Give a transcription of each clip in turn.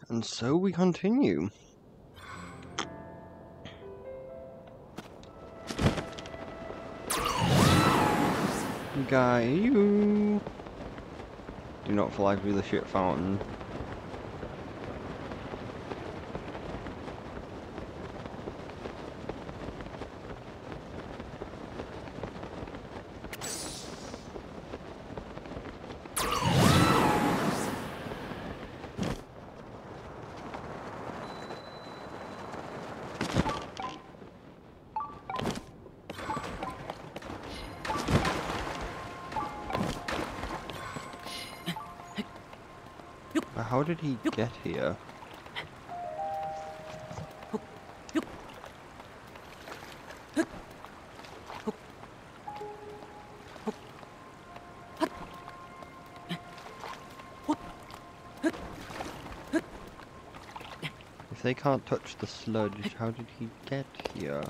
And so we continue. Guy, you do not fly through the shit fountain. How did he get here? If they can't touch the sludge, how did he get here?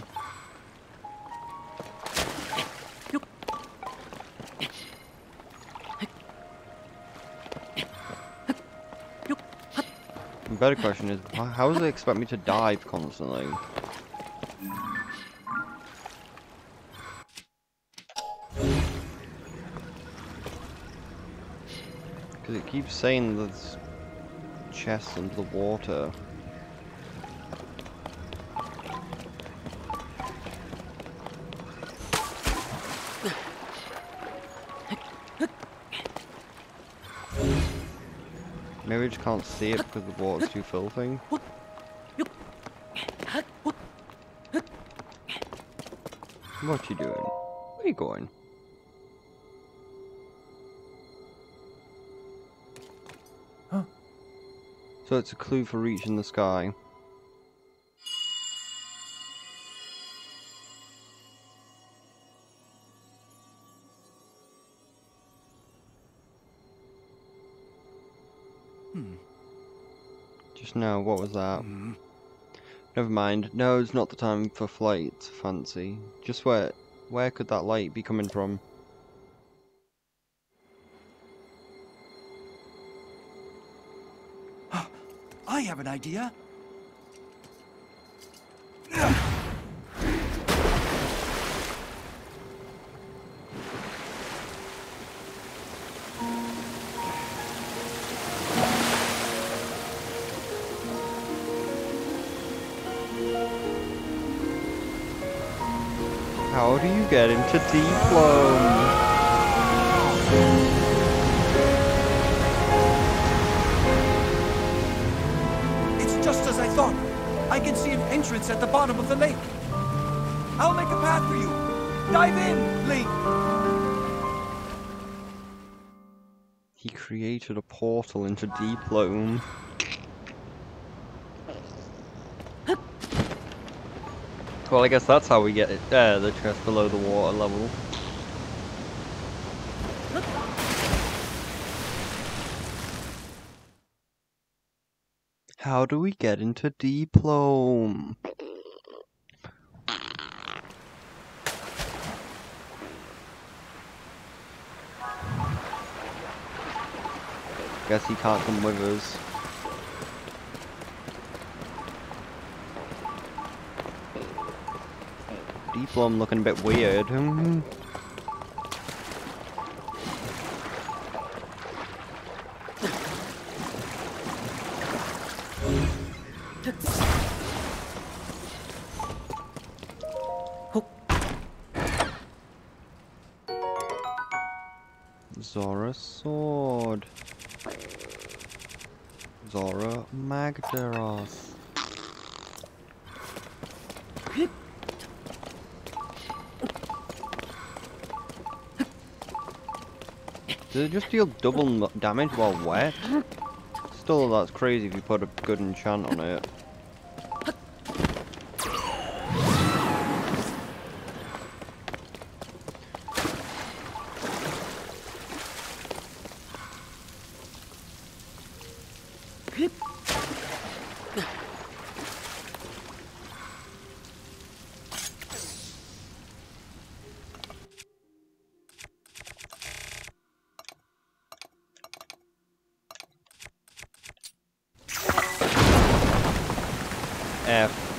The better question is, how does they expect me to dive constantly? Because it keeps saying there's chests under the water. Maybe I just can't see it because the water's too filthy. What you doing? Where you going? Huh? So it's a clue for reaching the sky. Just now, what was that? Never mind. No, it's not the time for flight, fancy. Just where could that light be coming from? I have an idea. How do you get into Deeploam? Just as I thought. I can see an entrance at the bottom of the lake. I'll make a path for you. Dive in, Link. He created a portal into Deeploam. Well, I guess that's how we get it there, the chest below the water level. How do we get into Deeploam? Guess he can't come with us. Deeploam looking a bit weird. Zora sword. Zora Magdaros. Does it just deal double damage while wet? Still, that's crazy if you put a good enchant on it. F.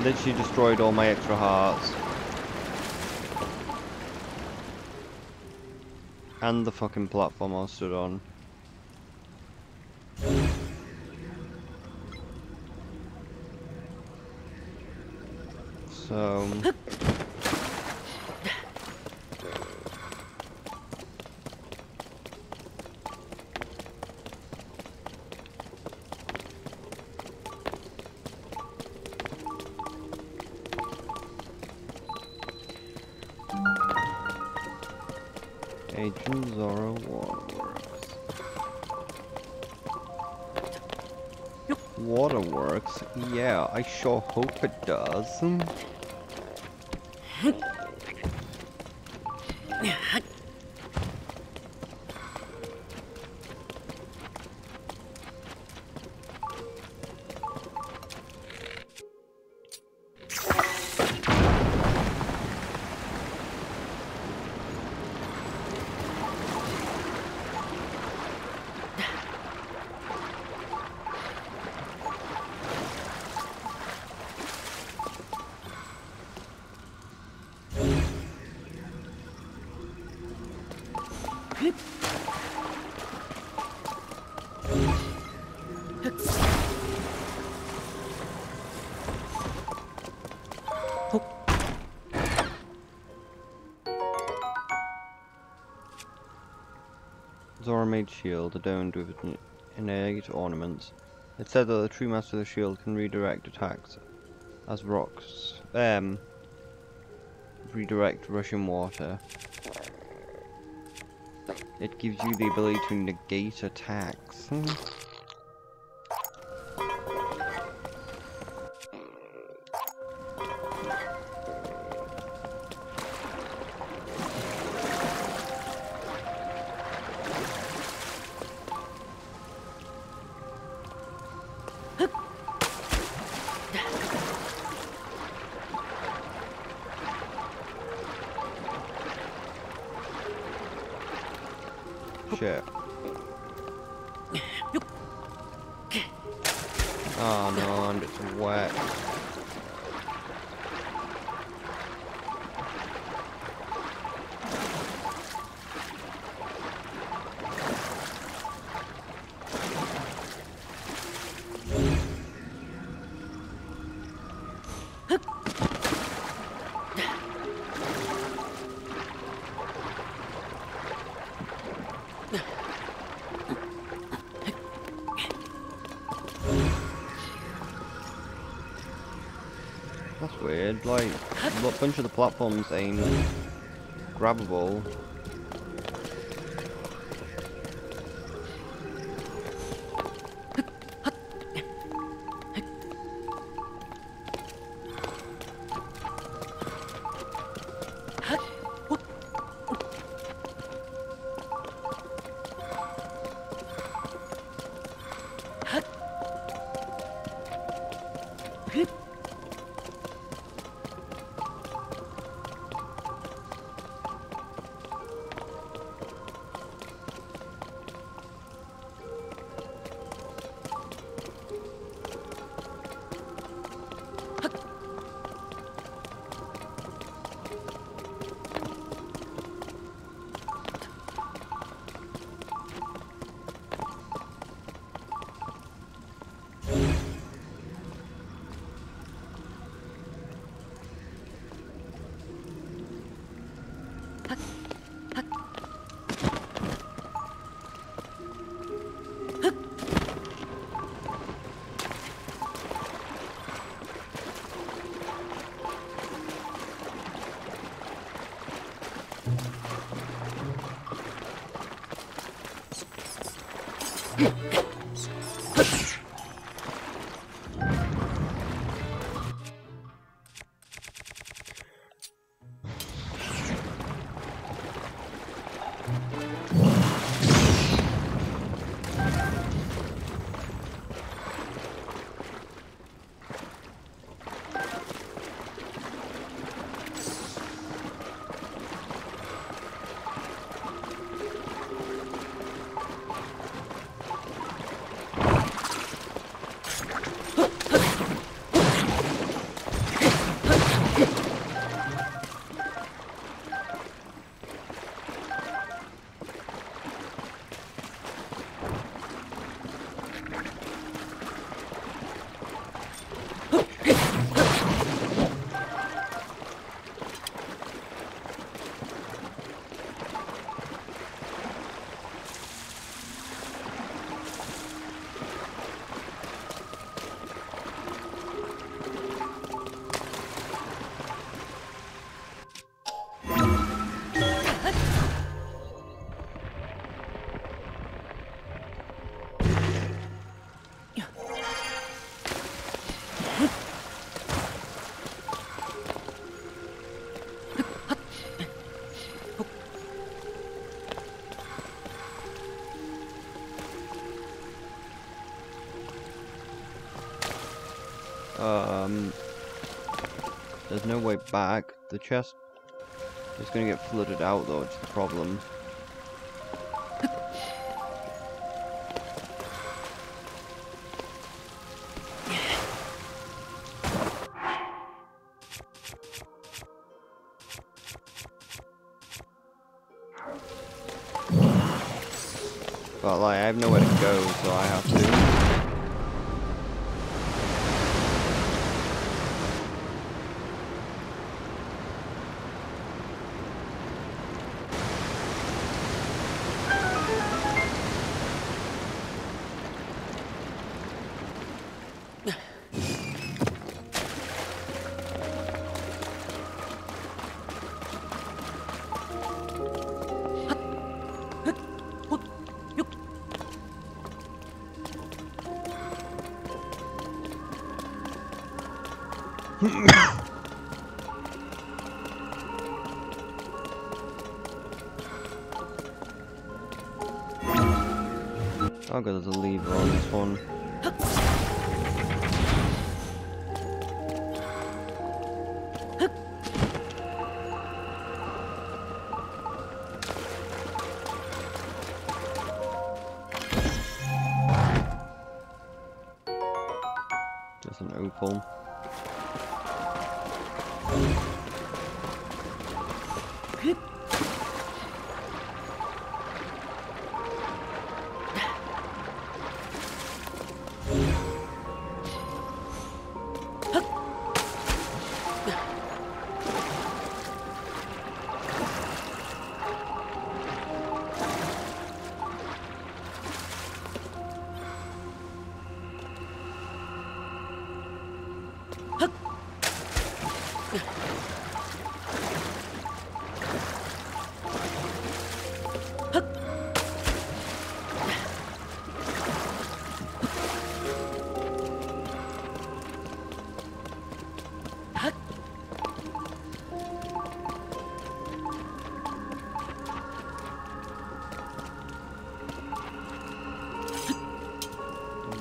Literally destroyed all my extra hearts. And the fucking platform I stood on. So... Agent Zora Waterworks. Waterworks? Yeah, I sure hope it does. Zora made shield adorned with innate ornaments. It said that the true master of the shield can redirect attacks as rocks. Redirect rushing water. It gives you the ability to negate attacks. Shit. Oh no, and it's wet. That's weird, like, a bunch of the platforms ain't grabbable. There's no way back. The chest is gonna get flooded out though, it's the problem. But like, I have nowhere to go, so I have to. Oh god, there's a lever on this one. There's an opal.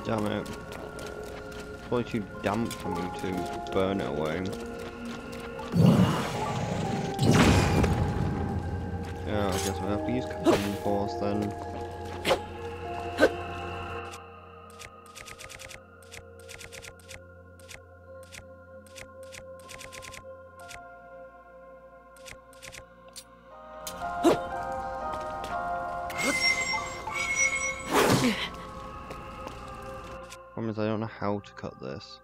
Damn it. It's probably too damp for me to burn it away. Yeah, I guess we have to use companion force then. Problem is I don't know how to cut this.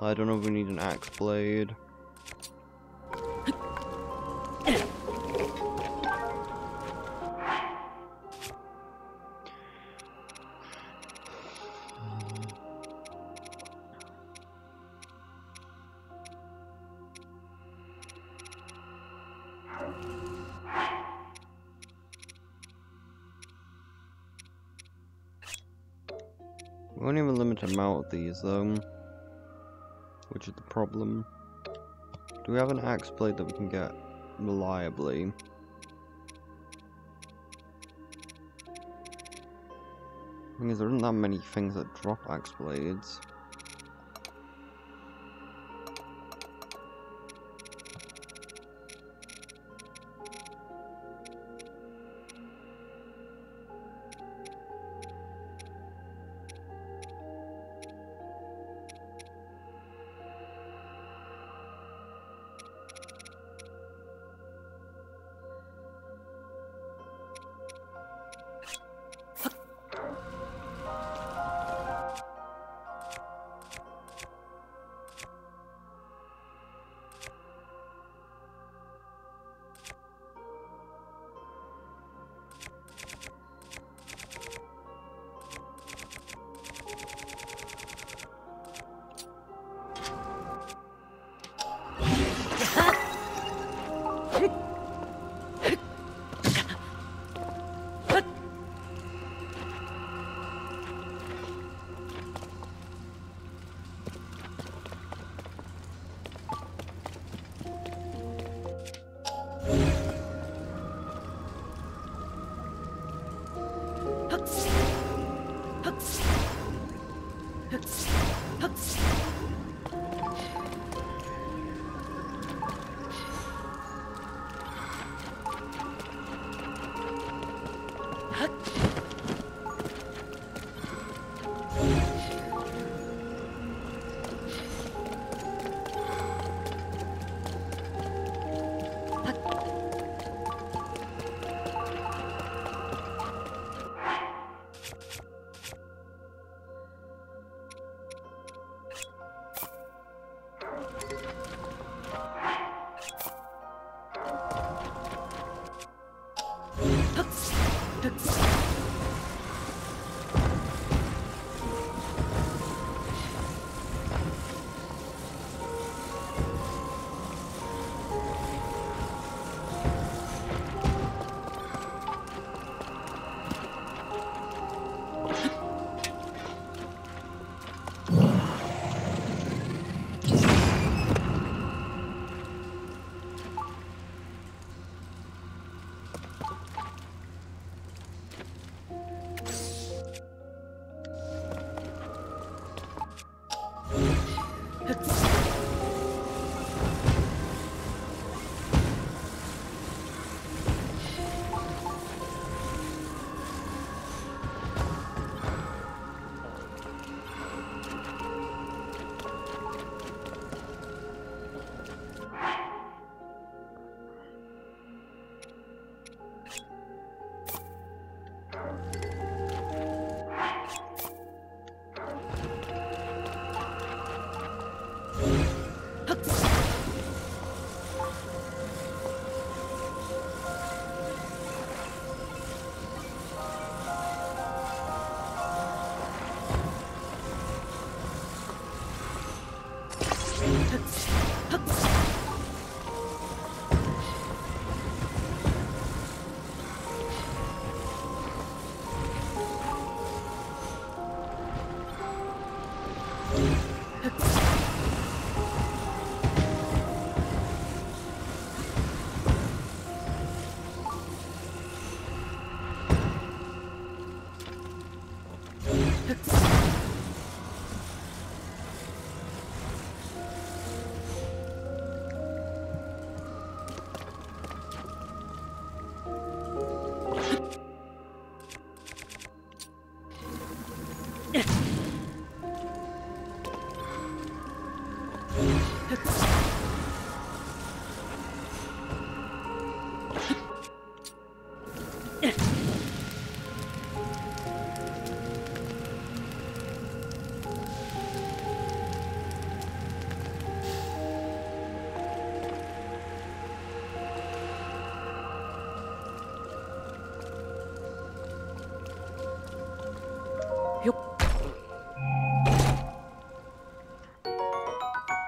I don't know if we need an axe blade. We only have a limited amount of these though, which is the problem. Do we have an axe blade that we can get reliably? Thing is, there aren't that many things that drop axe blades.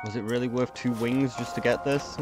Was it really worth 2 wings just to get this?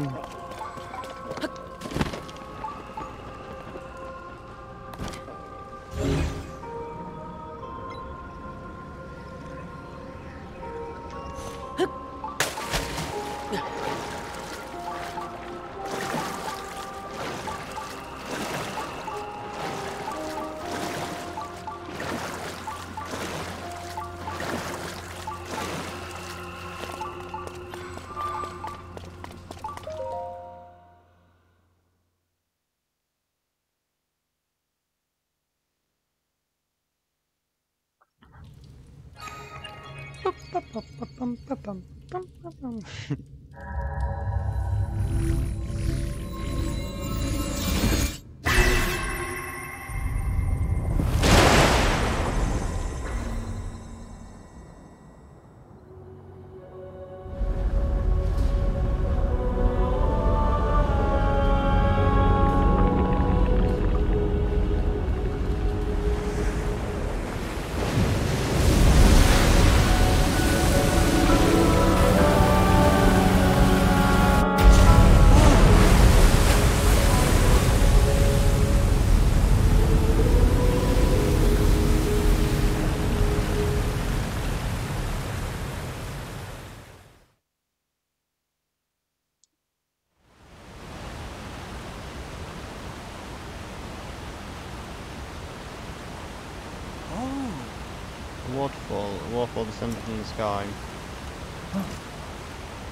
A waterfall descended from the sky.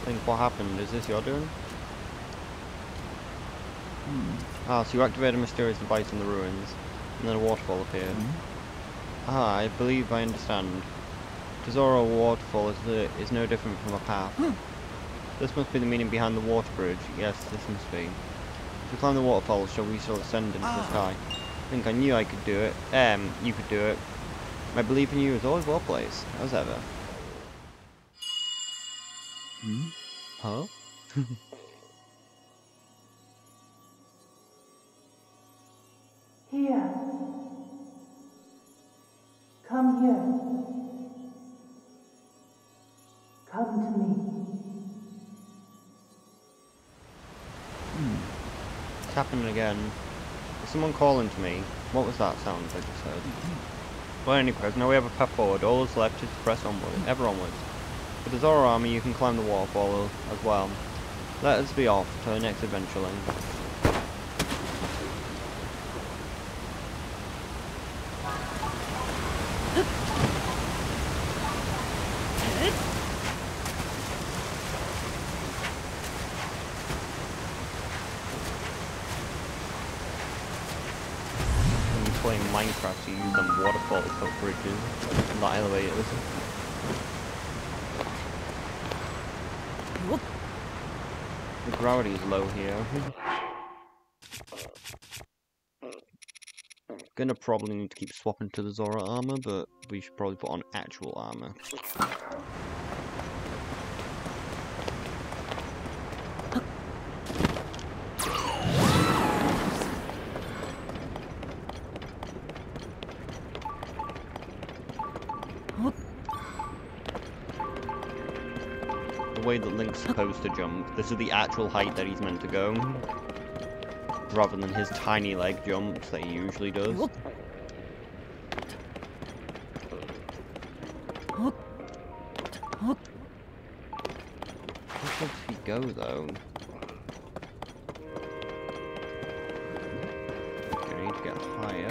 Think what happened? Is this your doing? Ah, so you activated a mysterious device in the ruins, and then a waterfall appeared. Ah, I believe I understand. The zora waterfall is no different from a path. This must be the meaning behind the water bridge. Yes, this must be. If we climb the waterfall, we shall ascend into the sky. I think I knew I could do it. You could do it. My belief in you is always well placed, as ever. Huh? He It's happening again. Is someone calling to me? What was that sound I just heard? Well, anyways, now we have a path forward. All that's left is to press onward, ever onwards. With the Zora army, you can climb the waterfall as well. Let us be off to the next adventure link. When you're playing Minecraft, you use them waterfall bridges, not elevators. The gravity is low here. Gonna probably need to keep swapping to the Zora armor, but we should probably put on actual armor. The way that Link's supposed to jump, this is the actual height that he's meant to go, rather than his tiny leg jumps that he usually does. Where does he go though? Okay, I need to get higher.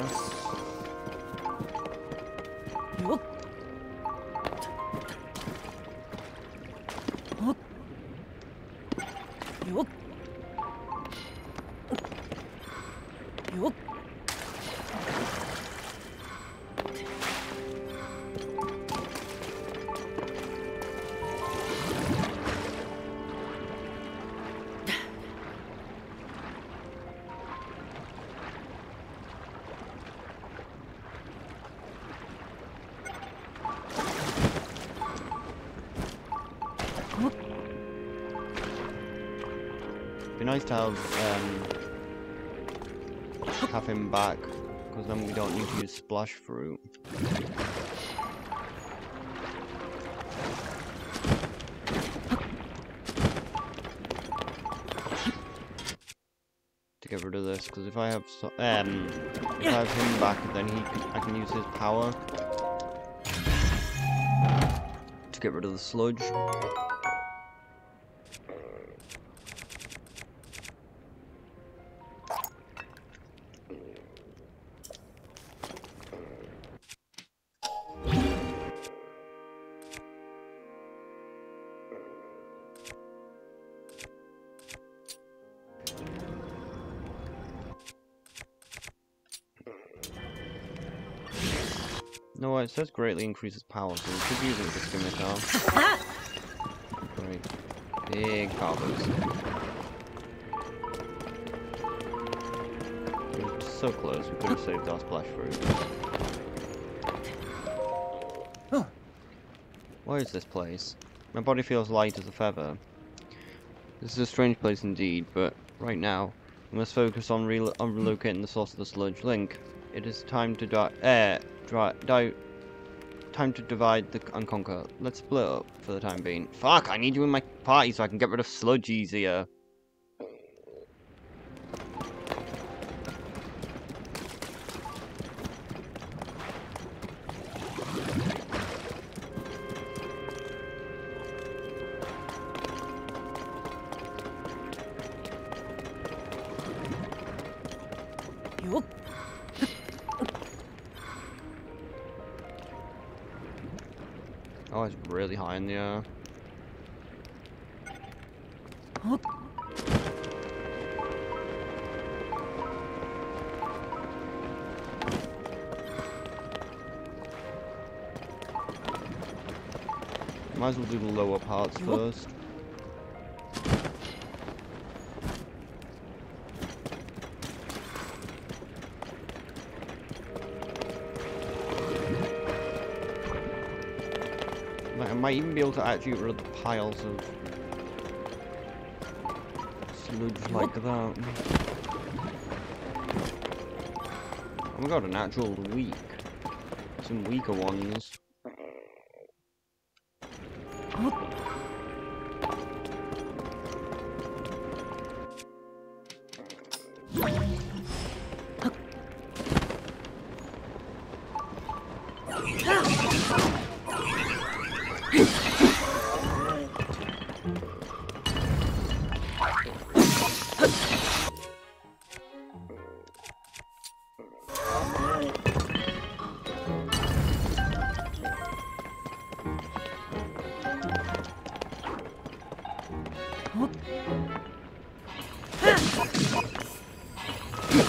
Be nice to have him back, because then we don't need to use splash fruit. To get rid of this, because if I have if I have him back, then I can use his power to get rid of the sludge. No, it says greatly increases power, so we could use it with the scimitar. Right. Big powers. We're so close, we could have saved our splash fruit. What is this place? My body feels light as a feather. This is a strange place indeed, but right now, we must focus on relocating the source of the sludge. Link, it is time to time to divide and conquer. Let's split up for the time being. Fuck, I need you in my party so I can get rid of sludge easier. Oh, it's really high in the air. Might as well do the lower parts first. I might even be able to actually get rid of the piles of sludge like that. Oh my god, an actual weak. Some weaker ones. Why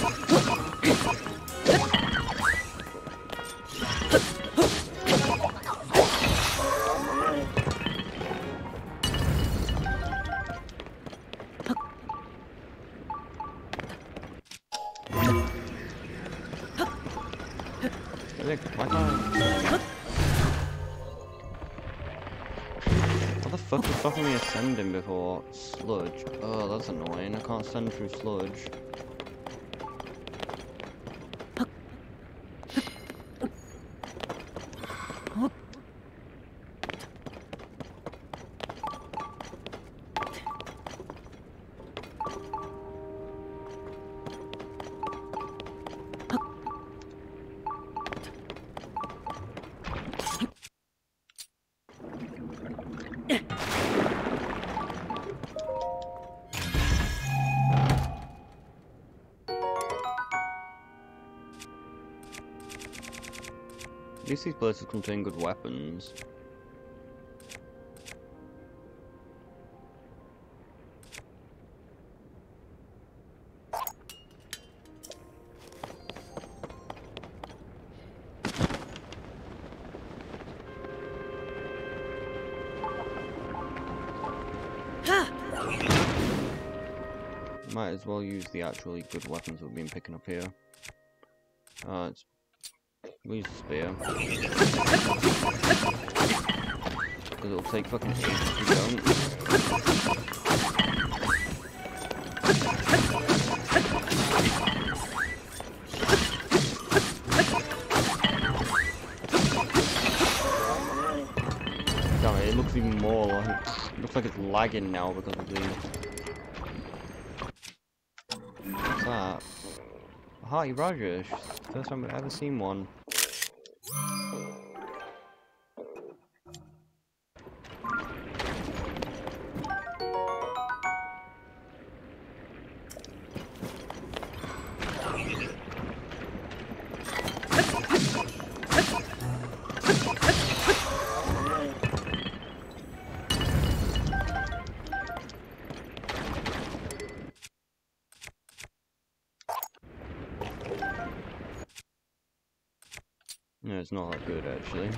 the fuck was stopping me ascending before? Sludge. Oh, that's annoying. I can't ascend through sludge. At least these places contain good weapons. Might as well use the actually good weapons we've been picking up here. We'll use the spear. Because it'll take fucking ages if we don't. Damn it, it looks even more like... It looks like it's lagging now because of the... What's that? Hearty Rajesh. First time I've ever seen one. No, it's not that good actually.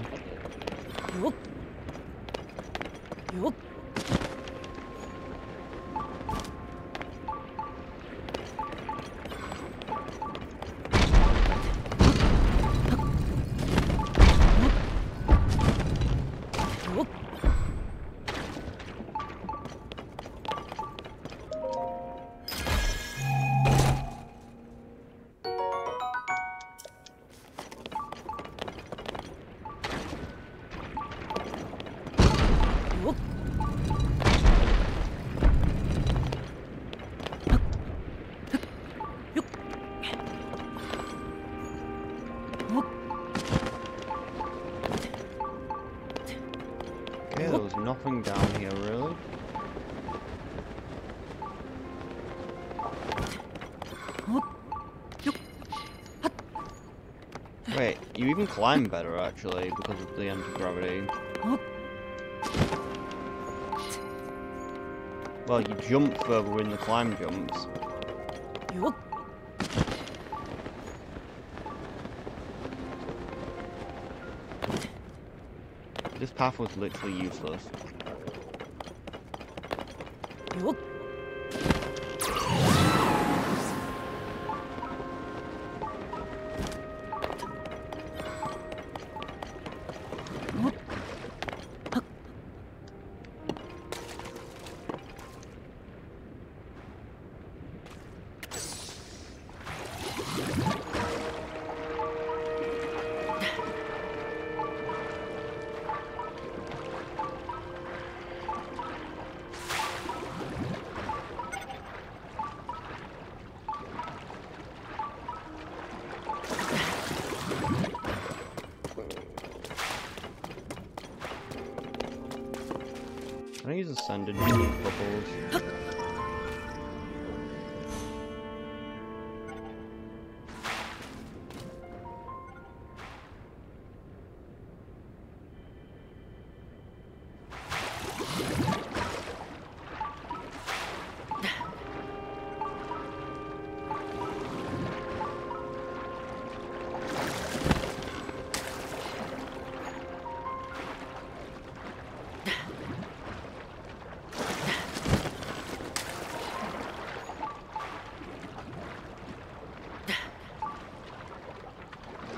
Okay, there was nothing down here really. Wait, you even climb better actually because of the anti-gravity. Well, you jump further when the climb jumps. This path was literally useless. Can I use ascended bubbles?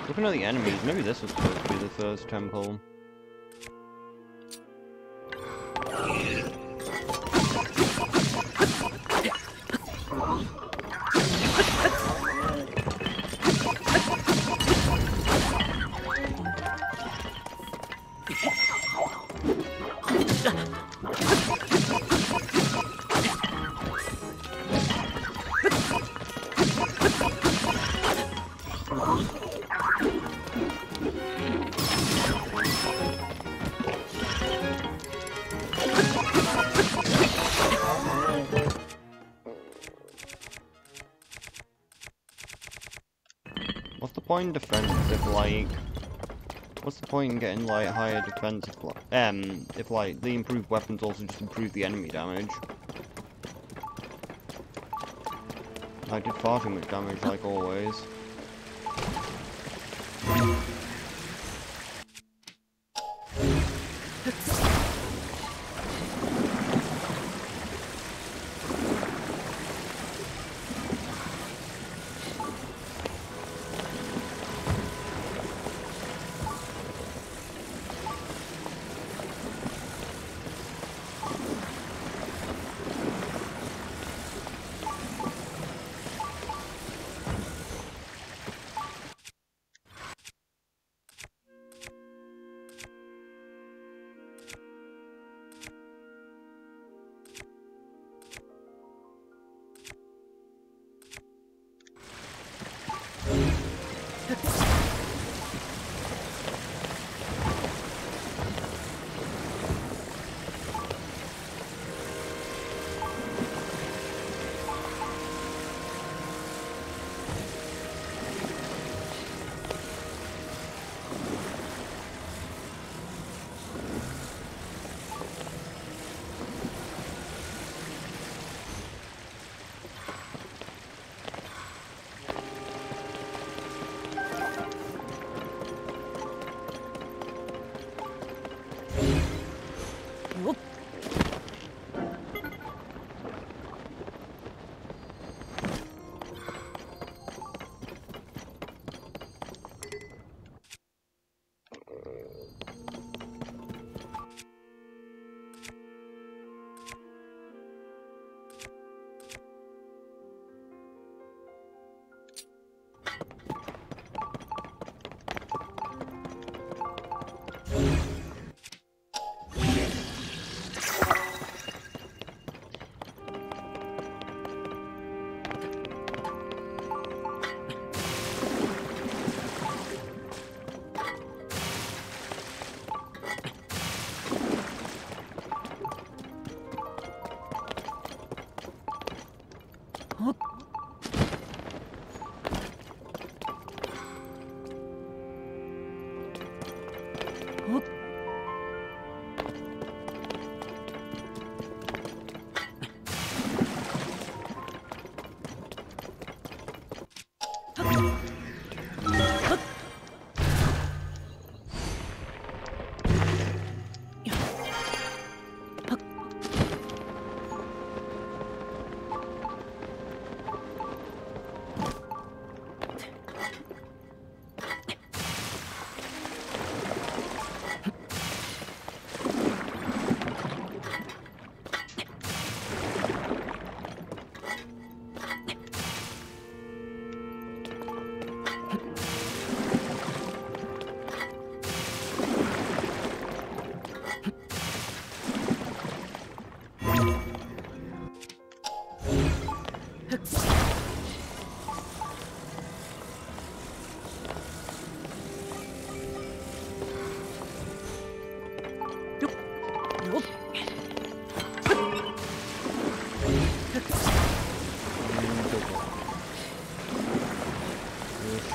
Looking at the enemies, maybe this was supposed to be the first temple. What's the point in defense if, like... What's the point in getting, like, higher defense if, like, the improved weapons also just improve the enemy damage? I did far too much damage, like always.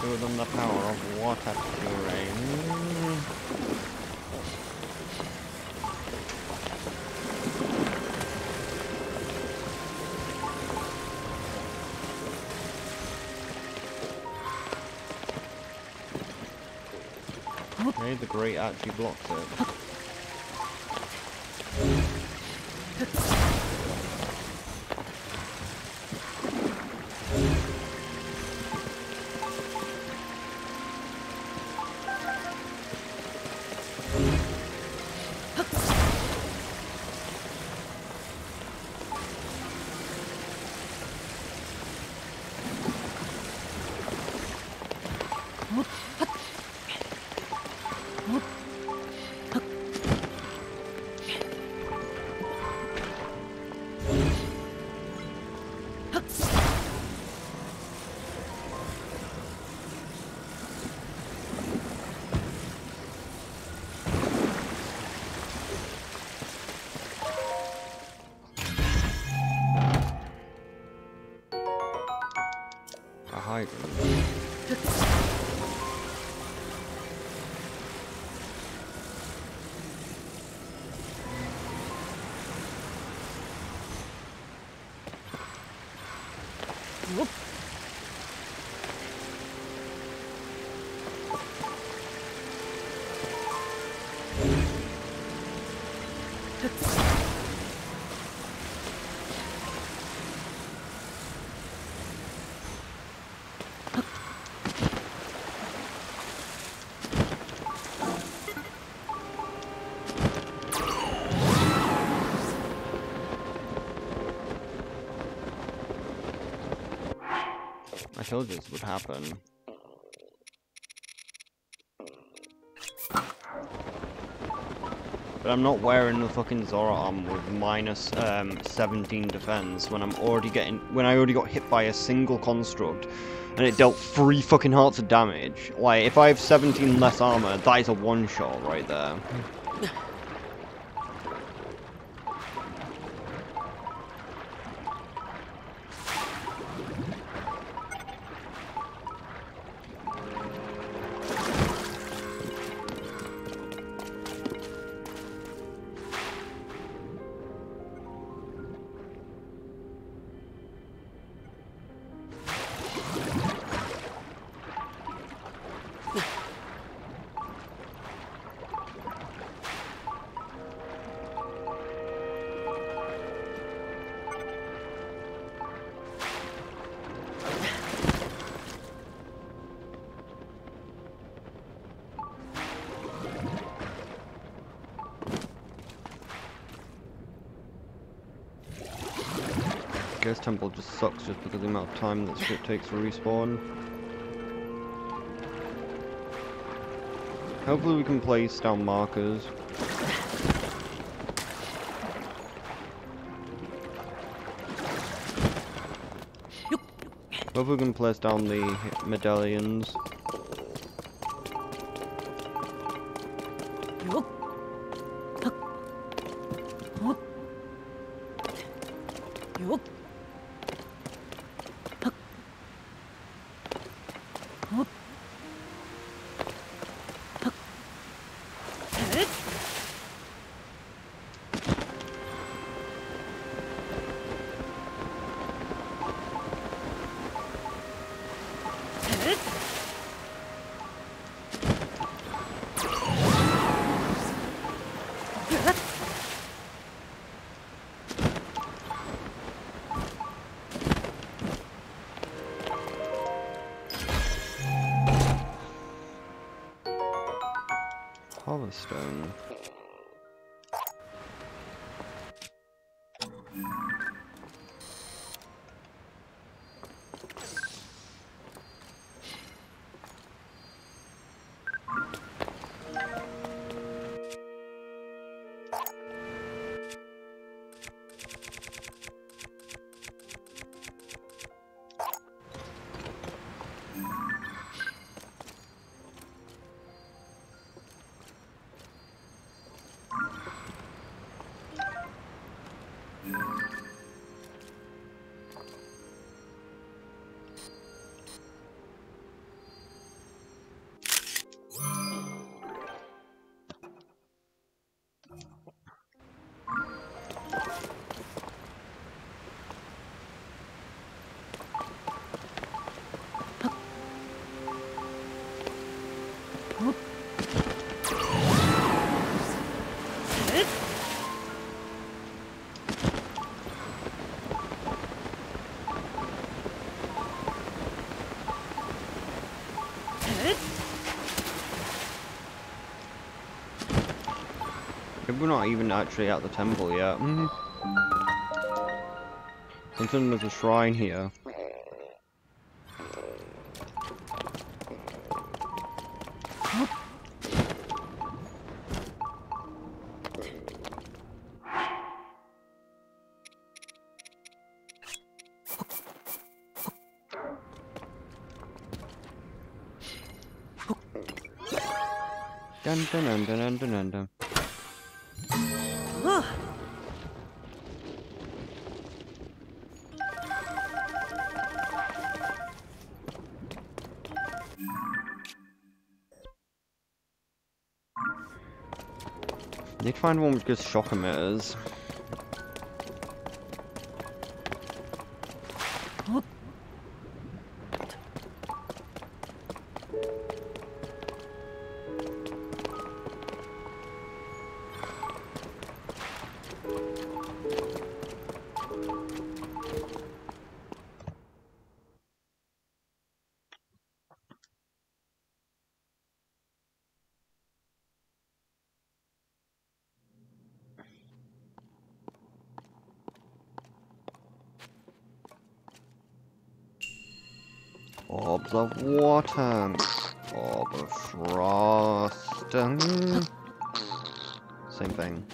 Show them the power of water terrain. Okay, the grate actually blocks it. A hydrant. I told you this would happen. But I'm not wearing the fucking Zora armor with minus 17 defense when I already got hit by a single construct and it dealt 3 fucking hearts of damage. Like, if I have 17 less armor, that is a one-shot right there. Guess temple just sucks just because of the amount of time that shit takes to respawn. Hopefully we can place down markers. Hopefully we can place down the medallions. Stone. We're not even actually at the temple yet. Considering there's a shrine here. Dun dun dun dun dun dun dun. Need to find one with good shock emitters. Orbs of water. Orb of frost. Same thing.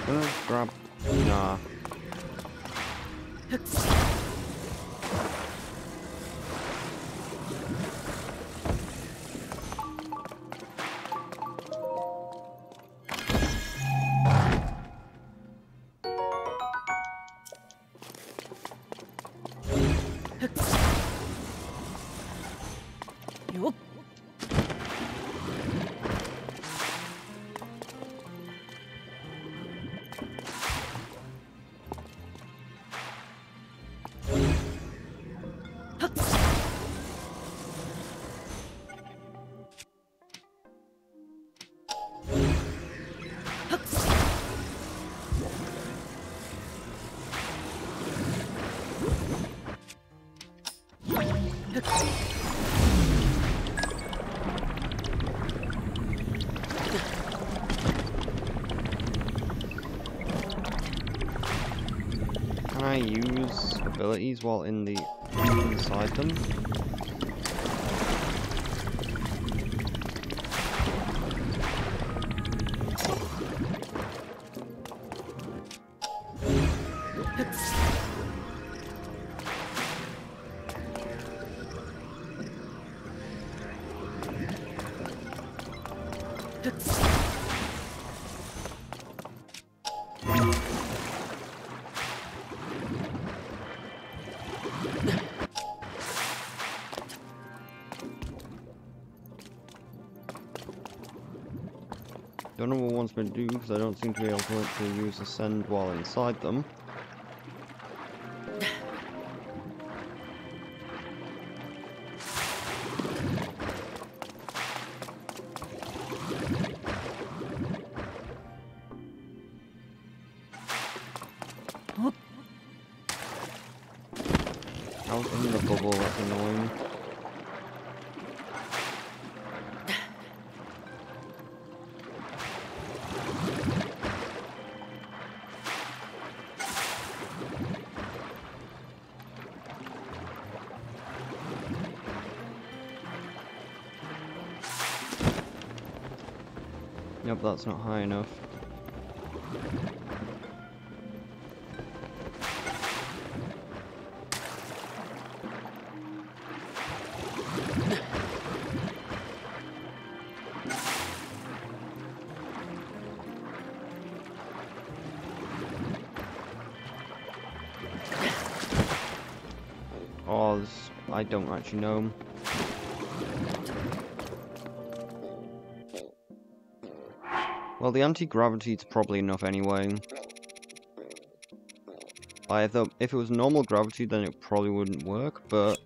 Gonna grab. Nah. Can I use abilities while inside them? Don't know what one's meant to do because I don't seem to be able to actually use ascend while inside them. I was in the bubble, that's annoying. Yep, that's not high enough. Oh, this, I don't actually know. Well, the anti-gravity is probably enough anyway. I thought if it was normal gravity, then it probably wouldn't work, but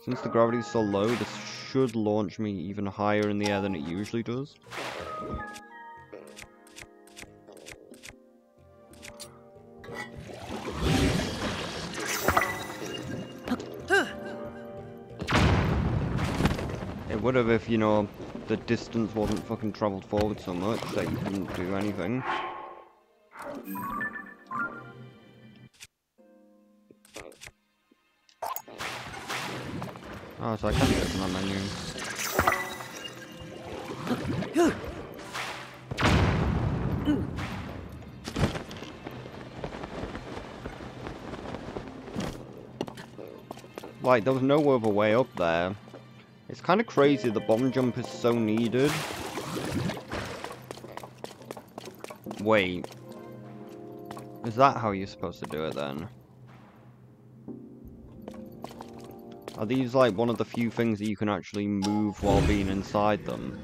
since the gravity is so low, this should launch me even higher in the air than it usually does. It would have if, you know, the distance wasn't fucking travelled forward so much that you couldn't do anything. Oh, so I can get from that menu. Like, there was no other way up there. It's kind of crazy the bomb jump is so needed. Wait. Is that how you're supposed to do it then? Are these like one of the few things that you can actually move while being inside them?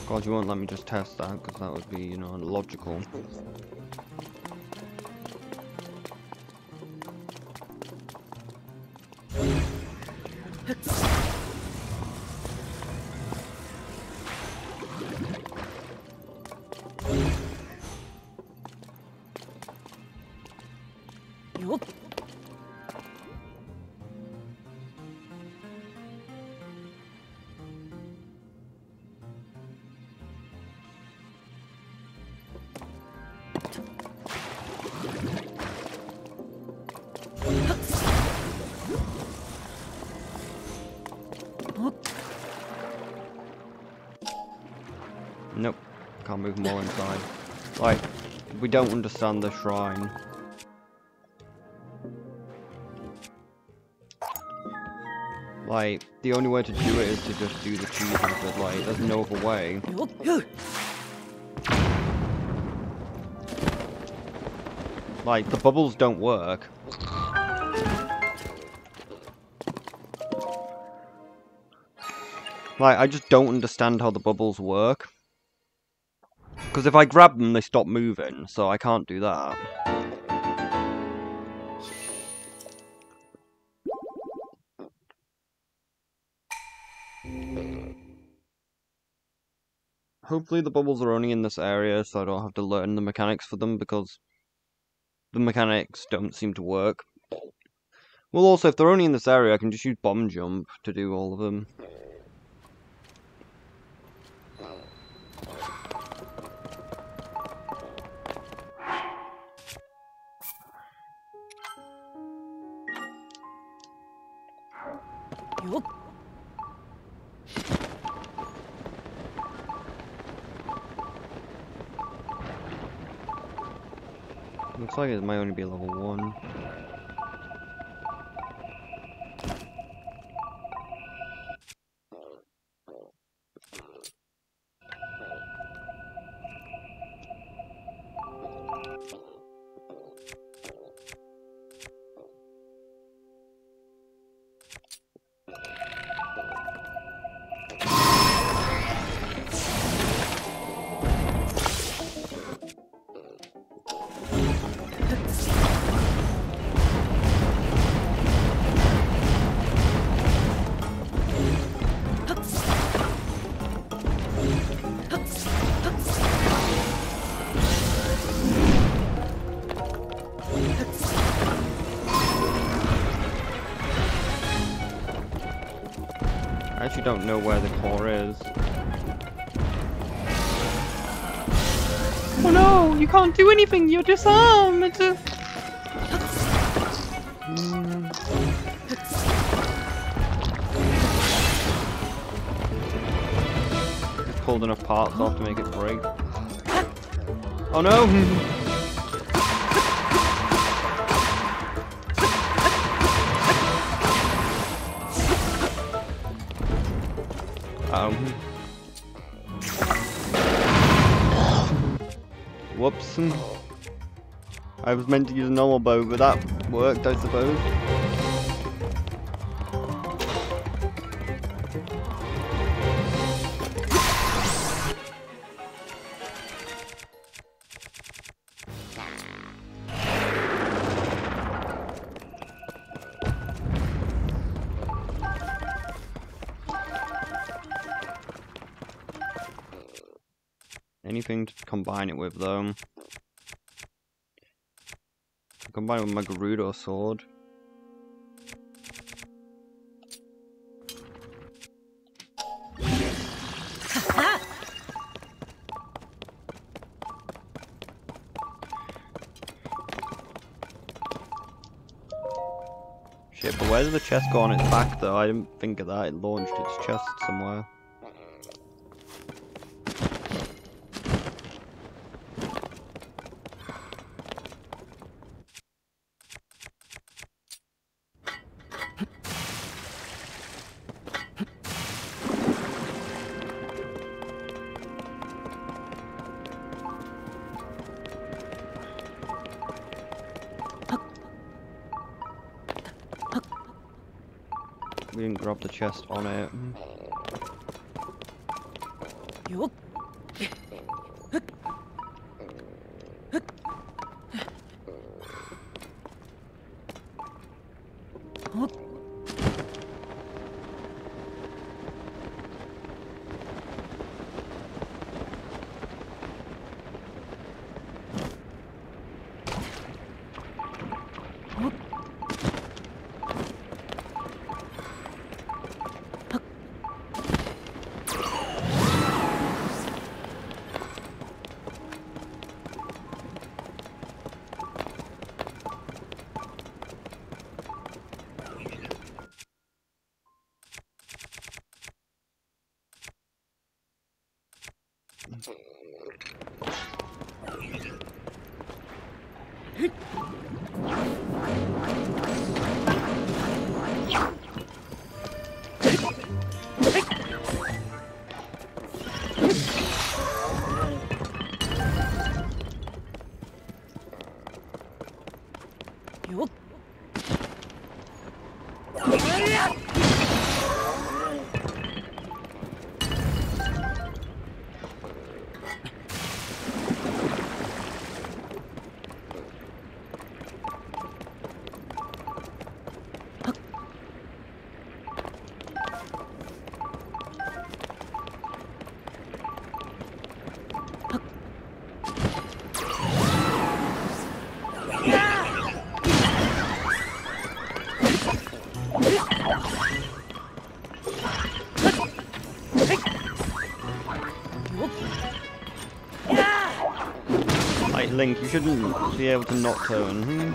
God, you won't let me just test that, because that would be, you know, illogical. Nope, can't move them all inside. Like, we don't understand the shrine. Like, the only way to do it is to just do the cheese method, like, there's no other way. Like, the bubbles don't work. Like, I just don't understand how the bubbles work. Because if I grab them, they stop moving, so I can't do that. Hopefully the bubbles are only in this area, so I don't have to learn the mechanics for them, because the mechanics don't seem to work. Well, also, if they're only in this area, I can just use bomb jump to do all of them. Looks like it might only be level 1. I actually don't know where the core is. Oh no! You can't do anything! You're disarmed! Just pulled enough parts off to make it break. Oh no! Whoops. I was meant to use a normal bow, but that worked, I suppose. Anything to combine it with, though. Combine it with my Gerudo sword. Shit, but where did the chest go on its back though? I didn't think of that. It launched its chest somewhere. We didn't grab the chest on it. Link, you shouldn't be able to not turn.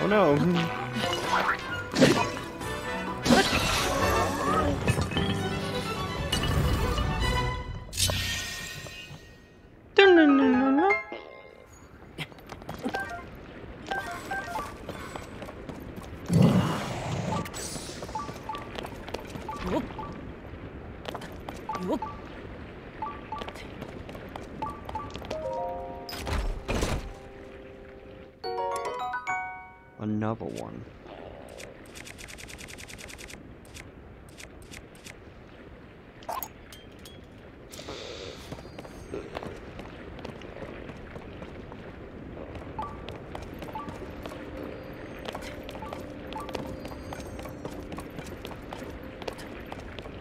Oh no. Another one.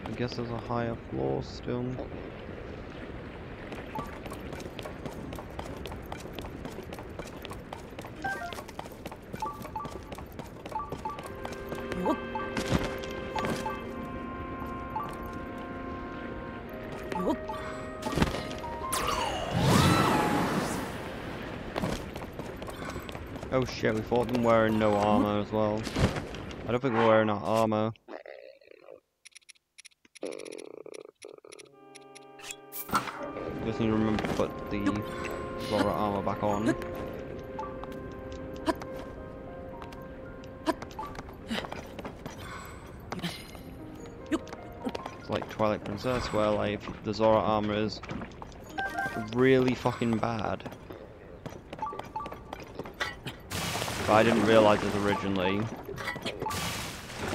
I guess there's a higher floor still. Oh shit, we fought them wearing no armor as well. I don't think we're wearing our armor. Just need to remember to put the zora armor back on. It's like Twilight Princess, where like the zora armor is really fucking bad. But I didn't realise this originally.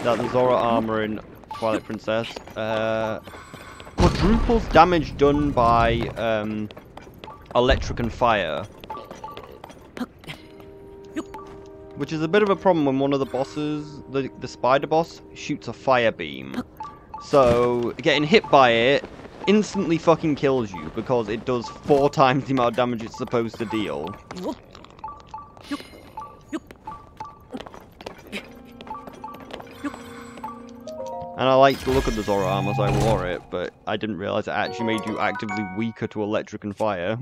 That the zora armor in Twilight Princess quadruples damage done by electric and fire. Which is a bit of a problem when one of the bosses, the spider boss, shoots a fire beam. So, getting hit by it instantly fucking kills you because it does 4 times the amount of damage it's supposed to deal. And I like the look of the Zora arm as I wore it, but I didn't realise it actually made you actively weaker to electric and fire.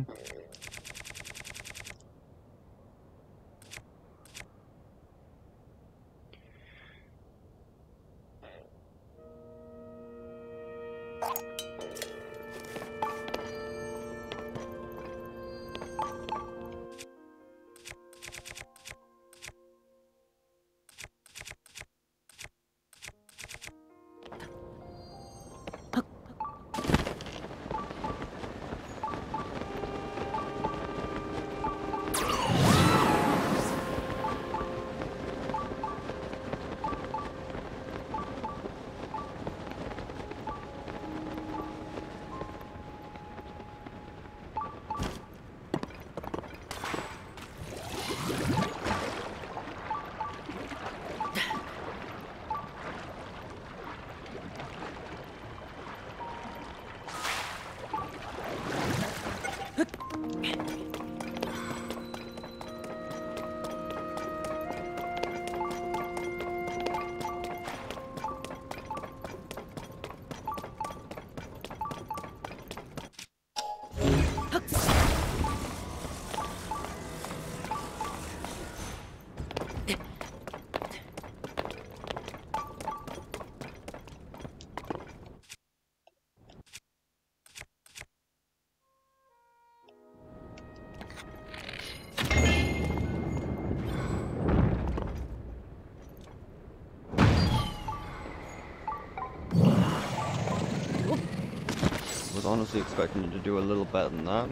I was honestly expecting it to do a little better than that.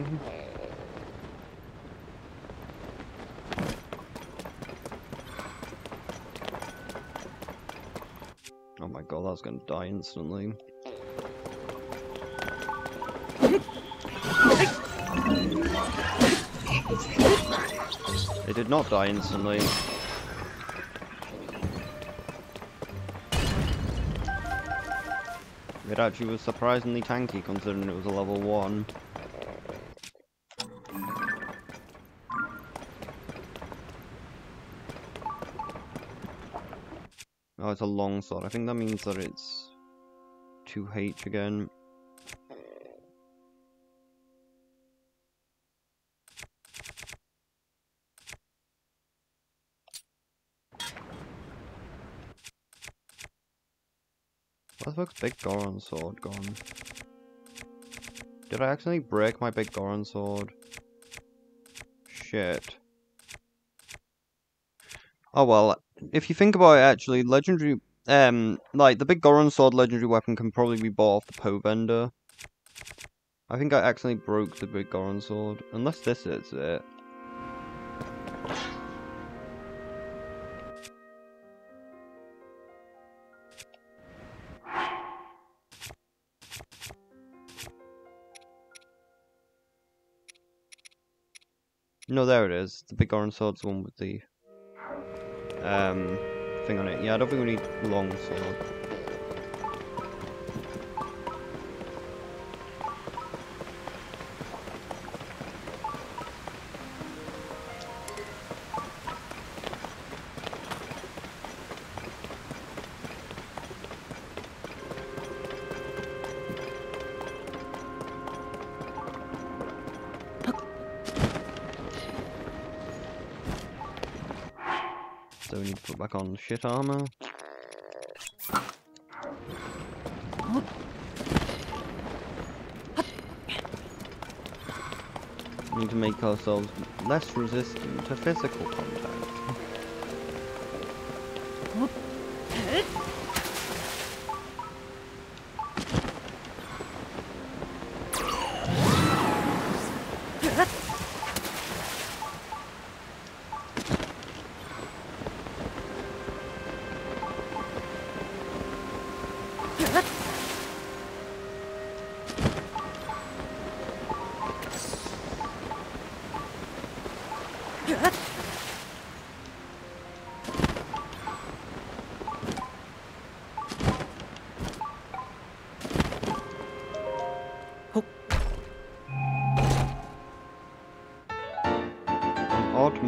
Oh my god, that was gonna die instantly. It did not die instantly. It actually was surprisingly tanky considering it was a level 1. Oh, it's a long sword. I think that means that it's 2H again. Where's the big Goron sword gone? Did I accidentally break my big Goron sword? Shit. Oh well, if you think about it actually, legendary, like the big Goron sword legendary weapon can probably be bought off the Poe vendor. I think I accidentally broke the big Goron sword, unless this is it. No, there it is. The big Goron sword's the one with the thing on it. Yeah, I don't think we need long sword. So we need to put back on shit armor. We need to make ourselves less resistant to physical contact.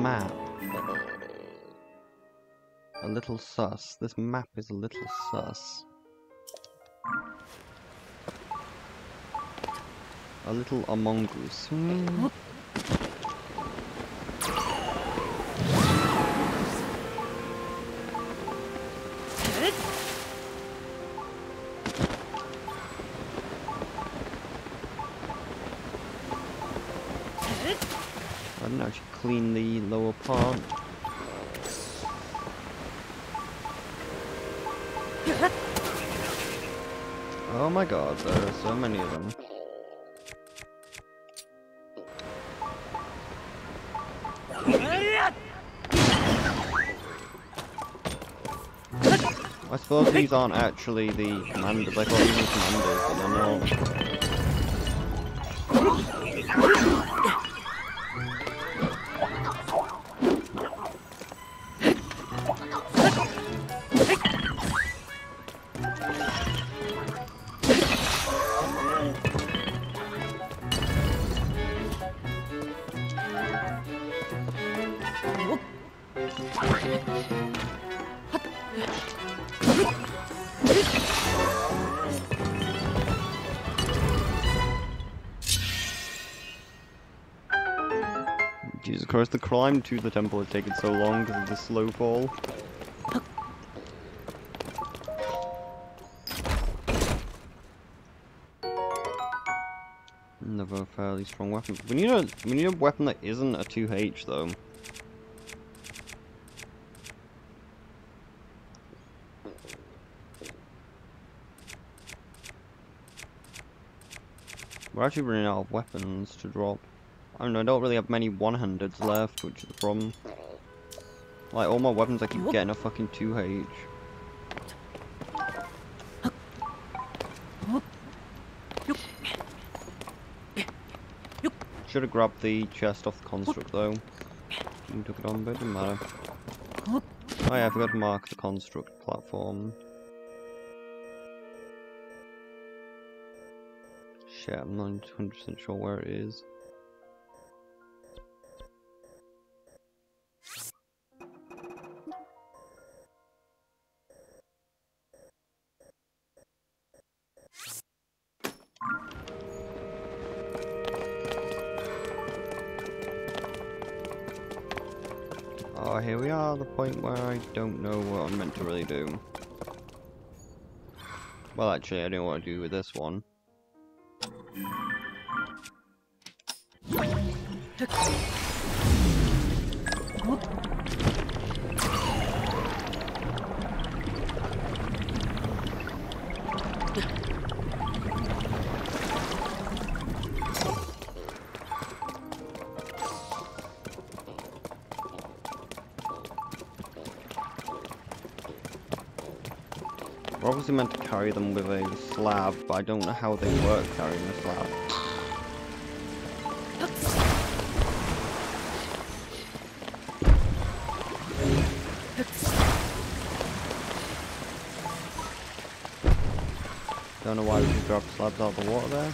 map. A little sus. This map is a little sus. A little Among Us. I didn't actually clean the lower part. Oh my god, there are so many of them. I suppose these aren't actually the commanders. I thought these were commanders, but they're not. Jesus Christ, the climb to the temple has taken so long because of the slow fall. Another fairly strong weapon. We need a weapon that isn't a 2H though. We're actually running out of weapons to drop. I don't know, I don't really have many one-handeds left, which is the problem. Like, all my weapons I keep getting a fucking 2H. Should have grabbed the chest off the construct though. And took it on, but it didn't matter. Oh yeah, I forgot to mark the construct platform. Shit, I'm not 100% sure where it is. Oh, here we are, the point where I don't know what I'm meant to really do. Well, actually, I don't know what to do with this one. We're obviously meant to carry them with a slab, but I don't know how they work carrying a slab. Don't know why we just grabbed slabs out of the water there.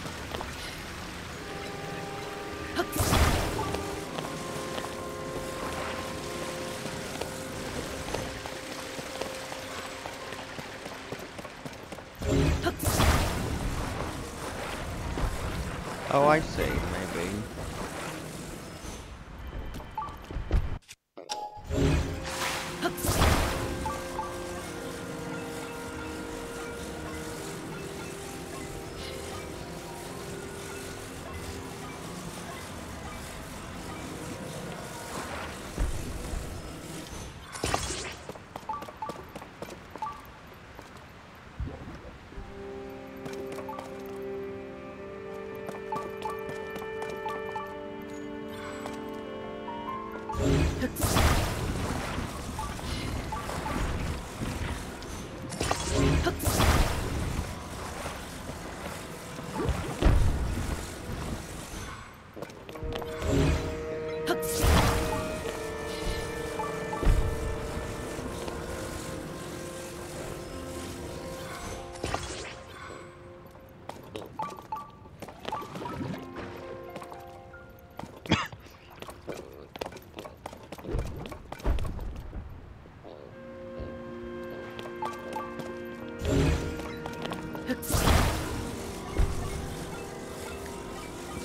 Oh, I see, maybe.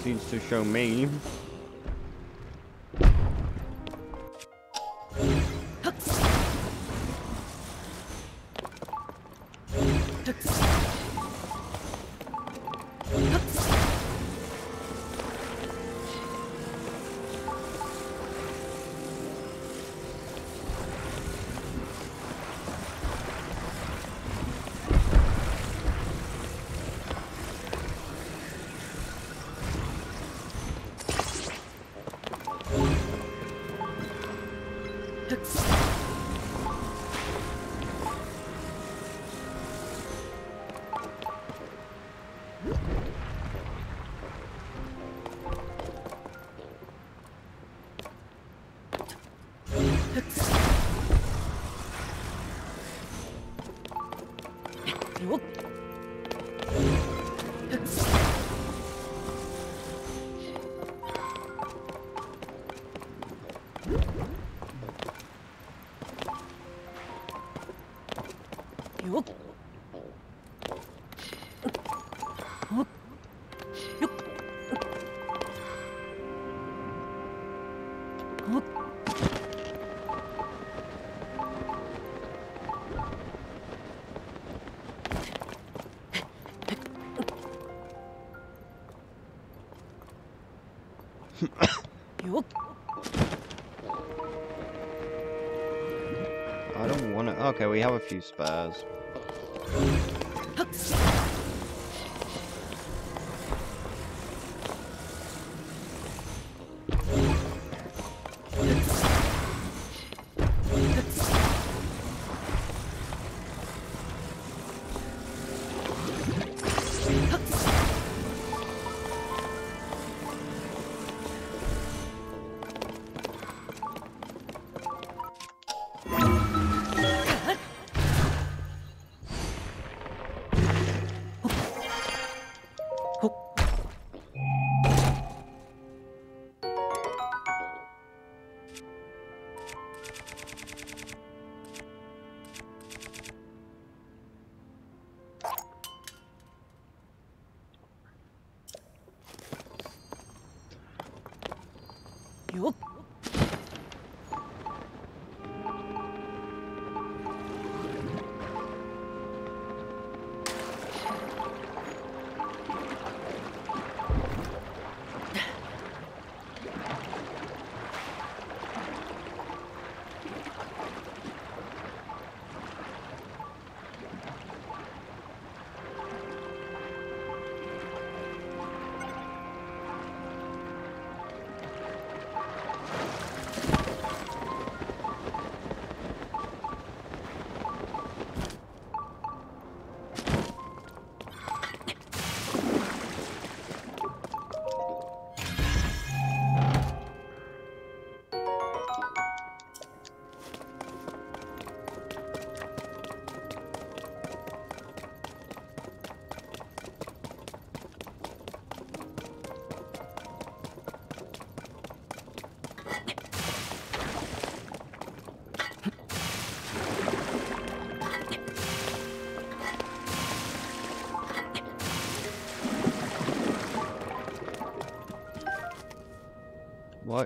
proceeds to show me. I don't want to. Okay, we have a few spares.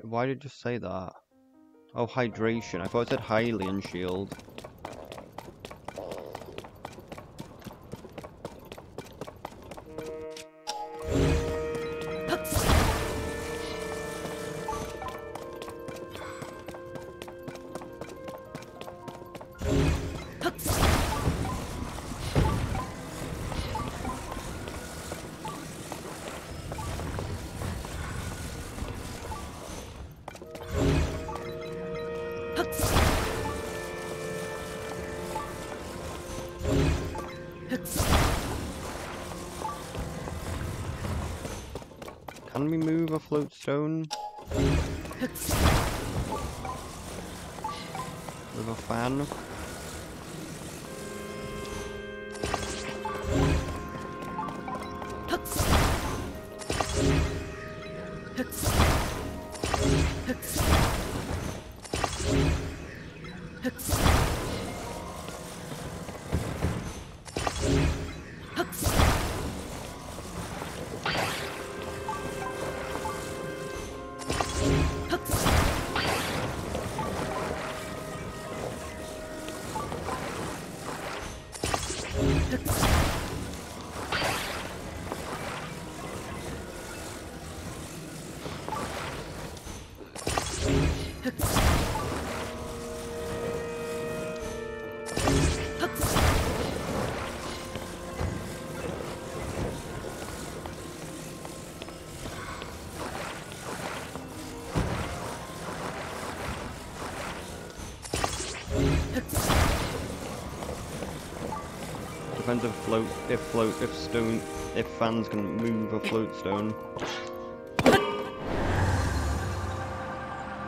Why did it just say that? Oh, hydration. I thought it said Hylian shield. Can we move a float stone? With a fan? Depends if fans can move a float stone.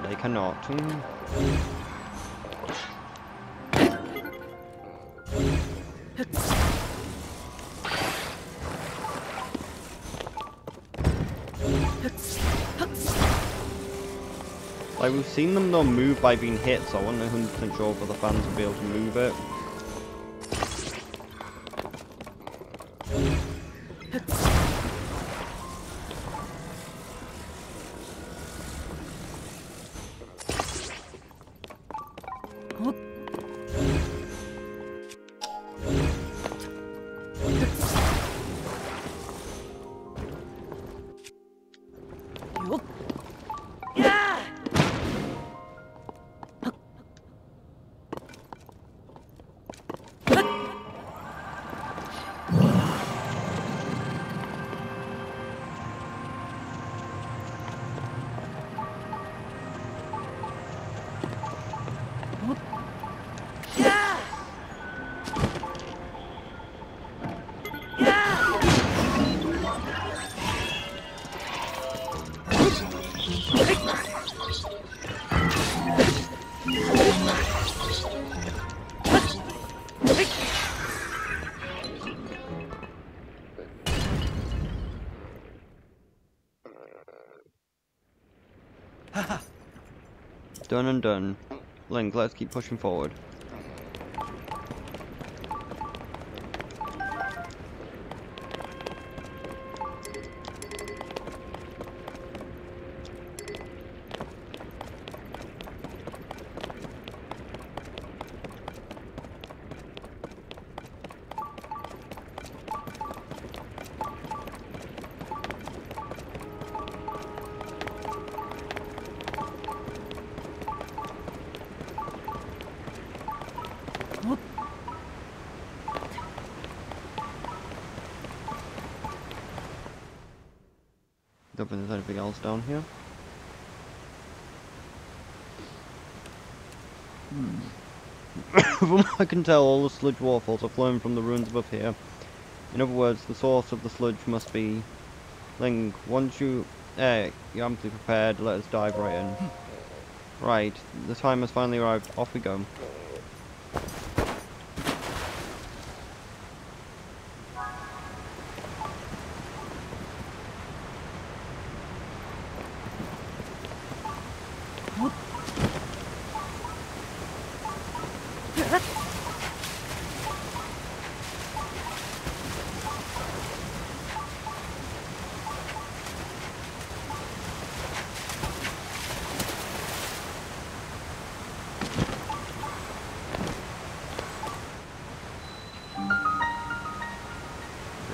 They cannot. Like, we've seen them though move by being hit, so I wasn't 100% sure whether the fans would be able to move it. Done and done. Link, let's keep pushing forward. Don't think there's anything else down here. From what I can tell, all the sludge waterfalls are flowing from the ruins above here. In other words, the source of the sludge must be... Link, once you're amply prepared, let us dive right in. Right, the time has finally arrived. Off we go.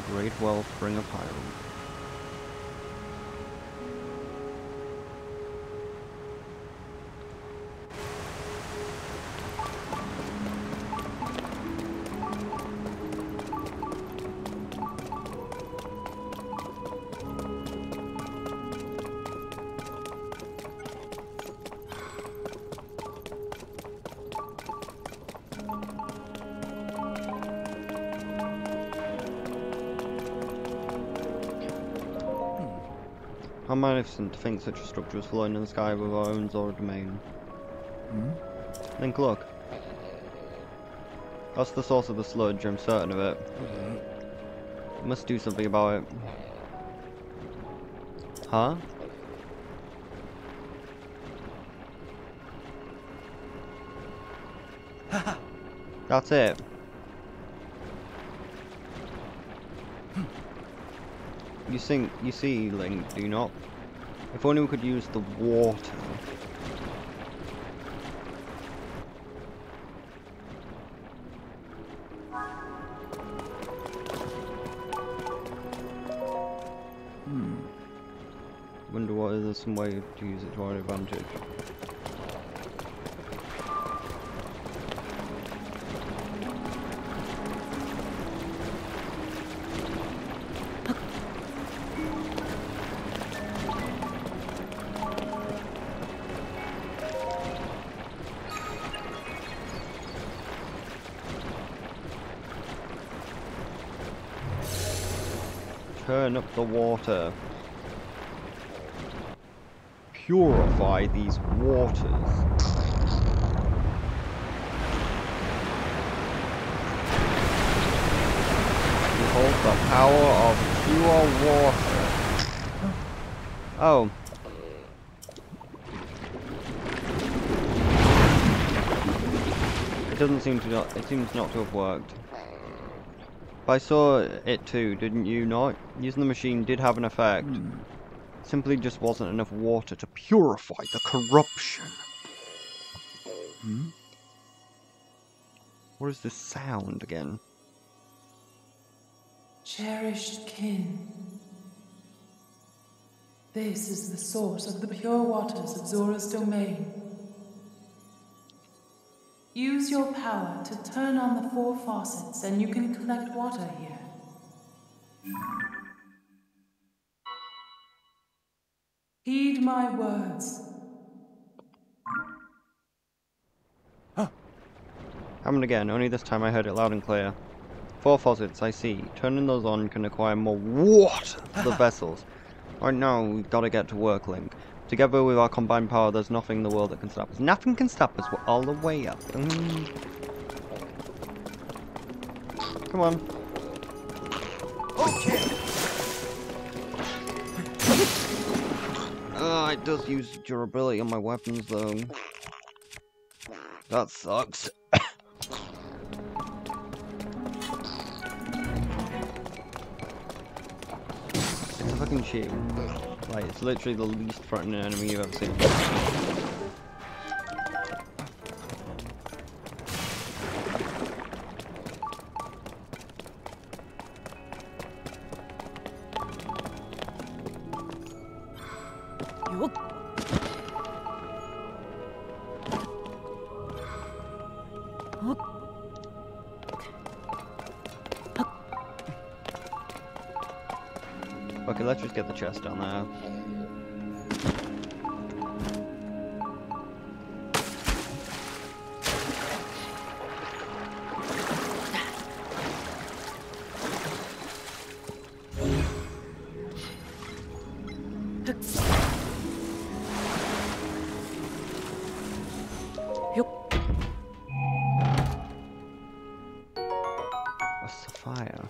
Great Wellspring of Hyrule. How magnificent to think such a structure was floating in the sky with our own Zora domain. Link, look. That's the source of the sludge, I'm certain of it. We must do something about it. Huh? That's it. You see, Link, do you not? If only we could use the water. Wonder what is there some way to use it to our advantage. Turn up the water. Purify these waters. Behold the power of pure water. Oh. It doesn't seem to not, it seems not to have worked. But I saw it too, didn't you not? Using the machine did have an effect. Simply just wasn't enough water to purify the corruption. What is this sound again? Cherished kin. This is the source of the pure waters of Zora's domain. Use your power to turn on the 4 faucets and you can collect water here. Heed my words. Happened again, only this time I heard it loud and clear. 4 faucets, I see. Turning those on can acquire more water for the vessels. Right now, we've got to get to work, Link. Together with our combined power, there's nothing in the world that can stop us. Nothing can stop us, we're all the way up. Come on. Okay. It does use durability on my weapons, though. That sucks. It's a fucking shield. Like, it's literally the least threatening enemy you've ever seen. Okay, let's just get the chest down there. A sapphire.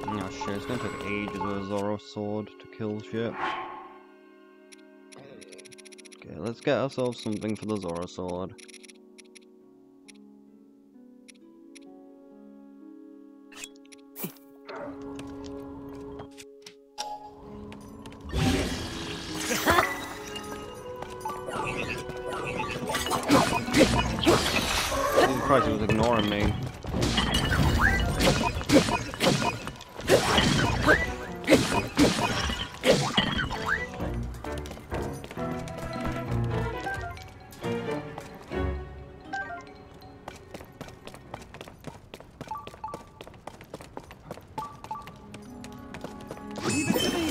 Oh shit, it's gonna take ages with a Zora sword to kill shit. Okay, let's get ourselves something for the Zora sword. Jesus Christ, he was ignoring me. Leave it to me.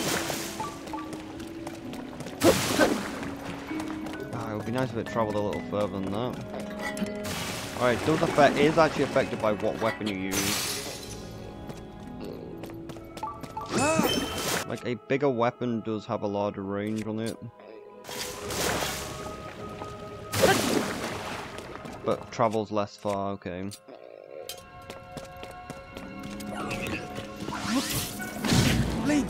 It would be nice if it travelled a little further than that. Alright, it is actually affected by what weapon you use. Like, a bigger weapon does have a larger range on it. But travels less far, okay. Link.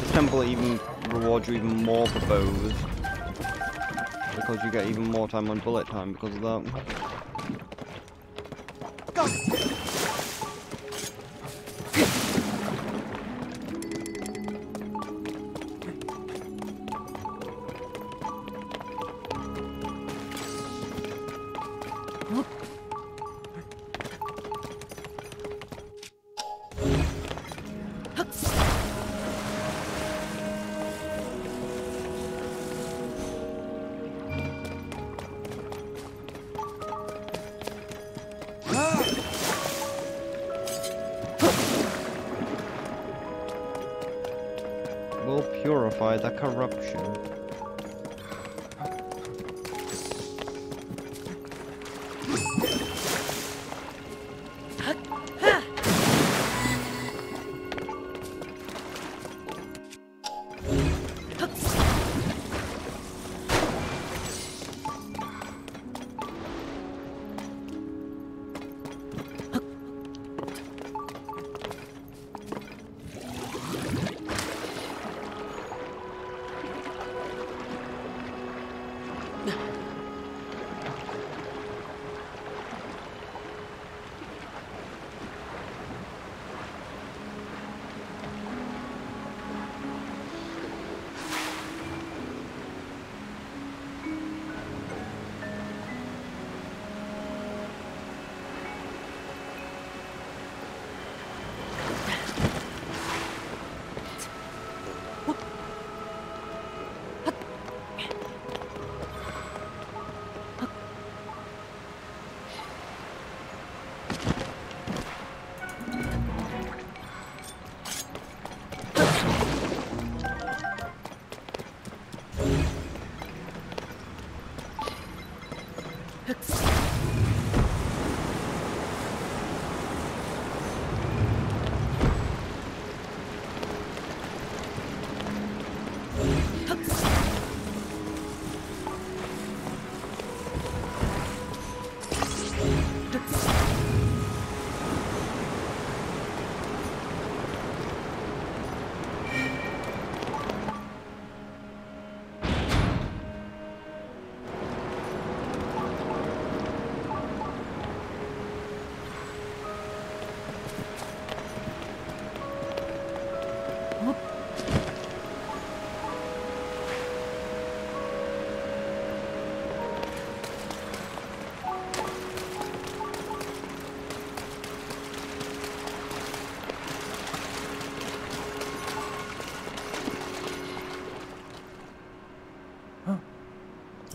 This temple even rewards you even more for bows. Because you get even more time on bullet time because of that. Got it! Will purify the corruption.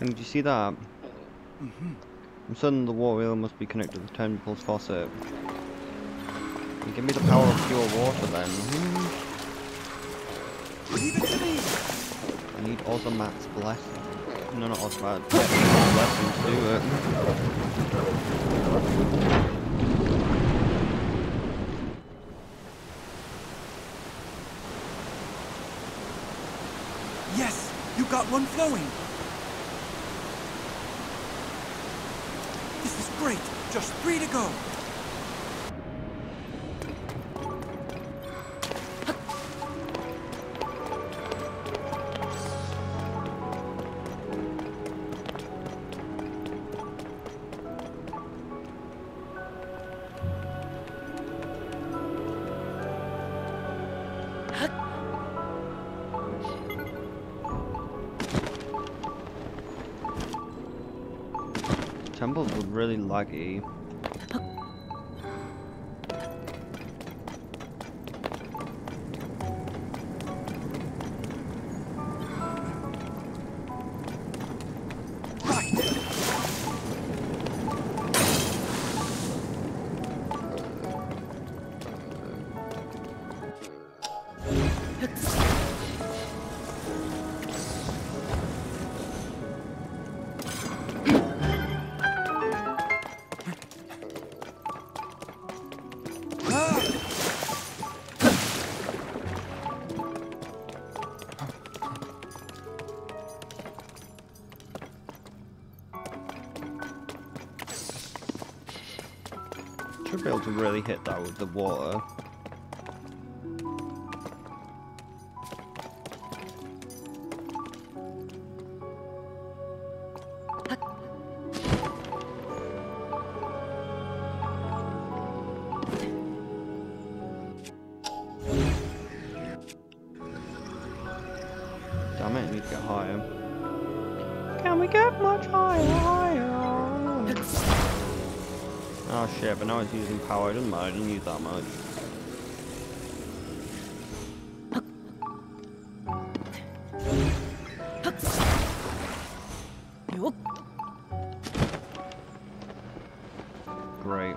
And did you see that? I'm certain the water wheel must be connected to the temple's faucet. And give me the power of pure water then. Leave it to me! I need Ozomat's blessing. No, not Ozomat's blessing to do it. Yes! You got one flowing! This is great! Just 3 to go! Temples were really laggy. Should be able to really hit that with the water. Damn it, I need to get higher. Can we get much higher? Oh shit, but now it's using power. It doesn't matter, I didn't use that much. Great.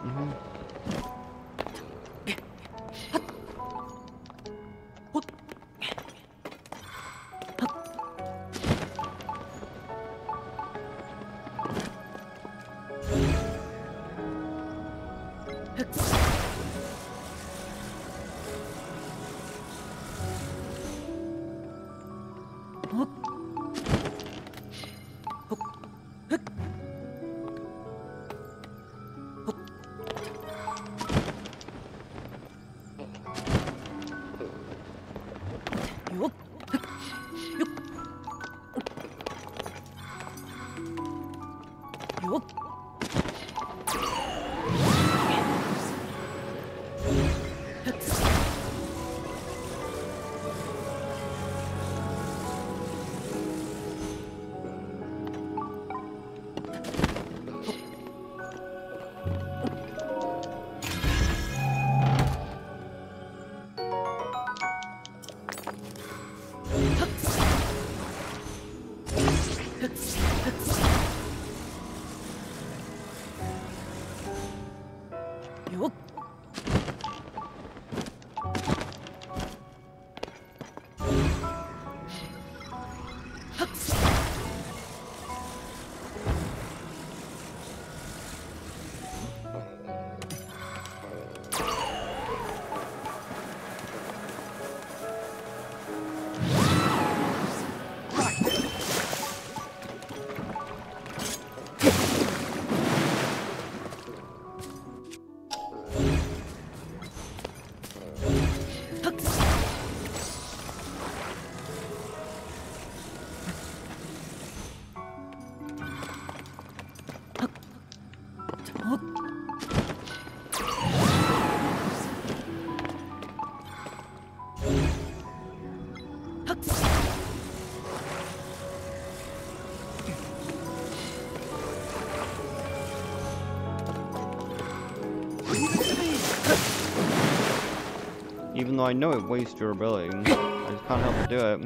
Even though I know it wastes durability, I just can't help but do it.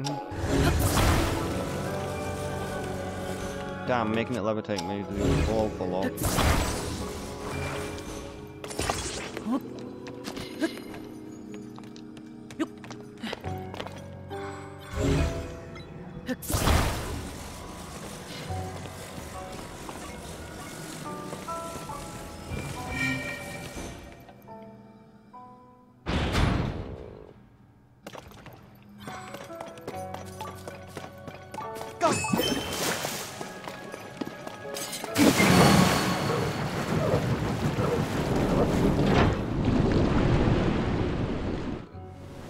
Damn, making it levitate made it an awful lot.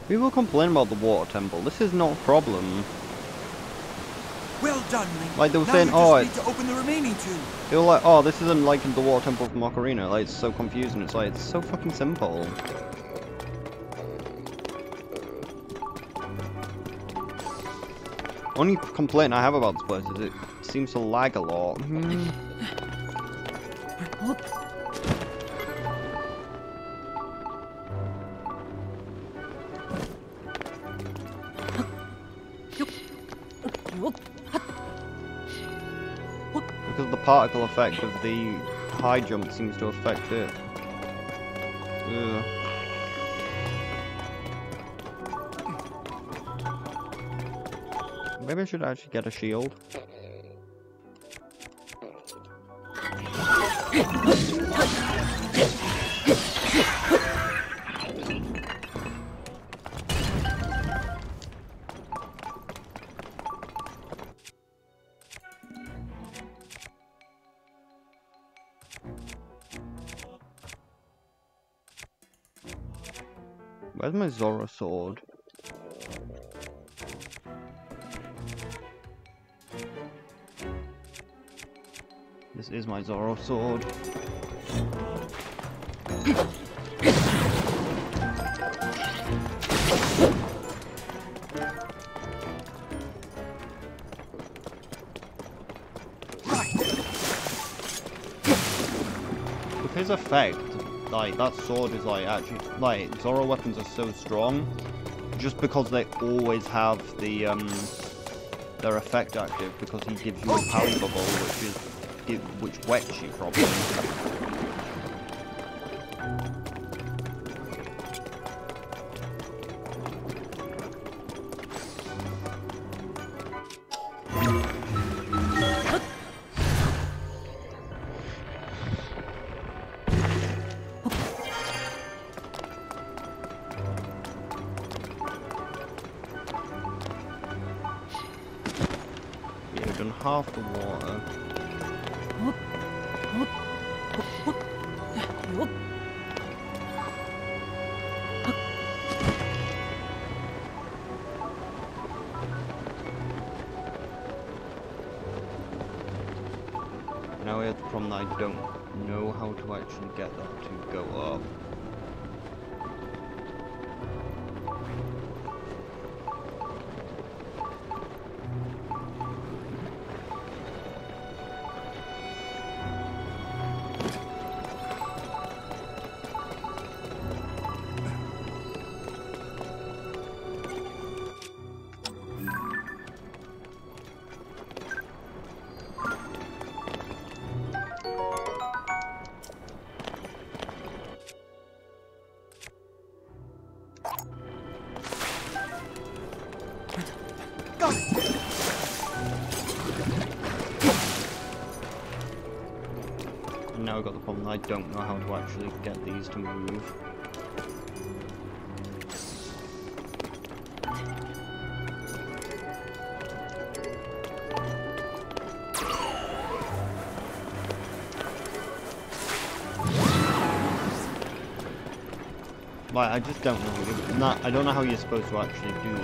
People complain about the water temple. This is not a problem. Well done, Link. Like they were Now saying, you oh, just need to open the remaining two. they were like, oh, this isn't like the water temple from Ocarina. Like it's so confusing. It's like it's so fucking simple. Only complaint I have about this place is it seems to lag a lot. Because the particle effect of the high jump seems to affect it. Ugh. Maybe I should actually get a shield. Where's my Zora sword? This is my Zora sword. his effect, like, that sword is, like, actually, like, Zora weapons are so strong, just because they always have the, their effect active, because he gives you a parry bubble, which wets you, probably. Half the water. Now we have the problem that I don't know how to actually get that to go up. Now I've got the problem that I don't know how to actually get these to move. Like, I just don't know. I don't know how you're supposed to actually do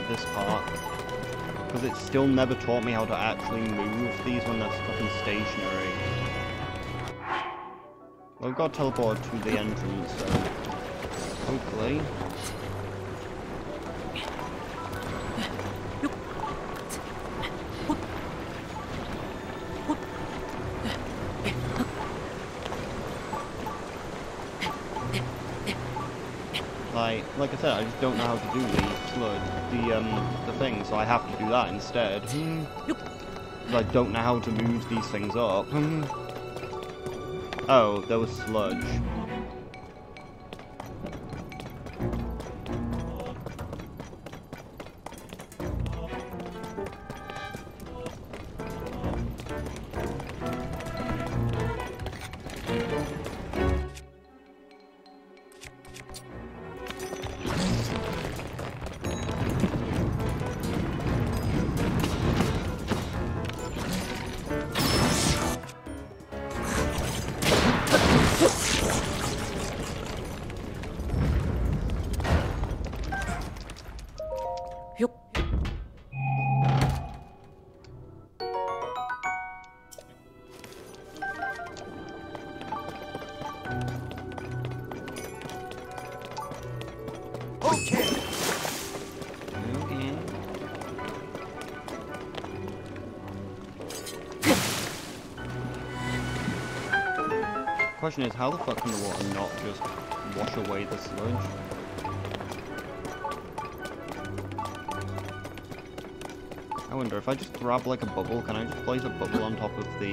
this part. Because it still never taught me how to actually move these when they're fucking stationary. Well, we've got to teleport to the entrance, so hopefully. Like I said, I just don't know how to do the thing, so I have to do that instead. Because I don't know how to move these things up. Oh, there was sludge. Question is, how the fuck can the water not just wash away the sludge? I wonder if I just grab like a bubble, can I just place a bubble on top of the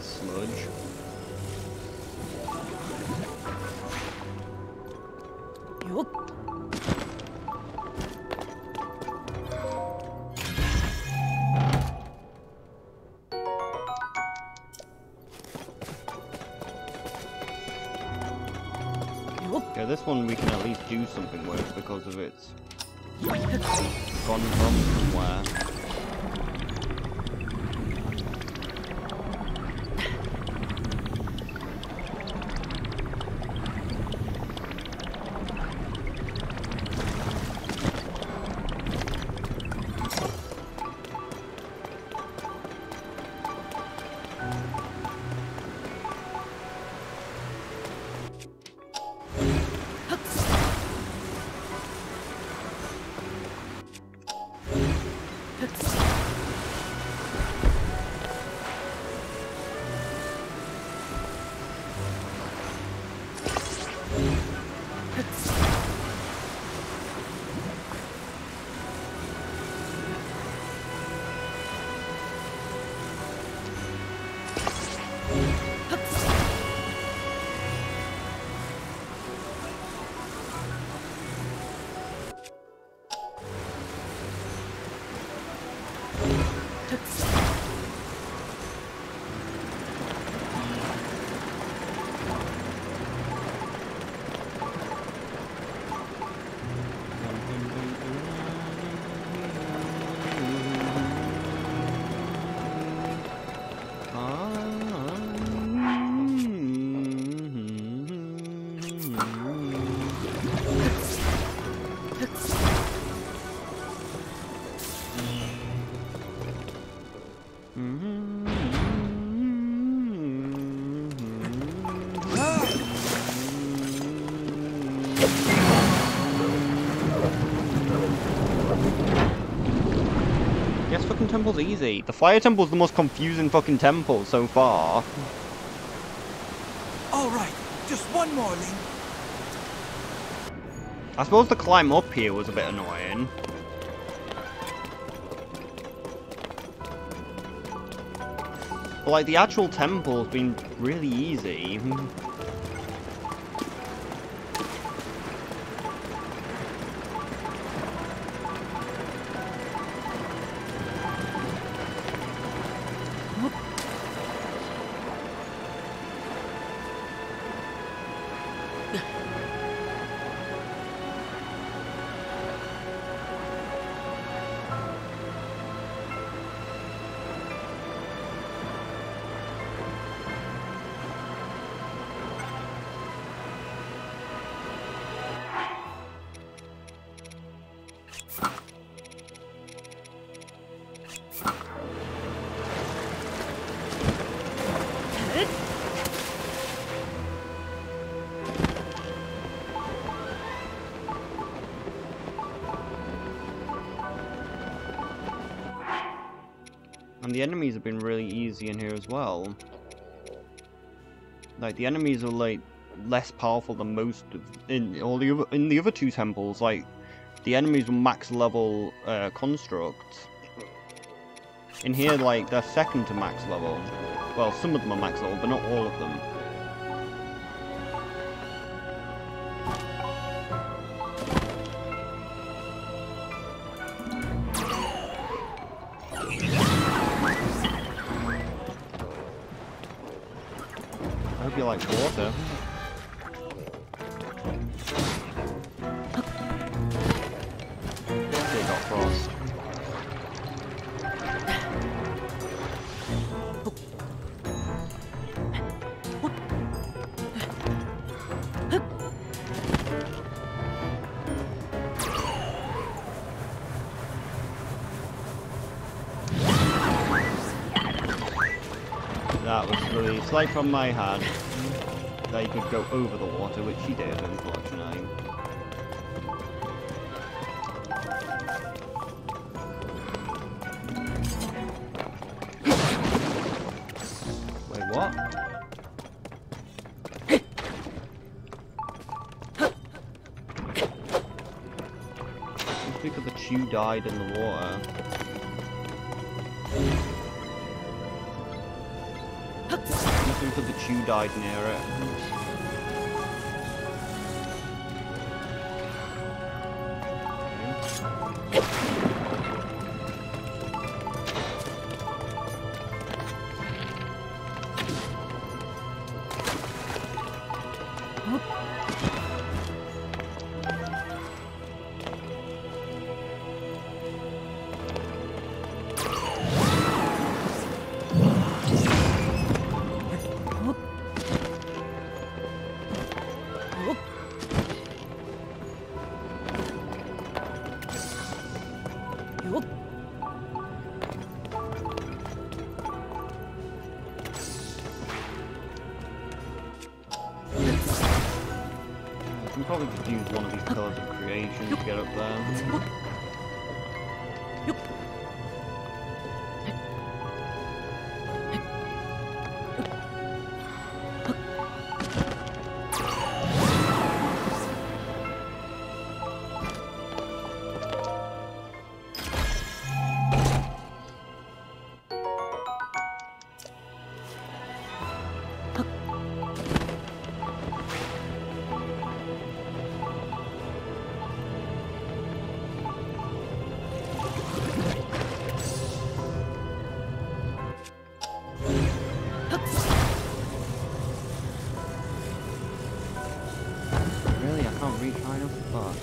sludge? Okay, this one we can at least do something with because of its gone from somewhere. Yes, fucking temple's easy. The fire temple's the most confusing fucking temple so far. All right, just one more, Link. I suppose the climb up here was a bit annoying. But like, the actual temple's been really easy. And the enemies have been really easy in here as well. Like, the enemies are like less powerful than most of in the other two temples. Like, the enemies were max level constructs. In here, like, they're second to max level. Well, some of them are max level, but not all of them. I hope you like water. They got frost. That was really slight from my hand. That you could go over the water, which she did, unfortunately. Wait, what? It's because the chew died in the water. Because the chew died near it. I can probably just use one of these pillars of creation to get up there. Really? I can't reach high enough? Fuck.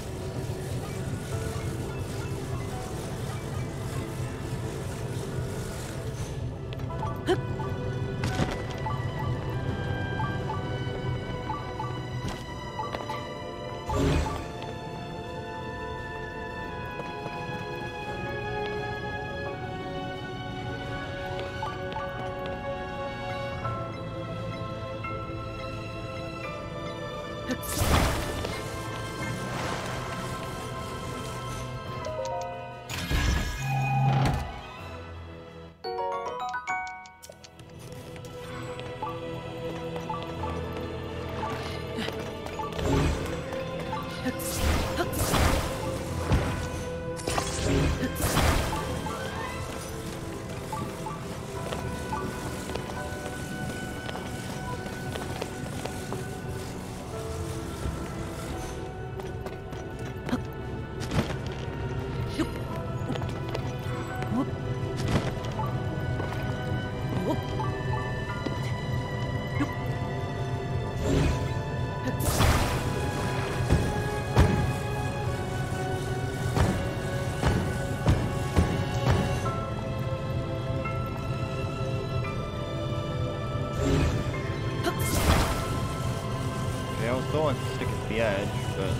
thought I could stick it to the edge, but...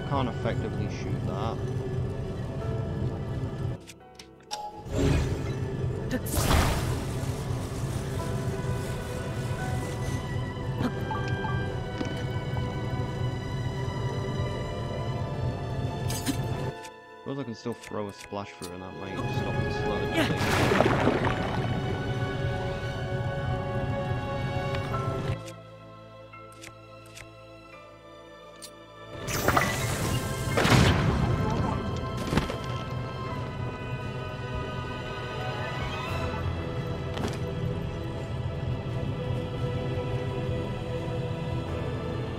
I can't effectively shoot that. Suppose I can still throw a splash through and that might stop the sludge.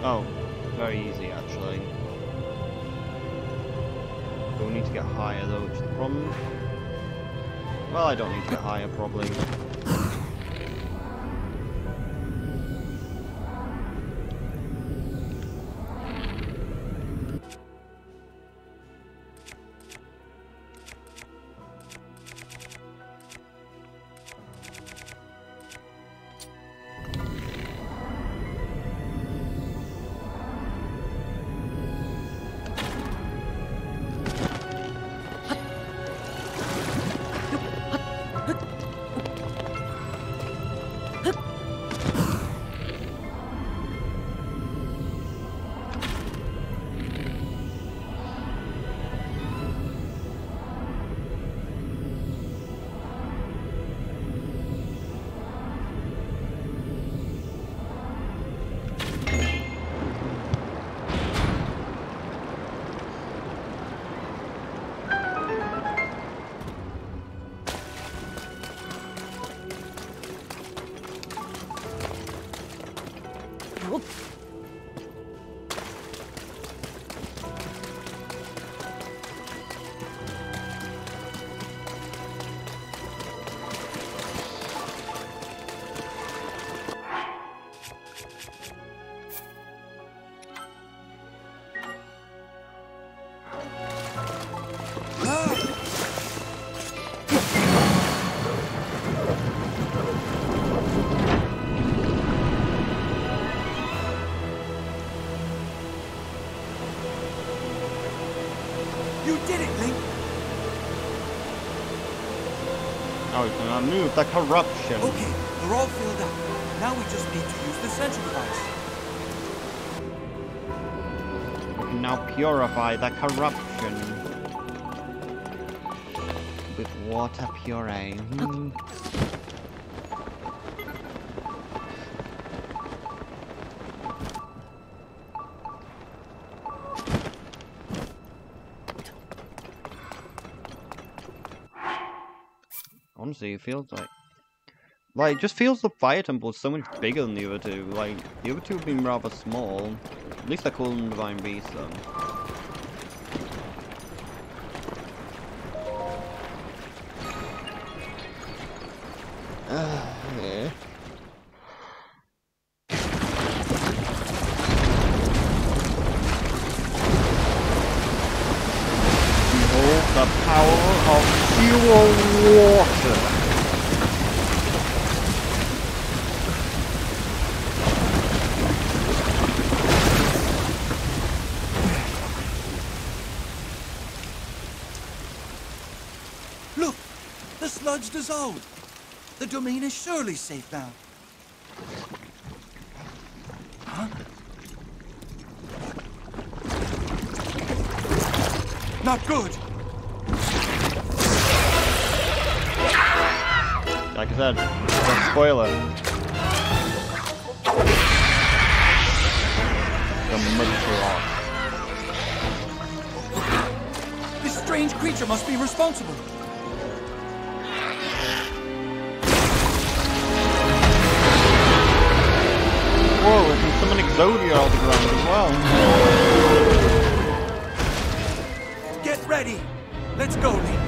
Oh, very easy actually. But we need to get higher though, which is the problem. Well, I don't need to get higher probably. You did it, Link! Oh, we can move the corruption. Okay, they're all filled up. Now we just need to use the central device. We can now purify the corruption. With water puree. Honestly, it feels like it just feels the fire temple is so much bigger than the other two. Like the other two have been rather small. At least they're called Divine Beast though. Yeah. Behold the power of pure water. Look! The sludge dissolved! The domain is surely safe now. Huh? Not good! Like I said, it's a spoiler. The Murderer. This strange creature must be responsible. Whoa, we can summon Exodia out of the ground as well. Get ready! Let's go, Link!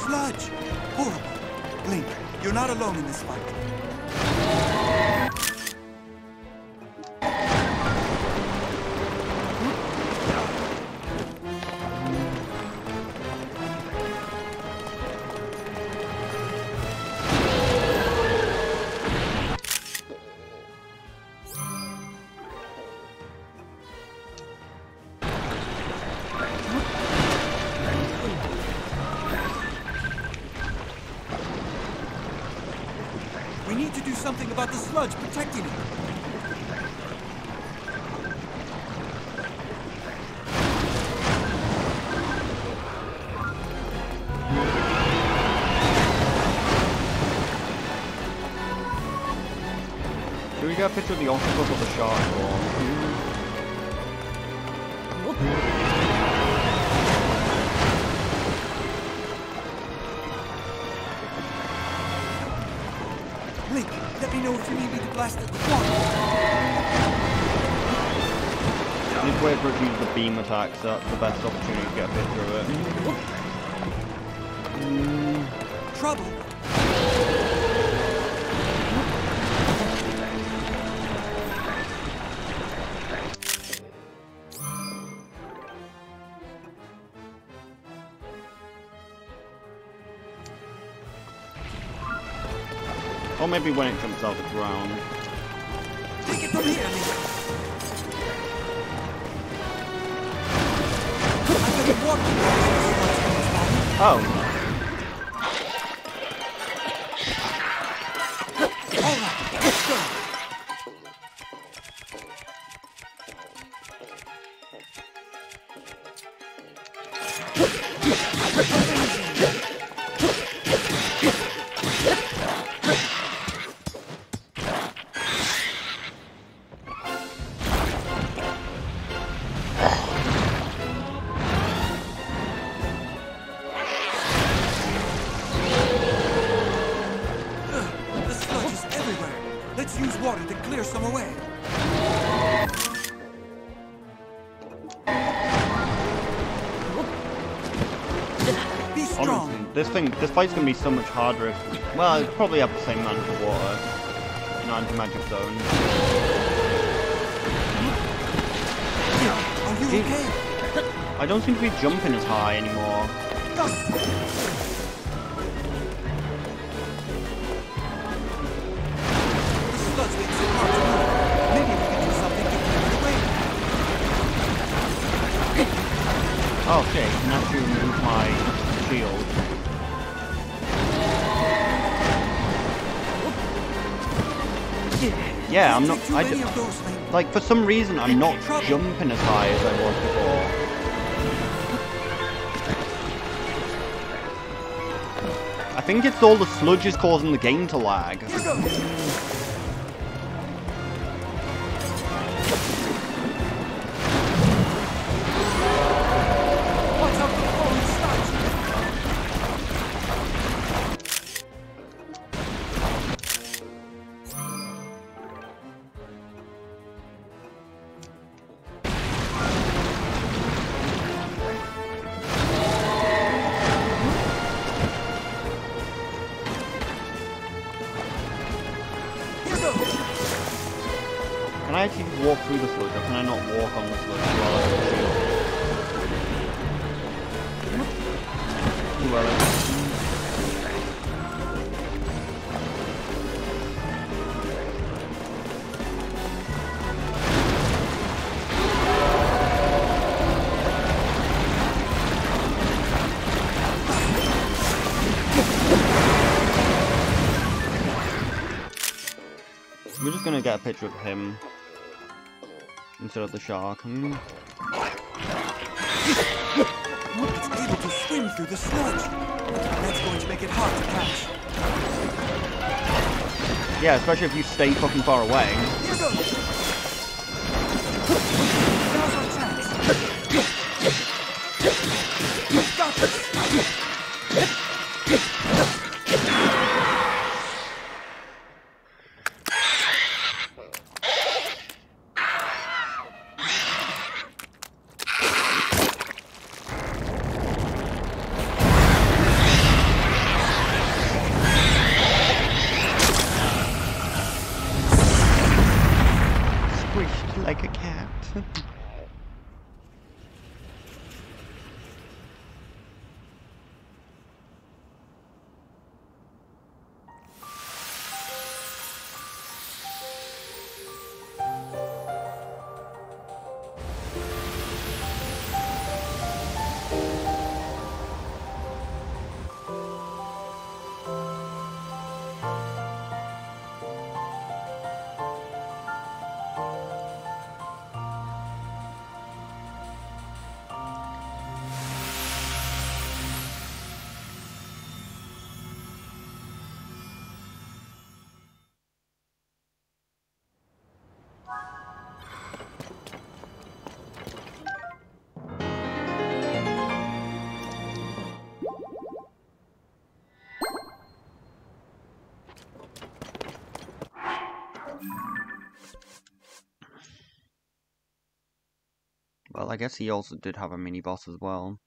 sludge! Horrible. Link, you're not alone in this fight. We need to do something about the sludge protecting it. Do we get a picture of the octopus or the shark form? Link, let me know if you need me to blast it with water. I need to wait for it to use the beam attack, so that's the best opportunity to get a picture of it. Trouble. Or maybe when it jumps out the ground. Take it from here, Link. I'm getting water. Oh. All right, let's go. The sludge is everywhere. Let's use water to clear some away. Be strong. Honestly, this fight's gonna be so much harder if, well, it's probably have the same amount of water in anti-magic zone. Are you okay? I don't seem to be jumping as high anymore. The sludge makes it hard to move. Maybe we can do something to clear it away. Oh shit, I can actually remove my shield. Yeah, I'm not. Like, for some reason, I'm not jumping as high as I was before. I think it's all the sludge is causing the game to lag. Here goes. Watch out for the falling sludge. Here goes. Can I actually walk through the sludge, or can I not walk on the sludge while I have the shield? Too early. We're just gonna get a picture of him instead of the shark. It's able to swim through the sludge. That's going to make it hard to catch. Yeah, especially if you stay fucking far away. Here goes. Now's our chance. Got this. Well, I guess he also did have a mini-boss as well.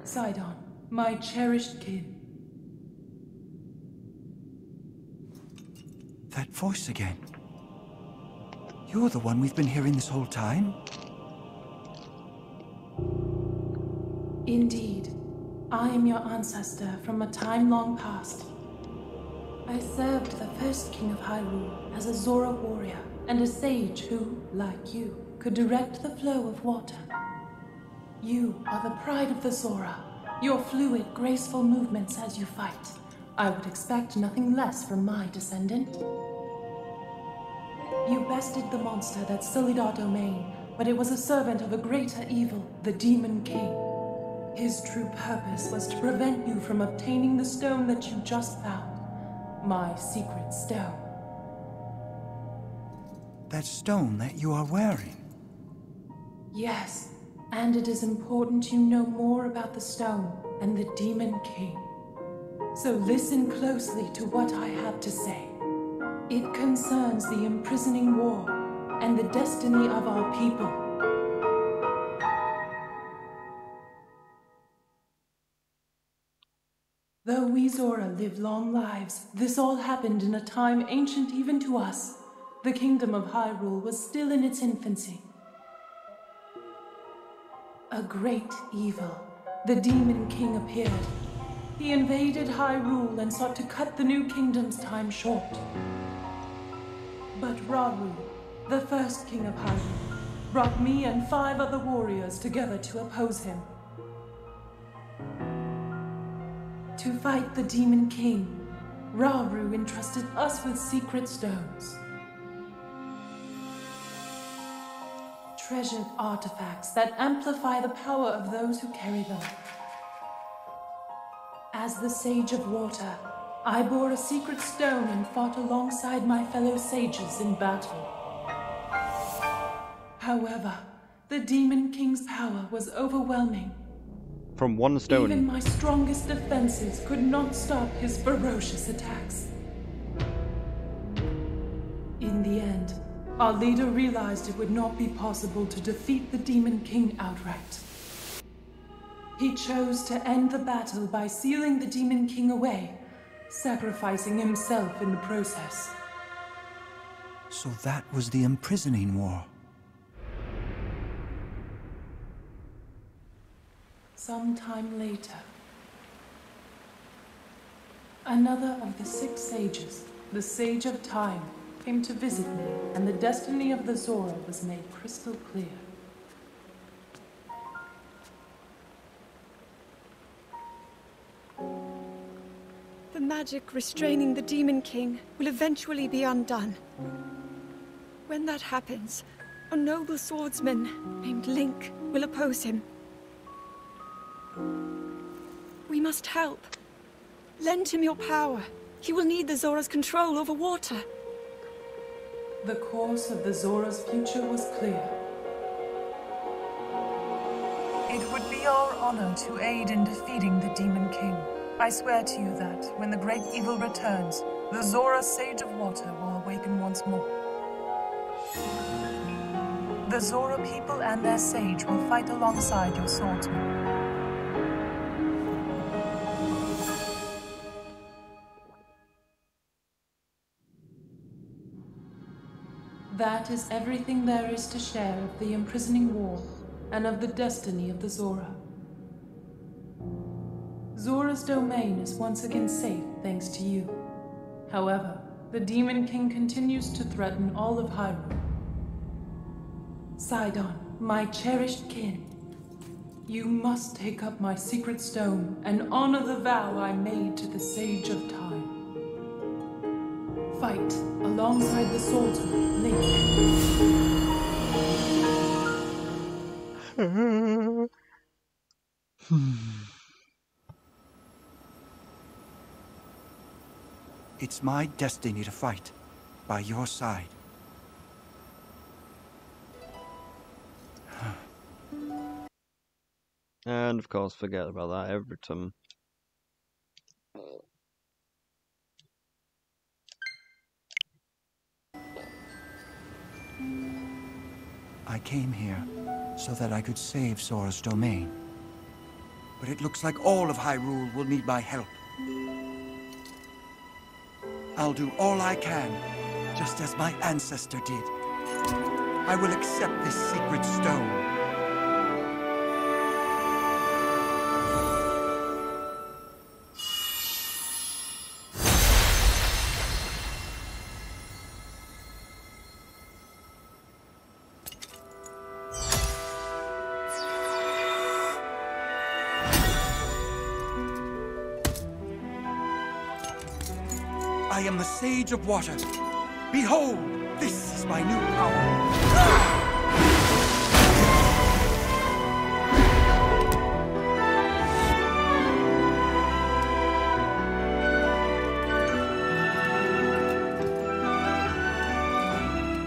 Sidon, my cherished kin. That voice again. You're the one we've been hearing this whole time? Indeed. I am your ancestor from a time long past. I served the first king of Hyrule as a Zora warrior and a sage who, like you, could direct the flow of water. You are the pride of the Zora, your fluid, graceful movements as you fight. I would expect nothing less from my descendant. You bested the monster that sullied our domain, but it was a servant of a greater evil, the Demon King. His true purpose was to prevent you from obtaining the stone that you just found. My secret stone. That stone that you are wearing? Yes, and it is important you know more about the stone and the Demon King. So listen closely to what I have to say. It concerns the imprisoning war and the destiny of our people. Though we Zora live long lives, this all happened in a time ancient even to us. The kingdom of Hyrule was still in its infancy. A great evil, the Demon King, appeared. He invaded Hyrule and sought to cut the new kingdom's time short. But Rauru, the first king of Hyrule, brought me and 5 other warriors together to oppose him. To fight the Demon King, Rauru entrusted us with secret stones. Treasured artifacts that amplify the power of those who carry them. As the Sage of Water, I bore a secret stone and fought alongside my fellow sages in battle. However, the Demon King's power was overwhelming. From one stone. Even my strongest defenses could not stop his ferocious attacks. In the end, our leader realized it would not be possible to defeat the Demon King outright. He chose to end the battle by sealing the Demon King away, sacrificing himself in the process. So that was the imprisoning war. Sometime later, another of the 6 sages, the Sage of Time, came to visit me, and the destiny of the Zora was made crystal clear. The magic restraining the Demon King will eventually be undone. When that happens, a noble swordsman named Link will oppose him. We must help. Lend him your power. He will need the Zora's control over water. The course of the Zora's future was clear. It would be our honor to aid in defeating the Demon King. I swear to you that, when the great evil returns, the Zora Sage of Water will awaken once more. The Zora people and their sage will fight alongside your swordsman. That is everything there is to share of the imprisoning war and of the destiny of the Zora. Zora's domain is once again safe thanks to you. However, the Demon King continues to threaten all of Hyrule. Sidon, my cherished kin, You must take up my secret stone and honor the vow I made to the Sage of Time. Fight alongside the swordsman, Link. It's my destiny to fight by your side. And of course, forget about that every time. I came here so that I could save Zora's domain. But it looks like all of Hyrule will need my help. I'll do all I can, just as my ancestor did. I will accept this secret stone. I am the Sage of Water. Behold, this is my new power.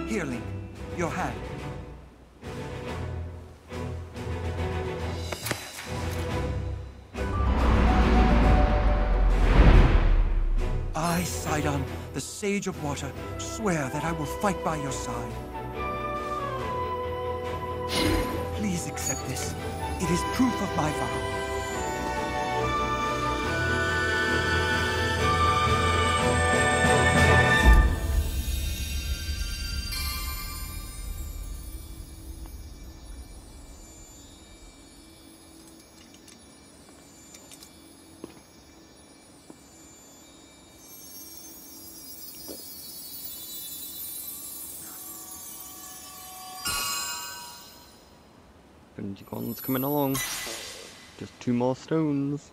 Here, Link, your hand. I, Sidon, the Sage of Water, swear that I will fight by your side. Please accept this. It is proof of my vow. One's coming along. Just 2 more stones.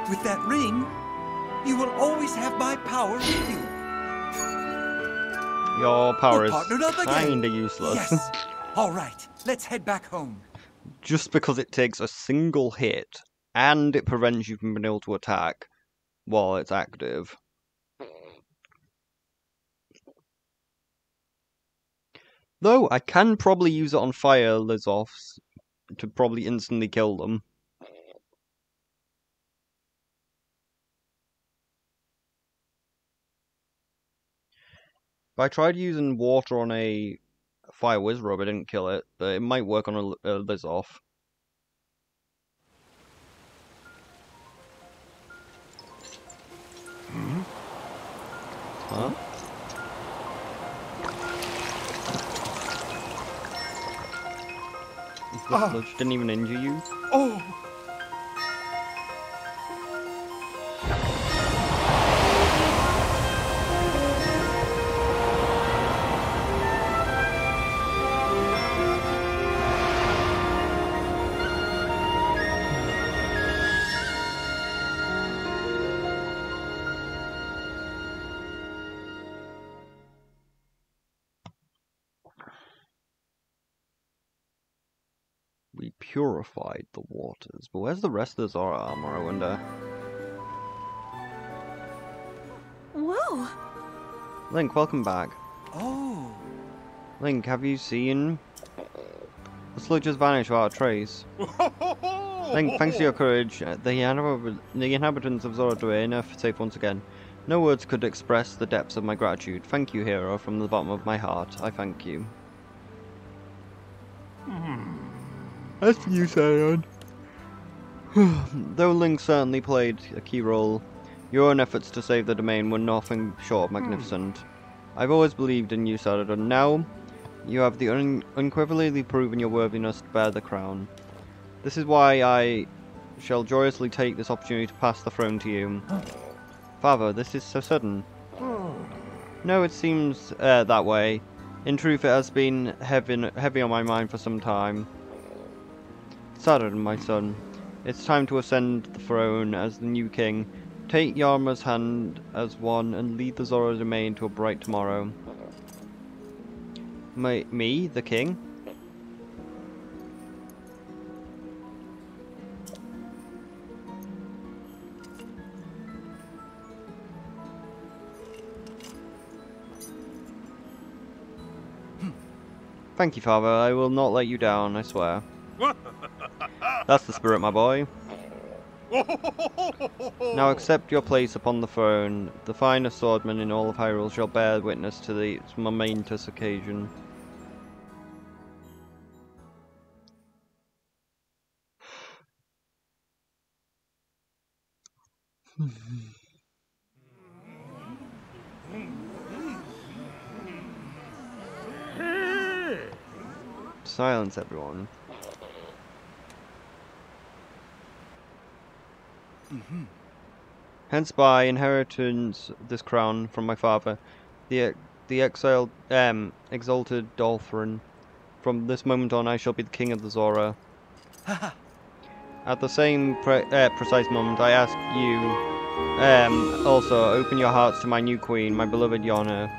With that ring, you will always have my power with you. Your power We're is partnered up again. kinda useless. Yes. All right, let's head back home. Just because it takes a single hit and it prevents you from being able to attack while it's active. Though I can probably use it on fire Lizoffs to probably instantly kill them. I tried using water on a fire Wizrobe, I didn't kill it, but it might work on a Lizoff. Huh? This didn't even injure you? Oh! We purified the waters, but where's the rest of the Zora armor, I wonder? Whoa! Link, welcome back. Oh! Link, have you seen? The slug just vanished without a trace. Link, thanks to your courage, the inhabitants of Zora Dwayne are safe once again. No words could express the depths of my gratitude. Thank you, hero, from the bottom of my heart. I thank you. That's you, Sion. Though Link certainly played a key role, your own efforts to save the domain were nothing short of magnificent. I've always believed in you, Saladin, and now you have the unequivocally proven your worthiness to bear the crown. This is why I shall joyously take this opportunity to pass the throne to you. Father, this is so sudden. No, it seems that way. In truth, it has been heavy on my mind for some time. Saturn, my son. It's time to ascend the throne as the new king. Take Yarma's hand as one and lead the Zora domain to a bright tomorrow. Me, the king? Thank you, Father. I will not let you down, I swear. That's the spirit, my boy. Now accept your place upon the throne. The finest swordman in all of Hyrule shall bear witness to this momentous occasion. Silence, everyone. Hence by inheritance this crown from my father, the exiled, exalted Dolphin. From this moment on I shall be the king of the Zora. At the same precise moment I ask you, also open your hearts to my new queen, my beloved Yana.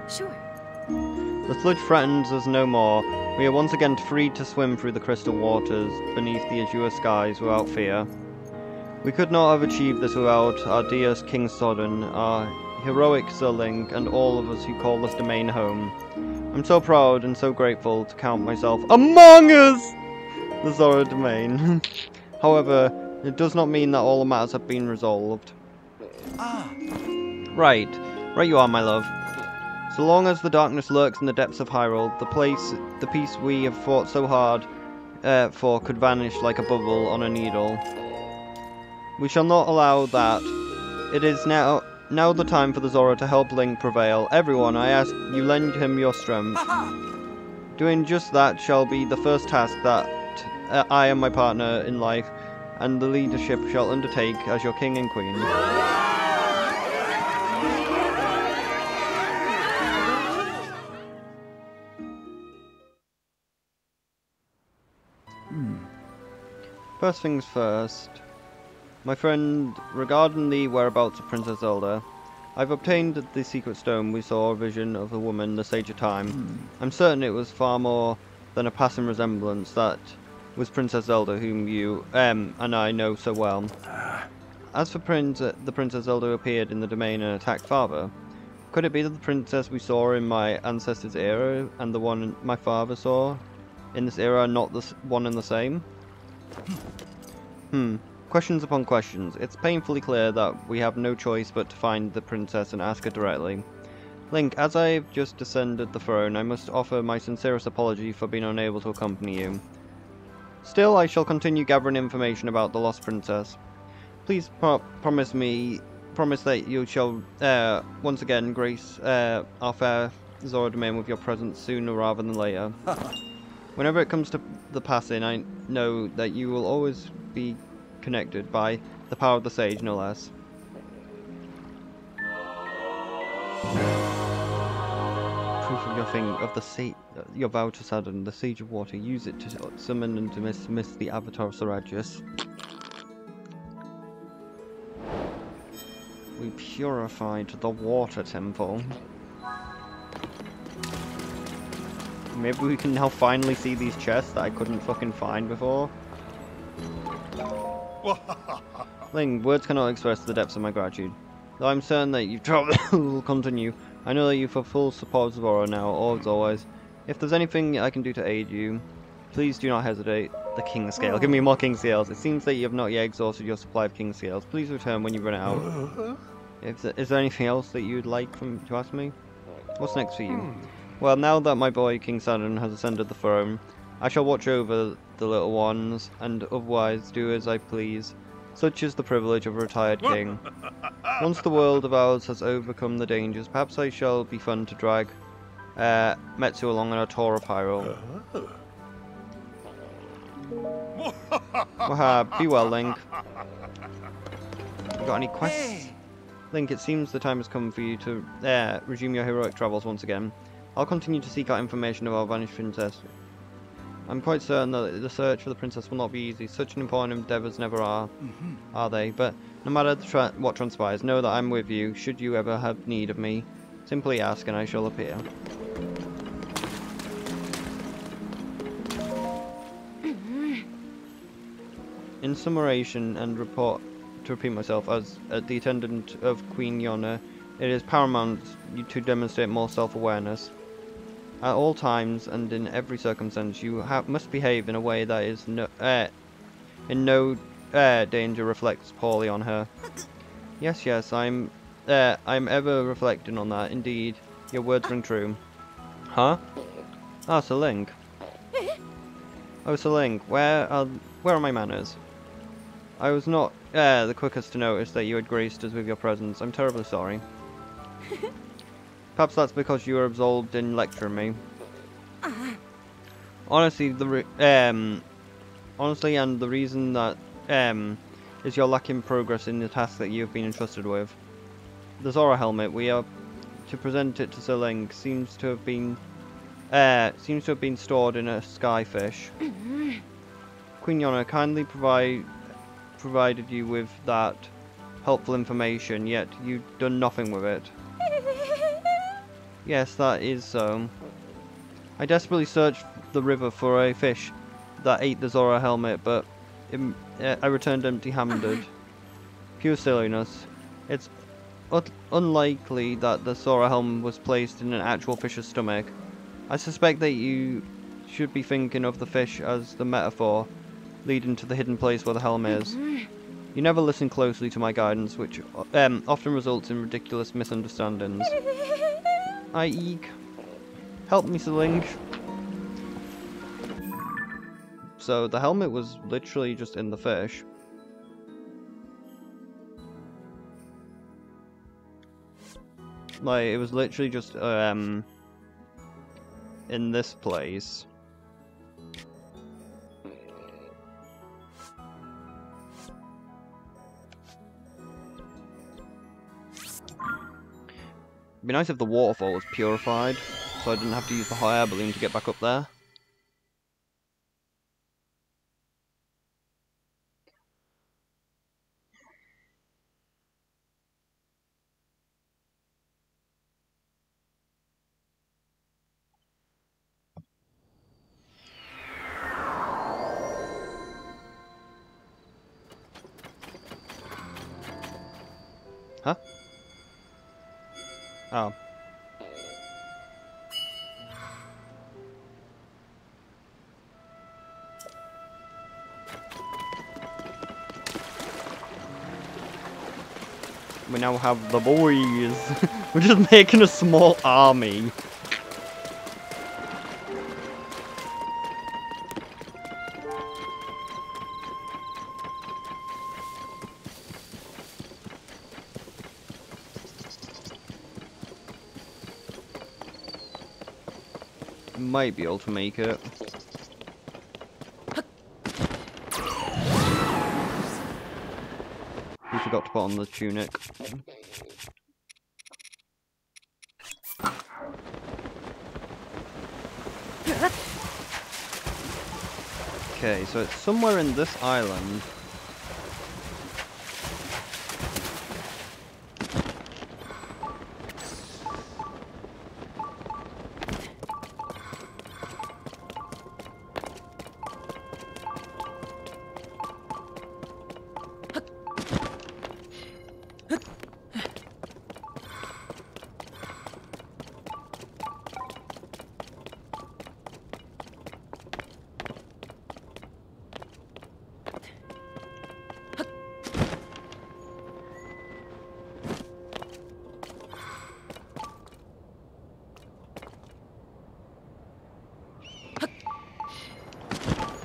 Sure. The flood threatens us no more. We are once again free to swim through the crystal waters beneath the azure skies without fear. We could not have achieved this without our dear King Sodden, our heroic Sir Link, and all of us who call this domain home. I'm so proud and so grateful to count myself among us! The Zora domain. However, it does not mean that all the matters have been resolved. Right you are, my love. So long as the darkness lurks in the depths of Hyrule, the peace we have fought so hard for could vanish like a bubble on a needle. We shall not allow that. It is now the time for the Zora to help Link prevail. Everyone, I ask you lend him your strength. Doing just that shall be the first task that I and my partner in life and the leadership shall undertake as your king and queen. First things first. My friend, regarding the whereabouts of Princess Zelda, I've obtained the secret stone we saw a vision of the woman, the Sage of Time. I'm certain it was far more than a passing resemblance that was Princess Zelda, whom you, and I know so well. As for the Princess Zelda who appeared in the domain and attacked Father, could it be that the princess we saw in my ancestor's era and the one my father saw in this era are not the one and the same? Questions upon questions. It's painfully clear that we have no choice but to find the princess and ask her directly. Link, as I've just descended the throne, I must offer my sincerest apology for being unable to accompany you. Still, I shall continue gathering information about the lost princess. Please promise that you shall once again grace our fair Zora domain with your presence sooner rather than later. Whenever it comes to the passing, I know that you will always be connected by the power of the sage, no less. Proof of your vow to Saturn, the Sage of Water. Use it to summon and to dismiss the Avatar of Saragus. We purified the water temple. Maybe we can now finally see these chests that I couldn't fucking find before. Ling, words cannot express the depths of my gratitude. Though I'm certain that you've will continue, I know that you have full support of Zora now, as always. If there's anything I can do to aid you, please do not hesitate. The King Scale. Give me more King Scales. It seems that you have not yet exhausted your supply of King Scales. Please return when you run out. Is there anything else that you'd like to ask me? What's next for you? Well, now that my boy King Saturn has ascended the throne, I shall watch over the little ones, and otherwise do as I please. Such is the privilege of a retired king. Once the world of ours has overcome the dangers, perhaps I shall be fun to drag Metsu along on a tour of Hyrule. Waha, be well, Link. You got any quests? Hey. Link, it seems the time has come for you to resume your heroic travels once again. I'll continue to seek out information of our vanished princess. I'm quite certain that the search for the princess will not be easy. Such an important endeavours never are they? But no matter what transpires, know that I'm with you. Should you ever have need of me, simply ask and I shall appear. In summation and report, to repeat myself, as the attendant of Queen Yona, it is paramount to demonstrate more self-awareness. At all times and in every circumstance, you must behave in a way that is in no danger reflects poorly on her. Yes, I'm ever reflecting on that. Indeed, your words ring true. Huh? Ah, Sir Link. Oh, Sir Link, where are my manners? I was not the quickest to notice that you had graced us with your presence. I'm terribly sorry. Perhaps that's because you were absorbed in lecturing me. Honestly, and the reason that is your lacking progress in the task that you have been entrusted with. The Zora helmet, we are to present it to Sir Link, seems to have been stored in a skyfish. Queen Yona kindly provided you with that helpful information, yet you've done nothing with it. Yes, that is so. I desperately searched the river for a fish that ate the Zora helmet, but I returned empty-handed. Pure silliness. It's unlikely that the Zora helmet was placed in an actual fish's stomach. I suspect that you should be thinking of the fish as the metaphor leading to the hidden place where the helm is. You never listen closely to my guidance, which often results in ridiculous misunderstandings. Eek. Help me, Sir Link. So the helmet was literally just in the fish. Like, it was literally just in this place. It'd be nice if the waterfall was purified, so I didn't have to use the hot air balloon to get back up there. Huh? Oh. We now have the boys. We're just making a small army. Might be able to make it. We forgot to put on the tunic. Okay, so it's somewhere in this island.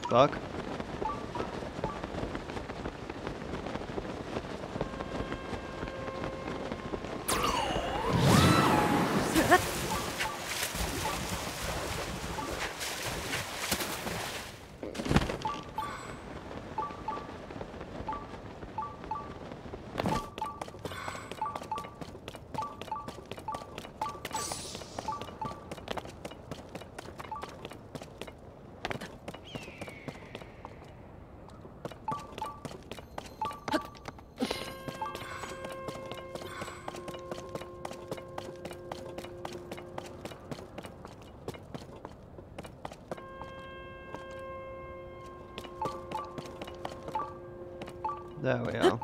Fuck. There we are.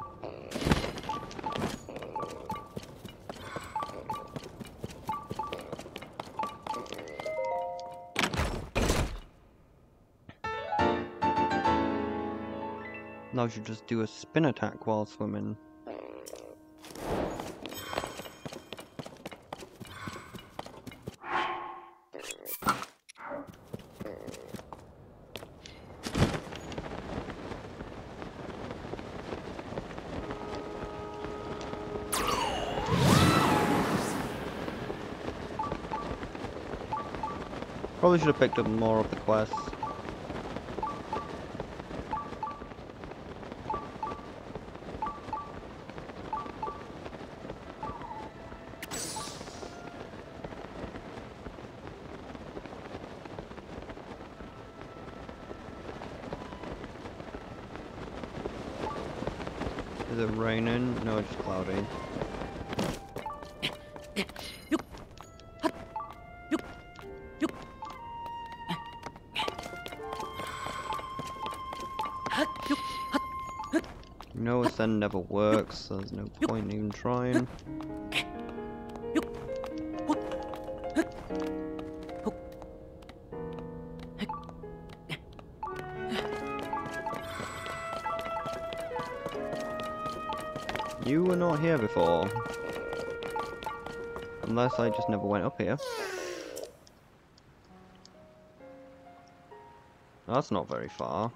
Now I should just do a spin attack while swimming. Probably should have picked up more of the quests. Is it raining? No, it's cloudy. No ascend never works, so there's no point in even trying. You were not here before. Unless I just never went up here. That's not very far.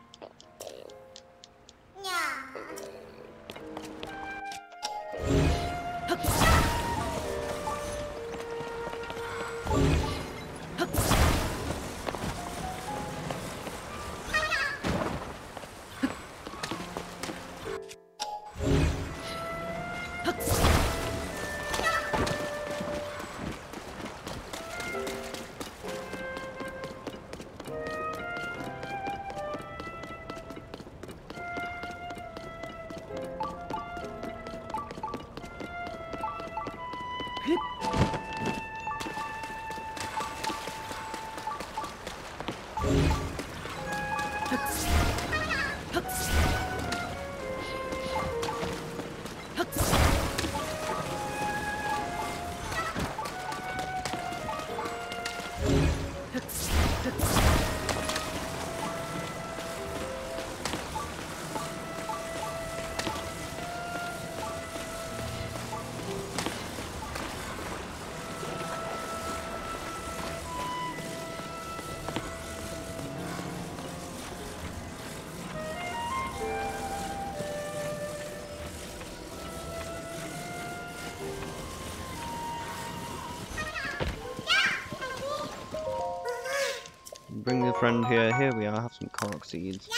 Bring the friend here. Here we are. Have some cork seeds.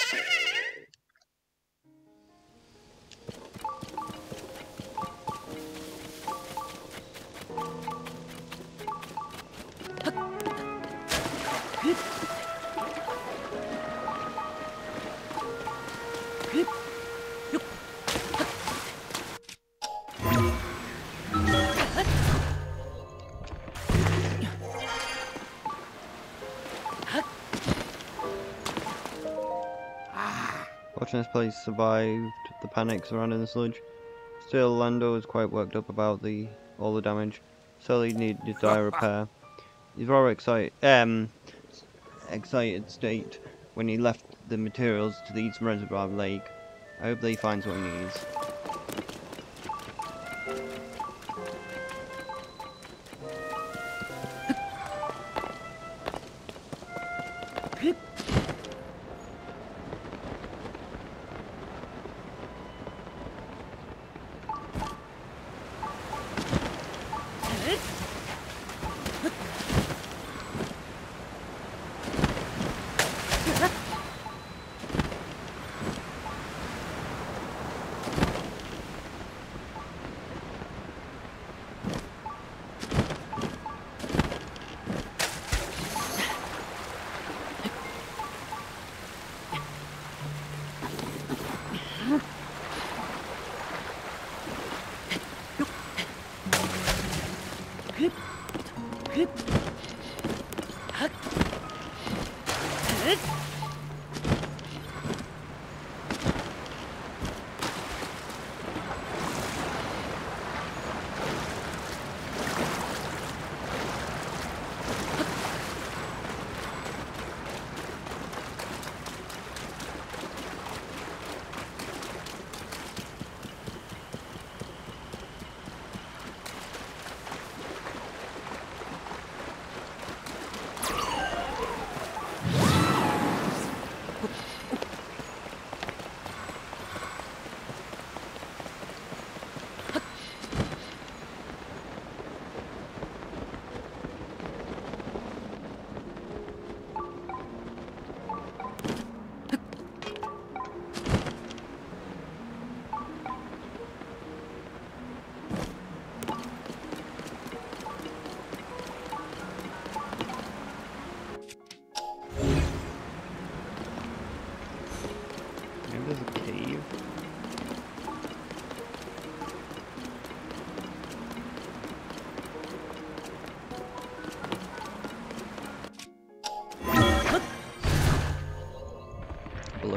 Watching this place survived the panic surrounding the sludge. Still, Lando is quite worked up about all the damage. Sully needed dire repair. He's rather excited state when he left the materials to the Eastern Reservoir Lake. I hope that he finds what he needs.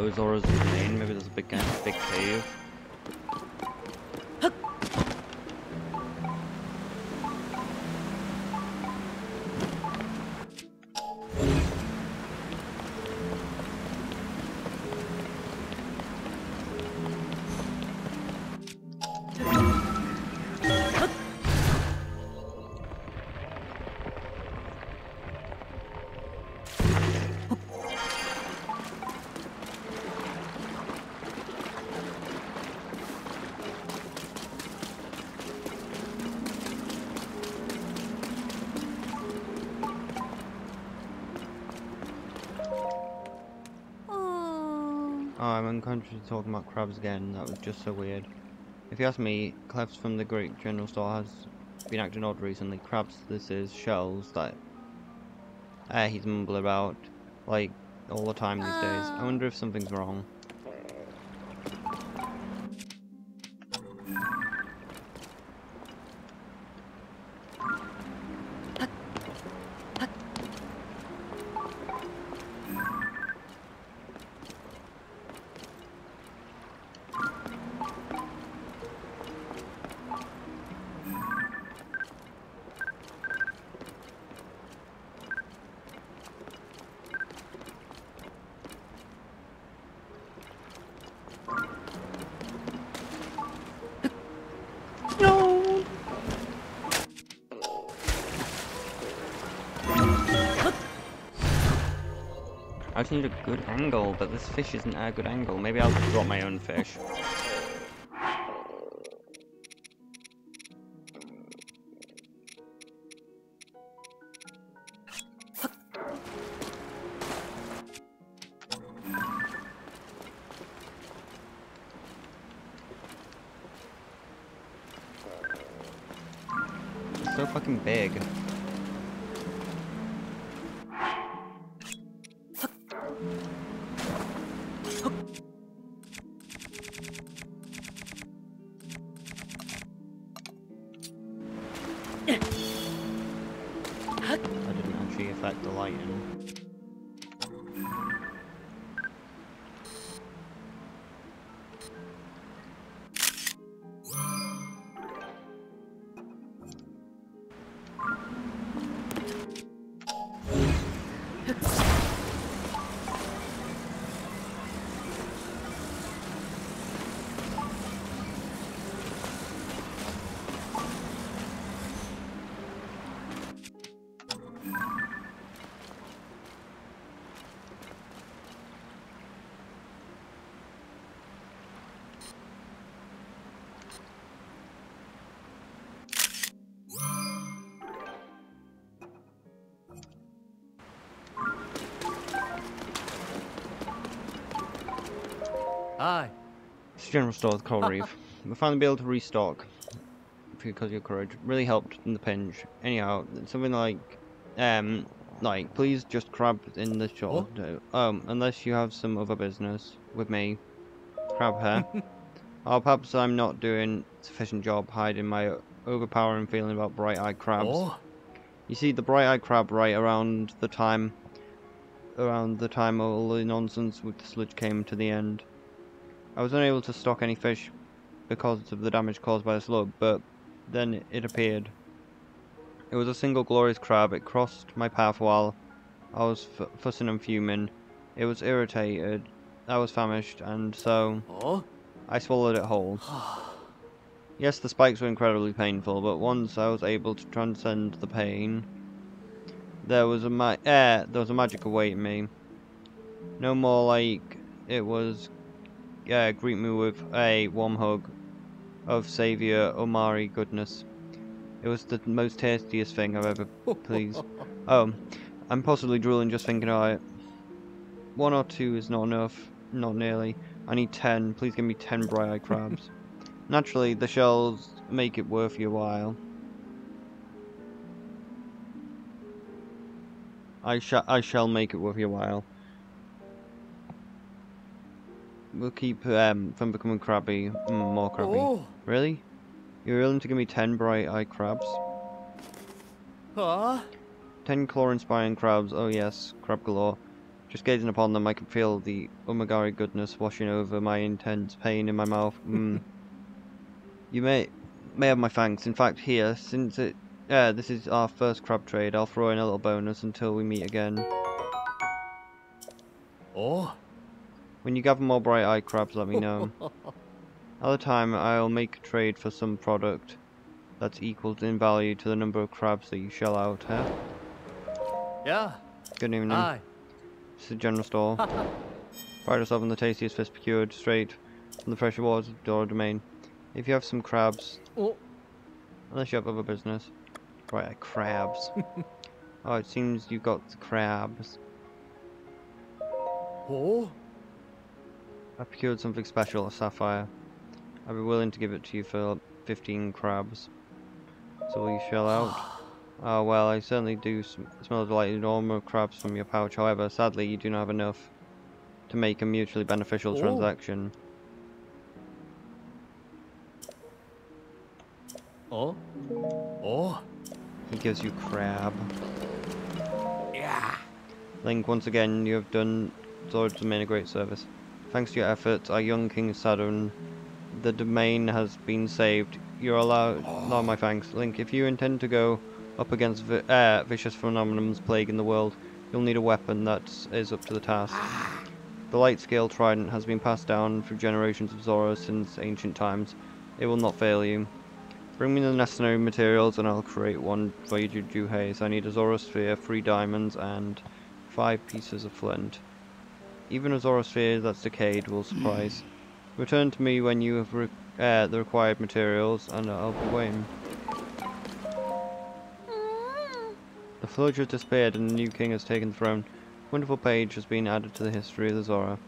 know Zora's domain. Maybe there's a big cave. Oh, I'm unconsciously talking about crabs again. That was just so weird. If you ask me, Clef's from the Greek General Store has been acting odd recently. Crabs, this is shells that he's mumbling about, like, all the time these days. I wonder if something's wrong. No! I just need a good angle, but this fish isn't at a good angle. Maybe I'll drop my own fish. It's so fucking big. That didn't actually affect the lighting. Aye. It's General Store's Coral Reef. We'll finally be able to restock because of your courage. Really helped in the pinch. Anyhow, something like, please just crab in the shop. Unless you have some other business with me. Crab here. Or perhaps I'm not doing a sufficient job hiding my overpowering feeling about bright-eyed crabs. Oh. You see, the bright-eyed crab right around the time all the nonsense with the sludge came to the end. I was unable to stock any fish because of the damage caused by the slug, but then it appeared. It was a single glorious crab. It crossed my path while I was fussing and fuming. It was irritated. I was famished, and so I swallowed it whole. Yes, the spikes were incredibly painful, but once I was able to transcend the pain, there was a magic awaiting me. No more like it was. Greet me with a warm hug of Saviour Omari goodness. It was the most tastiest thing I've ever pleased. Oh, I'm possibly drooling just thinking about it. 1 or 2 is not enough. Not nearly. I need 10. Please give me 10 bright-eyed crabs. Naturally, the shells make it worth your while. I shall make it worth your while. We'll keep from becoming crabby, more crabby. Oh. Really? You're willing to give me 10 bright-eyed crabs? 10 claw-inspiring crabs, oh yes, crab galore. Just gazing upon them, I can feel the umagari goodness washing over my intense pain in my mouth. You may have my thanks. In fact, here, since this is our first crab trade, I'll throw in a little bonus until we meet again. Oh. When you gather more bright-eyed crabs, let me know. Another time, I'll make a trade for some product that's equal in value to the number of crabs that you shell out, huh? Yeah. Good evening. Aye. This is a general store. Pride yourself on the tastiest fish procured straight from the fresh waters of Dora Domain. If you have some crabs, Oh. unless you have other business. Right, crabs. Oh, it seems you got the crabs. Oh. I procured something special, a sapphire. I'd be willing to give it to you for 15 crabs. So will you shell out? Oh well, I certainly do smell a delightful aroma of crabs from your pouch. However, sadly, you do not have enough to make a mutually beneficial transaction. Oh. Oh. He gives you crab. Yeah. Link, once again, you have done Zora's Domain a great service. Thanks to your efforts, our young King Saturn, the domain has been saved. You're allowed my thanks. Link, if you intend to go up against vicious phenomenons plaguing the world, you'll need a weapon that is up to the task. The light scale trident has been passed down through generations of Zora since ancient times. It will not fail you. Bring me the necessary materials and I'll create one for you to do haste. I need a Zora sphere, 3 diamonds, and 5 pieces of flint. Even a Zora sphere that's decayed will suffice. Return to me when you have the required materials, and I'll be waiting. The Flood has disappeared and the new king has taken the throne. A wonderful page has been added to the history of the Zora.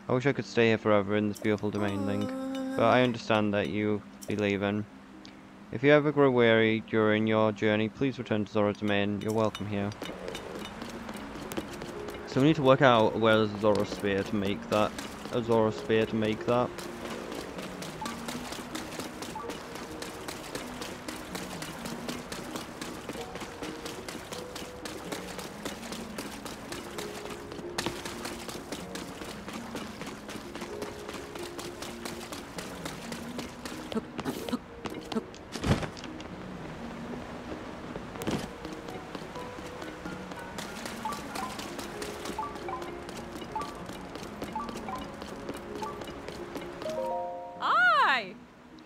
I wish I could stay here forever in this beautiful domain, Link, but I understand that you'll be leaving. If you ever grow weary during your journey, please return to Zora's Domain. You're welcome here. So we need to work out where there's a Zora Spear to make that.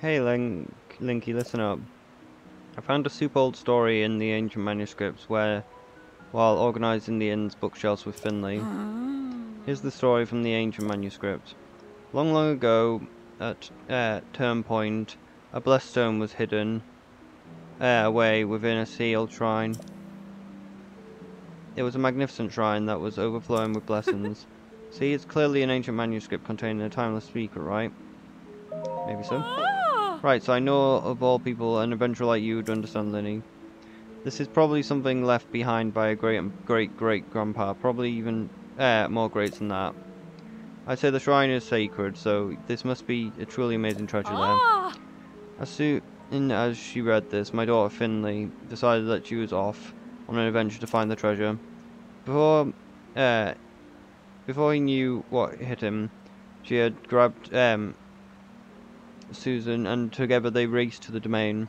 Hey Linky, listen up. I found a super old story in the ancient manuscripts where, while organising the inn's bookshelves with Finley, here's the story from the ancient manuscript. Long, long ago, at Turn Point, a blessed stone was hidden away within a sealed shrine. It was a magnificent shrine that was overflowing with blessings. See, it's clearly an ancient manuscript containing a timeless speaker, right? Maybe so. Right, so I know of all people an adventurer like you would understand, Linny. This is probably something left behind by a great-great-great-grandpa, probably even more greats than that. I'd say the shrine is sacred, so this must be a truly amazing treasure there. As soon as she read this, my daughter Finley decided that she was off on an adventure to find the treasure. Before he knew what hit him, she had grabbed Susan, and together they raced to the domain.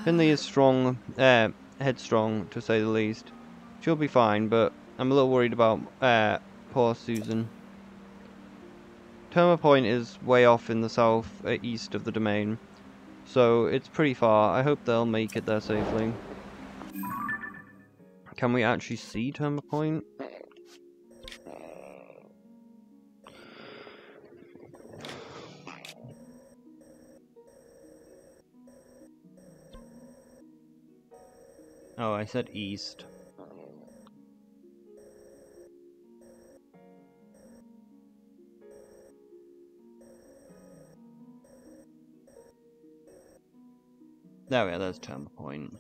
Finley is strong, headstrong to say the least. She'll be fine, but I'm a little worried about poor Susan. Terma Point is way off in the south east of the domain, so it's pretty far. I hope they'll make it there safely. Can we actually see Terma Point? Oh, I said east. There we are, there's Terma Point.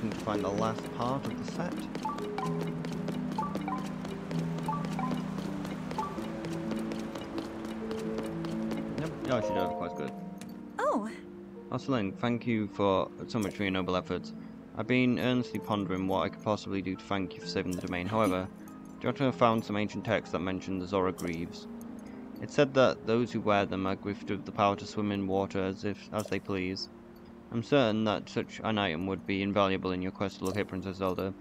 just need to find the last part of the set. Yep, yeah, she did quite good. Oh. Link, thank you for so much for your noble efforts. I've been earnestly pondering what I could possibly do to thank you for saving the domain. However, Jota found some ancient texts that mention the Zora Greaves. It said that those who wear them are gifted with the power to swim in water as they please. I'm certain that such an item would be invaluable in your quest to locate Princess Zelda.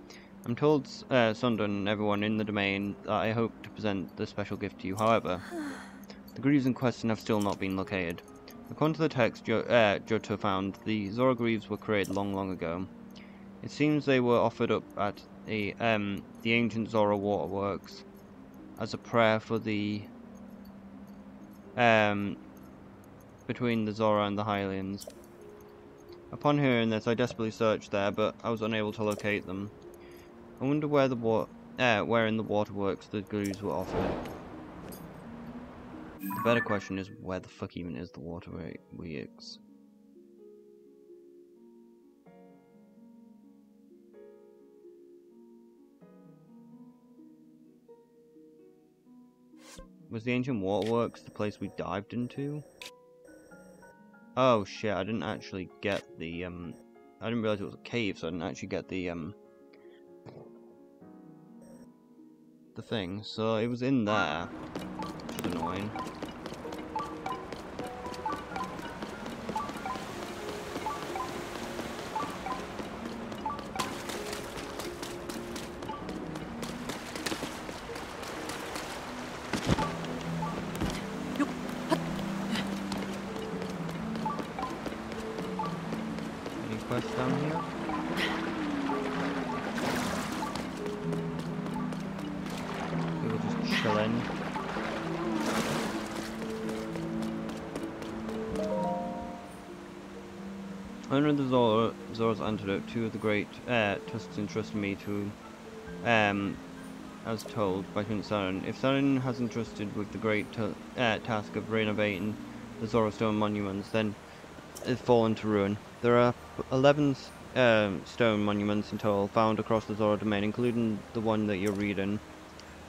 I'm told Sundon and everyone in the domain that I hope to present the special gift to you. However, the Greaves in question have still not been located. According to the text Jota found, the Zora Greaves were created long ago. It seems they were offered up at the ancient Zora waterworks as a prayer for the between the Zora and the Hylians. Upon hearing this, I desperately searched there, but I was unable to locate them. I wonder where where in the waterworks the Greaves were offered. The better question is, where the fuck even is the waterworks? Was the ancient waterworks the place we dived into? Oh shit, I didn't actually get the I didn't realize it was a cave, so I didn't actually get the thing. So it was in there. Which is annoying. Quest down here? We were just chilling. Under the Zora's antidote, two of the great tusks entrusted me to, as told by Prince Sarin. If Sarin has entrusted with the great task of renovating the Zora stone monuments, then it's fallen to ruin. There are 11 stone monuments in total found across the Zora domain, including the one that you're reading.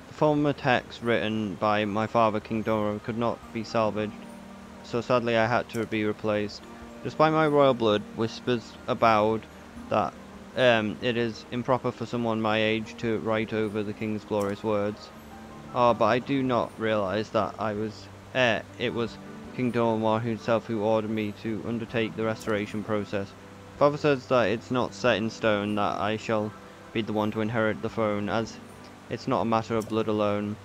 The former text written by my father, King Dora, could not be salvaged, so sadly I had to be replaced. Despite my royal blood, whispers abound that it is improper for someone my age to write over the king's glorious words. But I do not realize that it was King Dormar himself who ordered me to undertake the restoration process. Father says that it's not set in stone that I shall be the one to inherit the throne, as it's not a matter of blood alone.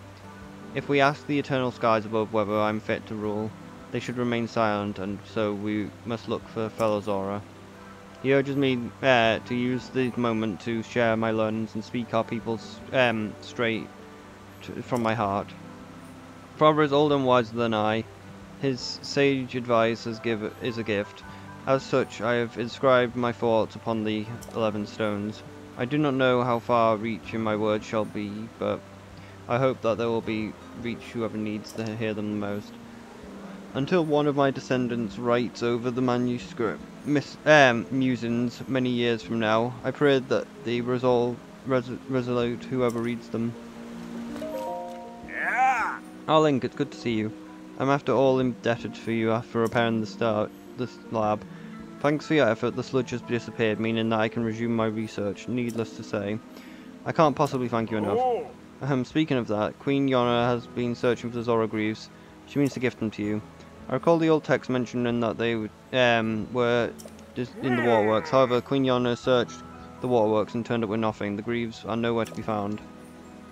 If we ask the eternal skies above whether I'm fit to rule, they should remain silent, and so we must look for fellow Zora. He urges me to use the moment to share my learnings and speak our people straight from my heart. Father is older and wiser than I. His sage advice is a gift. As such, I have inscribed my thoughts upon the 11 stones. I do not know how far-reaching my words shall be, but I hope that they will reach whoever needs to hear them the most. Until one of my descendants writes over the manuscript musings many years from now, I pray that the resolute whoever reads them. Yeah. Link, it's good to see you. I'm after all indebted to you for repairing this lab. Thanks for your effort, the sludge has disappeared, meaning that I can resume my research. Needless to say, I can't possibly thank you enough. Speaking of that, Queen Yona has been searching for the Zora Greaves. She means to gift them to you. I recall the old text mentioning that they were just in the waterworks. However, Queen Yona searched the waterworks and turned up with nothing. The Greaves are nowhere to be found.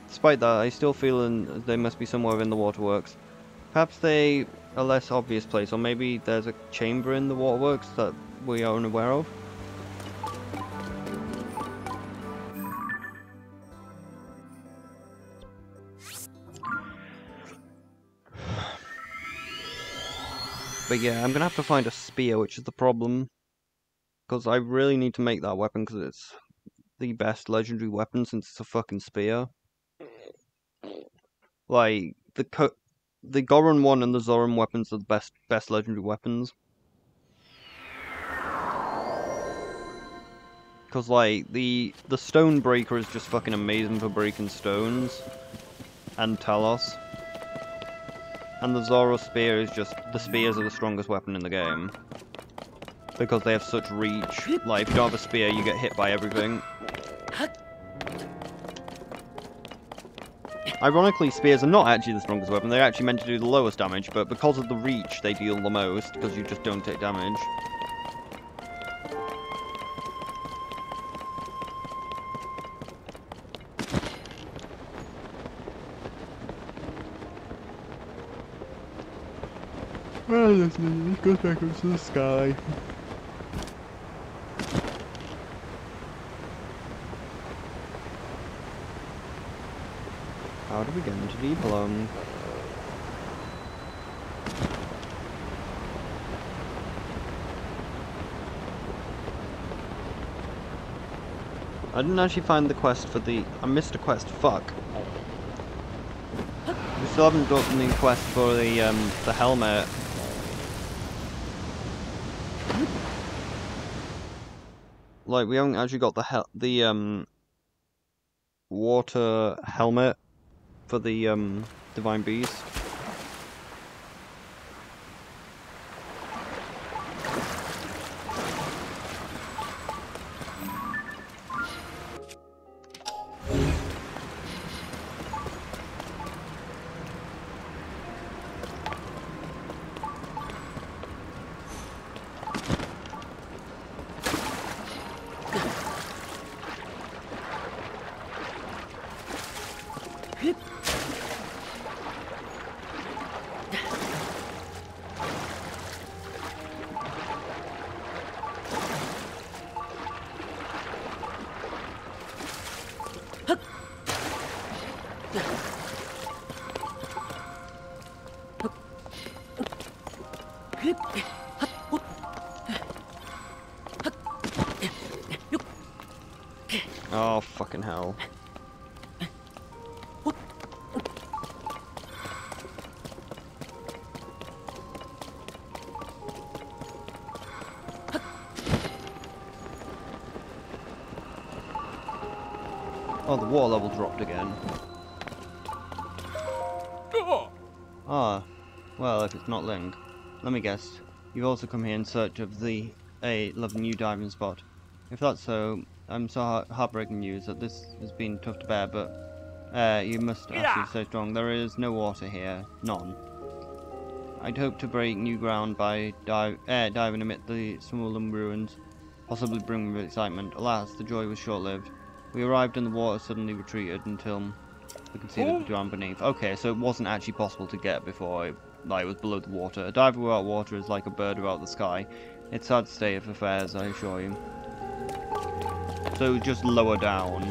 Despite that, I still feel they must be somewhere in the waterworks. Perhaps they a less obvious place, or maybe there's a chamber in the waterworks that we are unaware of. But yeah, I'm gonna have to find a spear, which is the problem. Because I really need to make that weapon, because it's the best legendary weapon since it's a fucking spear. Like, the Goron one and the Zoran weapons are the best legendary weapons. because like the stone breaker is just fucking amazing for breaking stones, and Talos. And the Zora spear is just, the spears are the strongest weapon in the game. Because they have such reach. Like, if you don't have a spear, you get hit by everything. Ironically, spears are not actually the strongest weapon, they're actually meant to do the lowest damage, but because of the reach, they deal the most, because you just don't take damage. Well, let's go back up to the sky. How do we get into deep alone? I didn't actually find the quest for the... I missed a quest, fuck. We still haven't done the quest for the helmet. Like, we haven't actually got the water helmet for the divine beast. Oh, fucking hell. Oh, the water level dropped again. Ah, well, if it's not Link. Let me guess. You've also come here in search of a lovely new diving spot. If that's so, I'm so heartbreaking news that this has been tough to bear, but you must actually stay strong. There is no water here. None. I'd hoped to break new ground by diving amid the swollen ruins, possibly bring with excitement. Alas, the joy was short-lived. We arrived and the water suddenly retreated until we could see the ground beneath. Okay, so it wasn't actually possible to get before it was below the water. A diver without water is like a bird without the sky. It's a sad state of affairs, I assure you. So just lower down.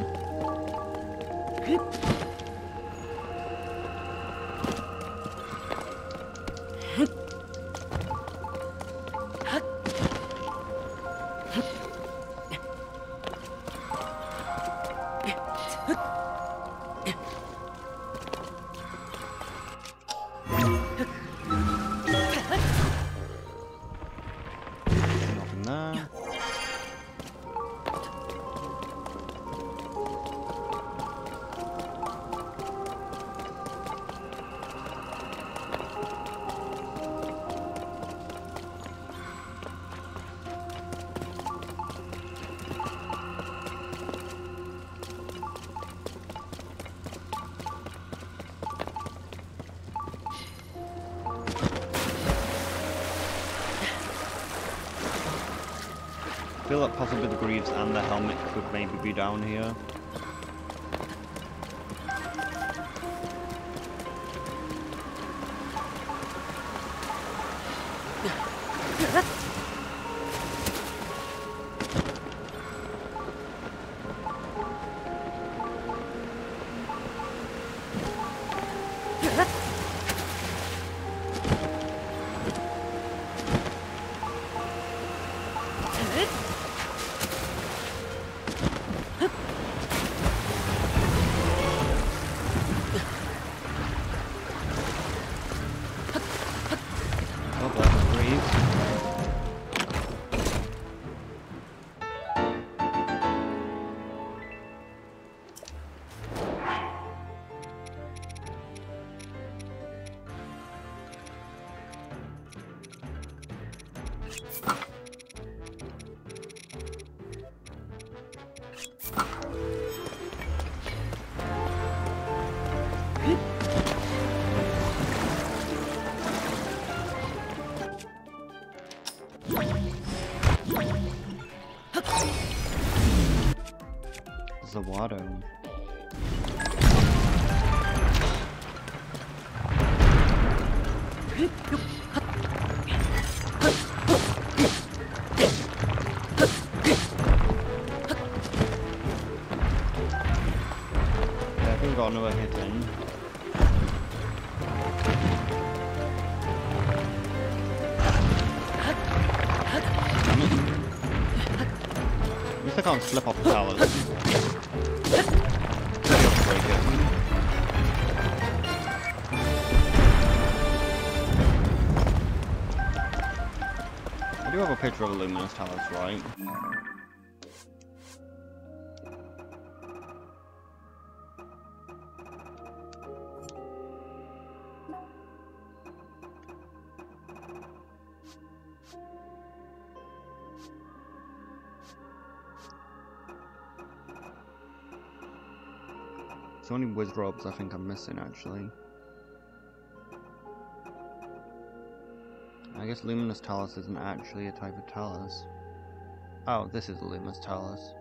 Nothing there. I feel like possibly the greaves and the helmet could maybe be down here. Oh, that's a greave. Zawado. Yeah, I think we got another hit in. At least I can't slip off the towers. Break it. I do have a picture of a luminous talus, right? It's only whiz robes I think I'm missing actually. I guess luminous talus isn't actually a type of talus. Oh, this is a luminous talus.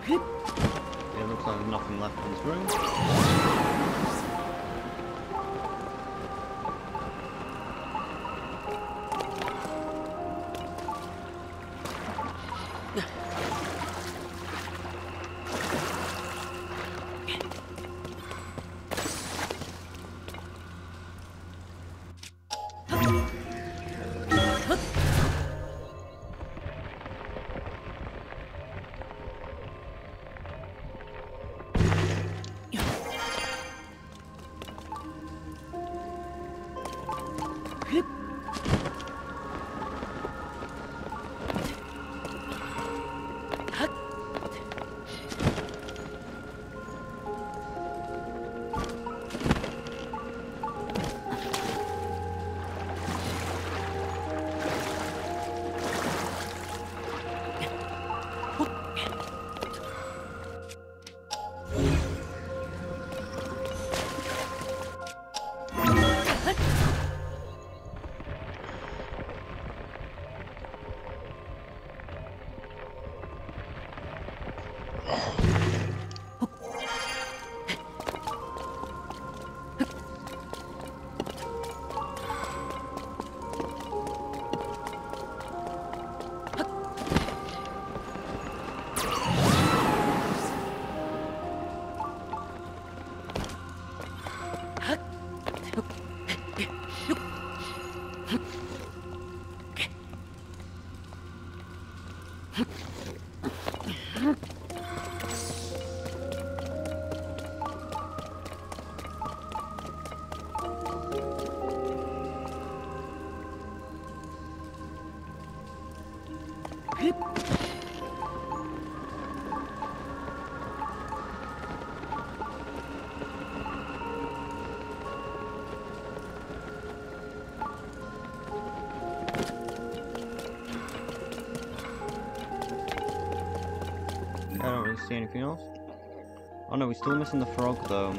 Yeah, looks like there's nothing left in this room. see anything else? Oh no, we're still missing the frog though.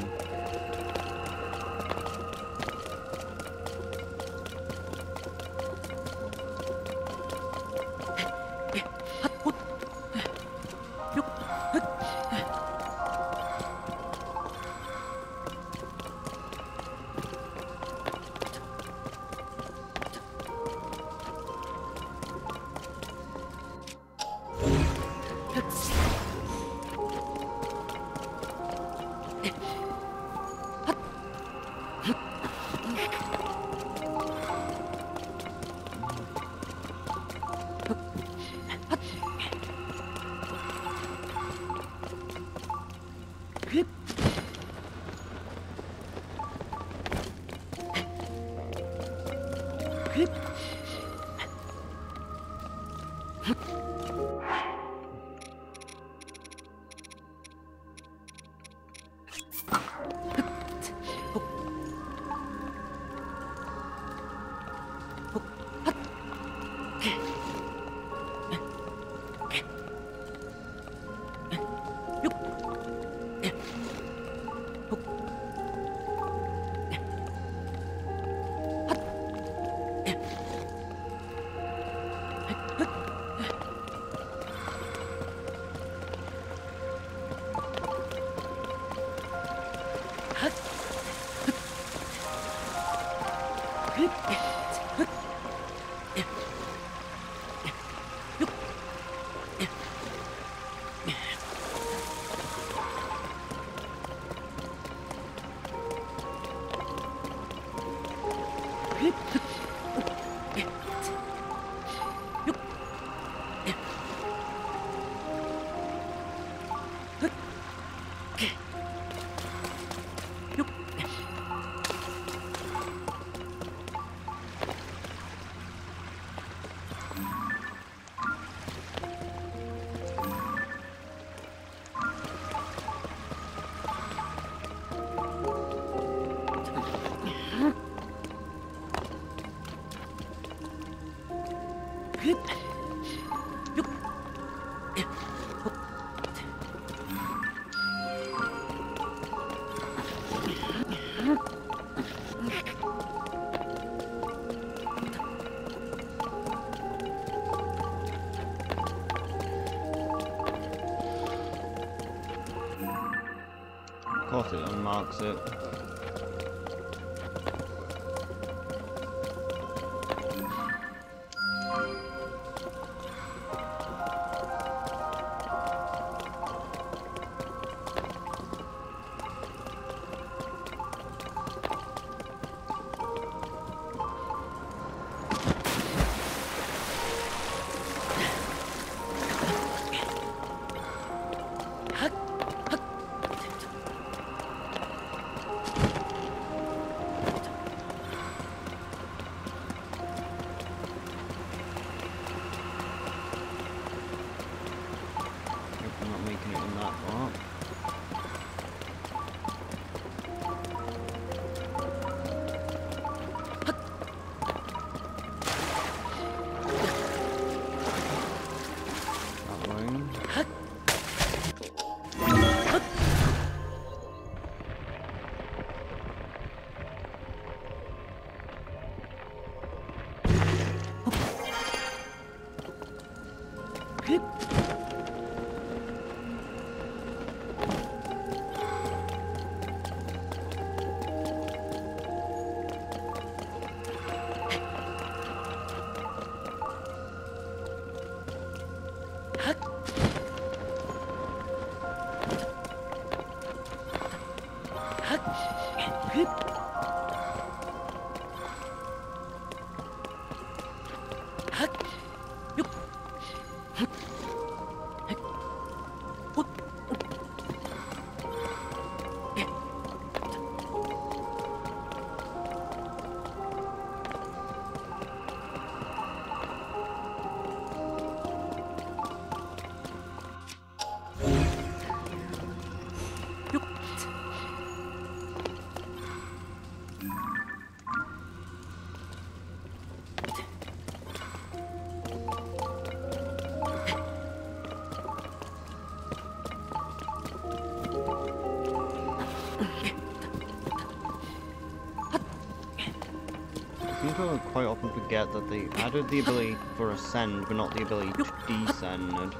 Of course it unmarks it. I'm not making it in that far. That way. seem to quite often forget that they added the ability for ascend, but not the ability to descend.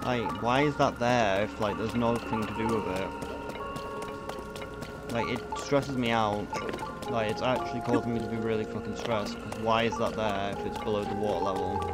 Like, why is that there if, like, there's nothing to do with it? Like, it stresses me out. Like, it's actually causing me to be really fucking stressed, because why is that there if it's below the water level?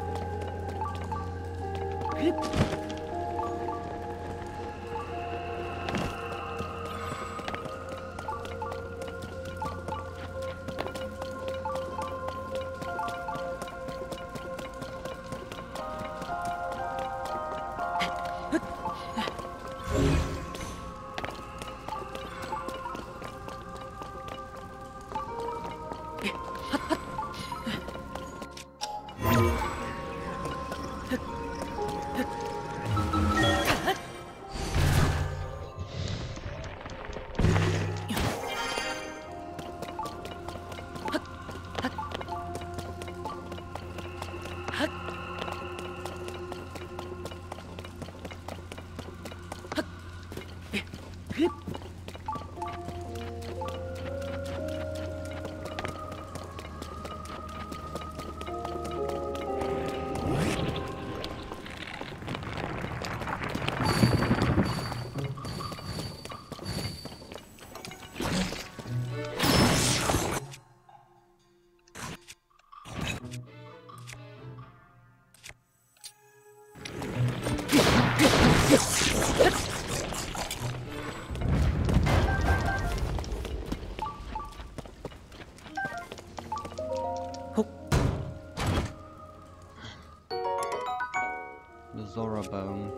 The Zora bone.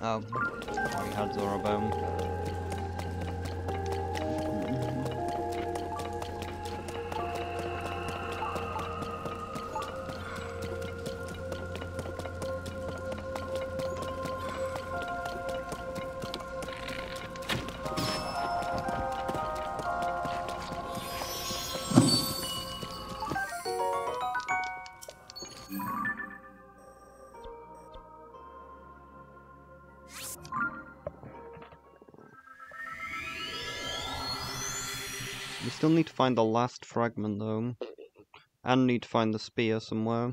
Oh, we had Zora bone. still need to find the last fragment though. And need to find the spear somewhere.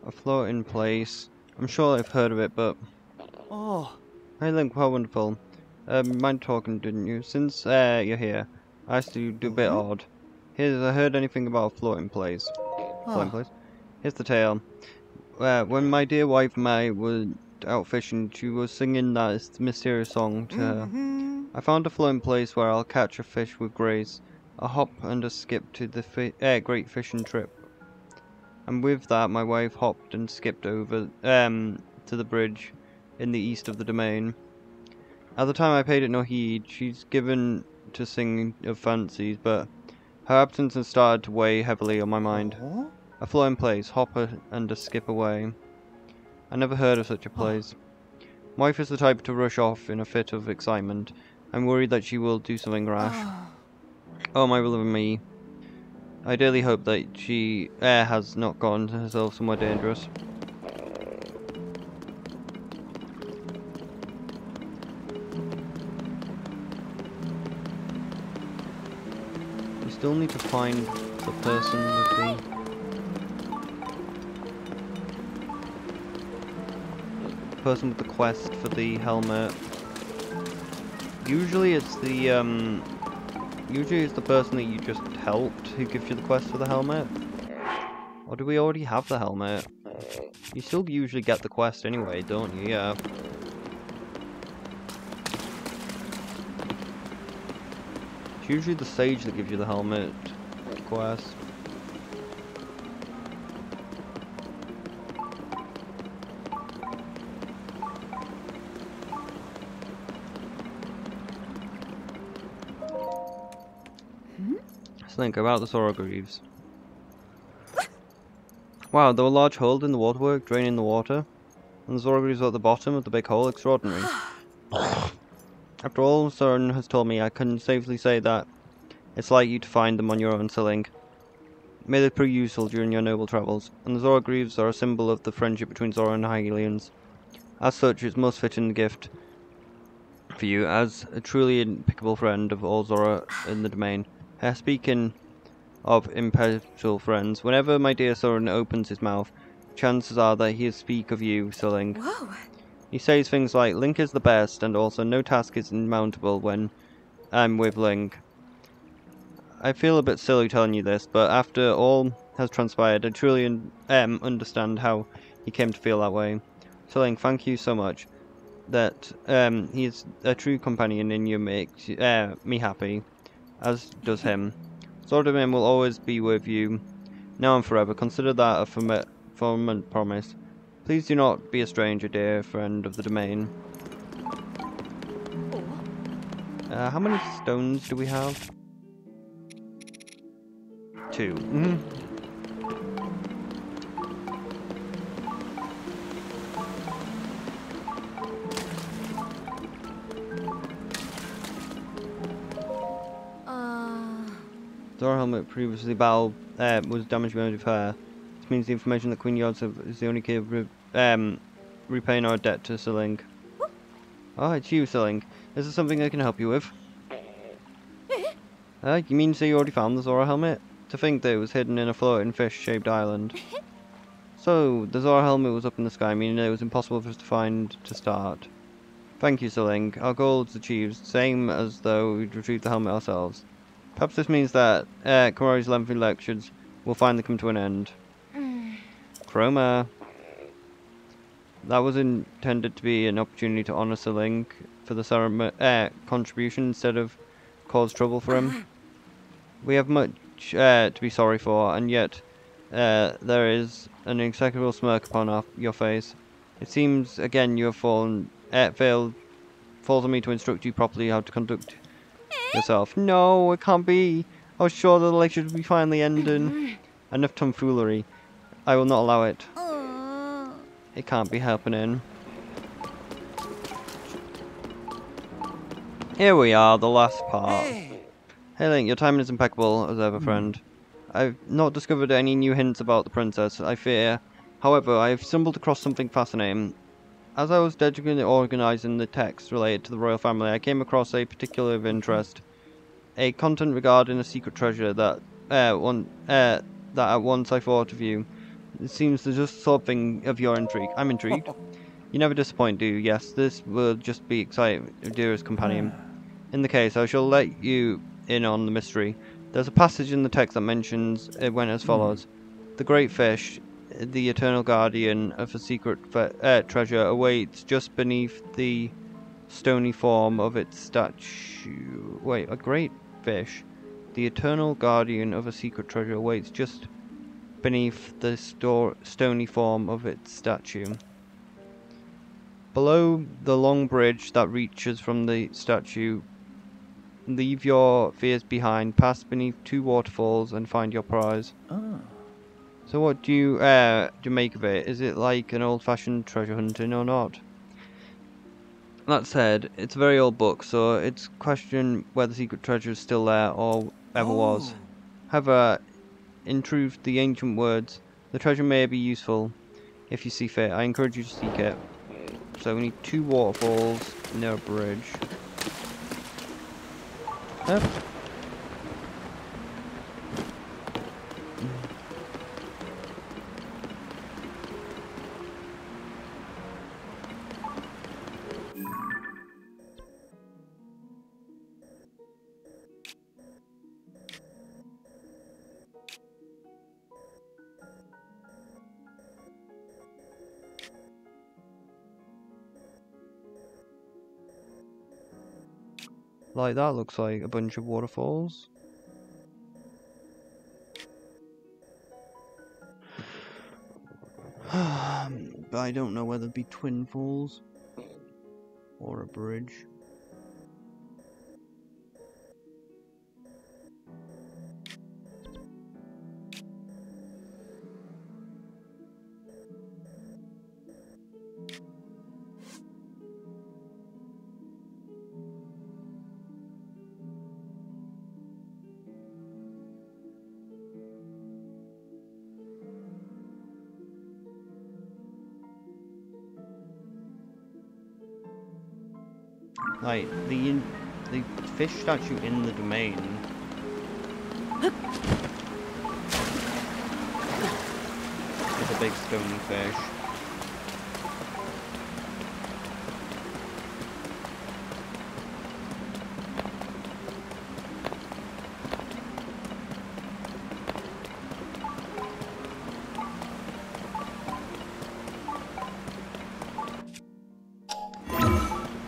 A floating place. I'm sure I've heard of it, but... Oh. Hey Link, how wonderful. Mind talking, didn't you? Since you're here, I asked you to do a bit odd. Here's, I heard anything about a floating place. Floating place? Here's the tale. When my dear wife and I were out fishing, she was singing that mysterious song to her. I found a floating place where I'll catch a fish with grace, a hop and a skip to the great fishing trip. And with that, my wife hopped and skipped over to the bridge in the east of the domain. At the time I paid it no heed. She's given to singing of fancies, but her absence has started to weigh heavily on my mind. A floating place, hop and a skip away. I never heard of such a place. My wife is the type to rush off in a fit of excitement. I'm worried that she will do something rash. Oh my beloved me. I dearly hope that she has not gotten herself somewhere dangerous. We still need to find the person with the quest for the helmet. Usually it's the person that you just helped who gives you the quest for the helmet. Or do we already have the helmet? You still usually get the quest anyway, don't you? Yeah. It's usually the sage that gives you the helmet quest. Think about the Zora Greaves. Wow, there were large holes in the waterwork draining the water, and the Zora Greaves were at the bottom of the big hole. Extraordinary. After all Soren has told me, I can safely say that it's like you to find them on your own, Siling. May they prove useful during your noble travels, and the Zora Greaves are a symbol of the friendship between Zora and Hylians. As such, it's most fitting gift for you, as a truly impeccable friend of all Zora in the domain. Speaking of impeccable friends, whenever my dear Soren opens his mouth, chances are that he'll speak of you, Siling. Whoa. He says things like, Link is the best, and also no task is insurmountable when I'm with Link. I feel a bit silly telling you this, but after all has transpired, I truly understand how he came to feel that way. Siling, thank you so much. That he's a true companion in you makes me happy. As does him. Zordaman will always be with you, now and forever. Consider that a firm promise. Please do not be a stranger, dear friend of the domain. How many stones do we have? 2. Zora helmet previously battled was damaged by of hair. This means the information that Queen Yod's is the only key of repaying our debt to Siling. Oh, it's you, Siling. Is there something I can help you with? You mean to say you already found the Zora helmet? To think that it was hidden in a floating fish-shaped island. So, the Zora helmet was up in the sky, meaning it was impossible for us to find to start. Thank you, Siling. Our goal is achieved, same as though we'd retrieved the helmet ourselves. Perhaps this means that Komori's lengthy lectures will finally come to an end. Chroma. That was intended to be an opportunity to honour Siling for the contribution instead of cause trouble for him. We have much to be sorry for, and yet there is an execrable smirk upon your face. It seems again you have falls on me to instruct you properly how to conduct yourself. No, it can't be. I was sure that the lecture would be finally ending. Enough tomfoolery. I will not allow it. It can't be happening. Here we are, the last part. Hey! Hey Link, your timing is impeccable as ever, friend. I've not discovered any new hints about the princess, I fear. However, I have stumbled across something fascinating. As I was diligently organising the texts related to the royal family, I came across a particular of interest. A content regarding a secret treasure that that at once I thought of you. It seems to just something of your intrigue. I'm intrigued. You never disappoint, do you? Yes, this will just be exciting, dearest companion. In the case, I shall let you in on the mystery. There's a passage in the text that mentions it went as follows. The great fish, the eternal guardian of a secret treasure, awaits just beneath the stony form of its statue. Wait, a great fish, the eternal guardian of a secret treasure, awaits just beneath the stony form of its statue. Below the long bridge that reaches from the statue, leave your fears behind, pass beneath 2 waterfalls, and find your prize. So what do you make of it? Is it like an old-fashioned treasure hunting or not? That said, it's a very old book, so it's question whether secret treasure is still there or ever was. However, in truth, the ancient words, the treasure may be useful if you see fit. I encourage you to seek it. So we need 2 waterfalls near a bridge. Yep. Like that looks like a bunch of waterfalls. But I don't know whether it'd be twin falls or a bridge. Like the fish statue in the domain. It's a big stony fish.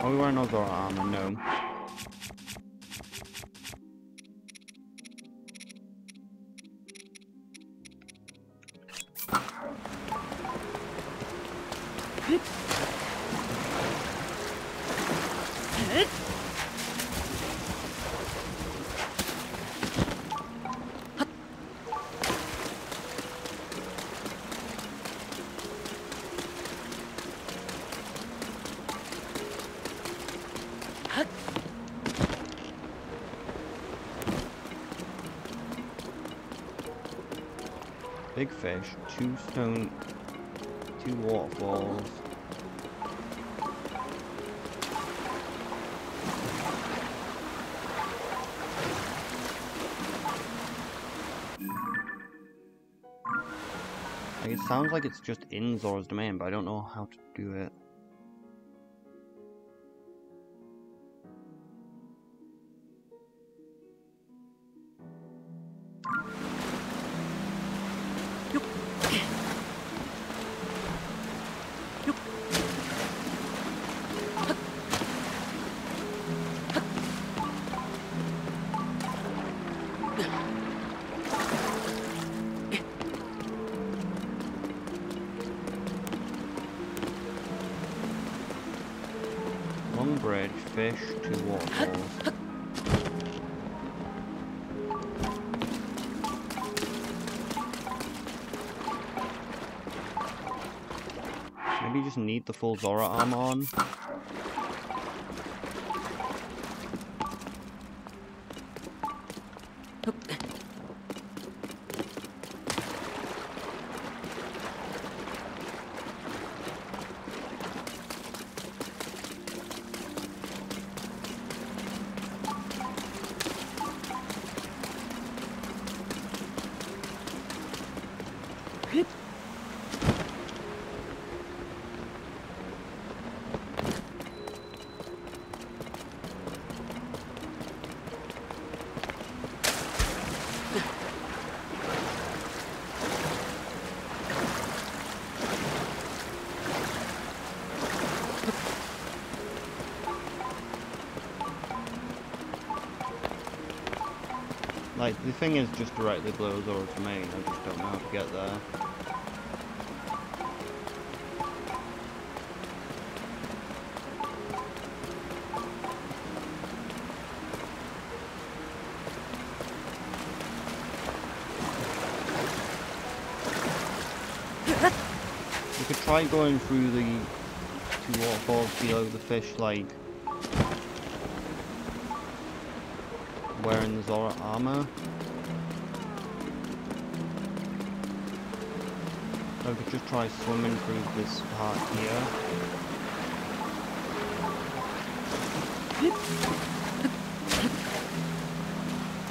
Are we wearing no zora armor? No. Big fish, 2 waterfalls. Like, it sounds like it's just in Zora's domain, but I don't know how to do it. Long bridge, fish, 2 waterfalls. Maybe you just need the full Zora armor on. Like, the thing is just directly below Zora's main, I just don't know how to get there. You could try going through the two waterfalls below the fish, like wearing the Zora armor. I could just try swimming through this part here.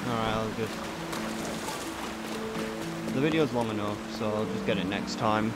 Alright, I'll just... The video's long enough, so I'll just get it next time.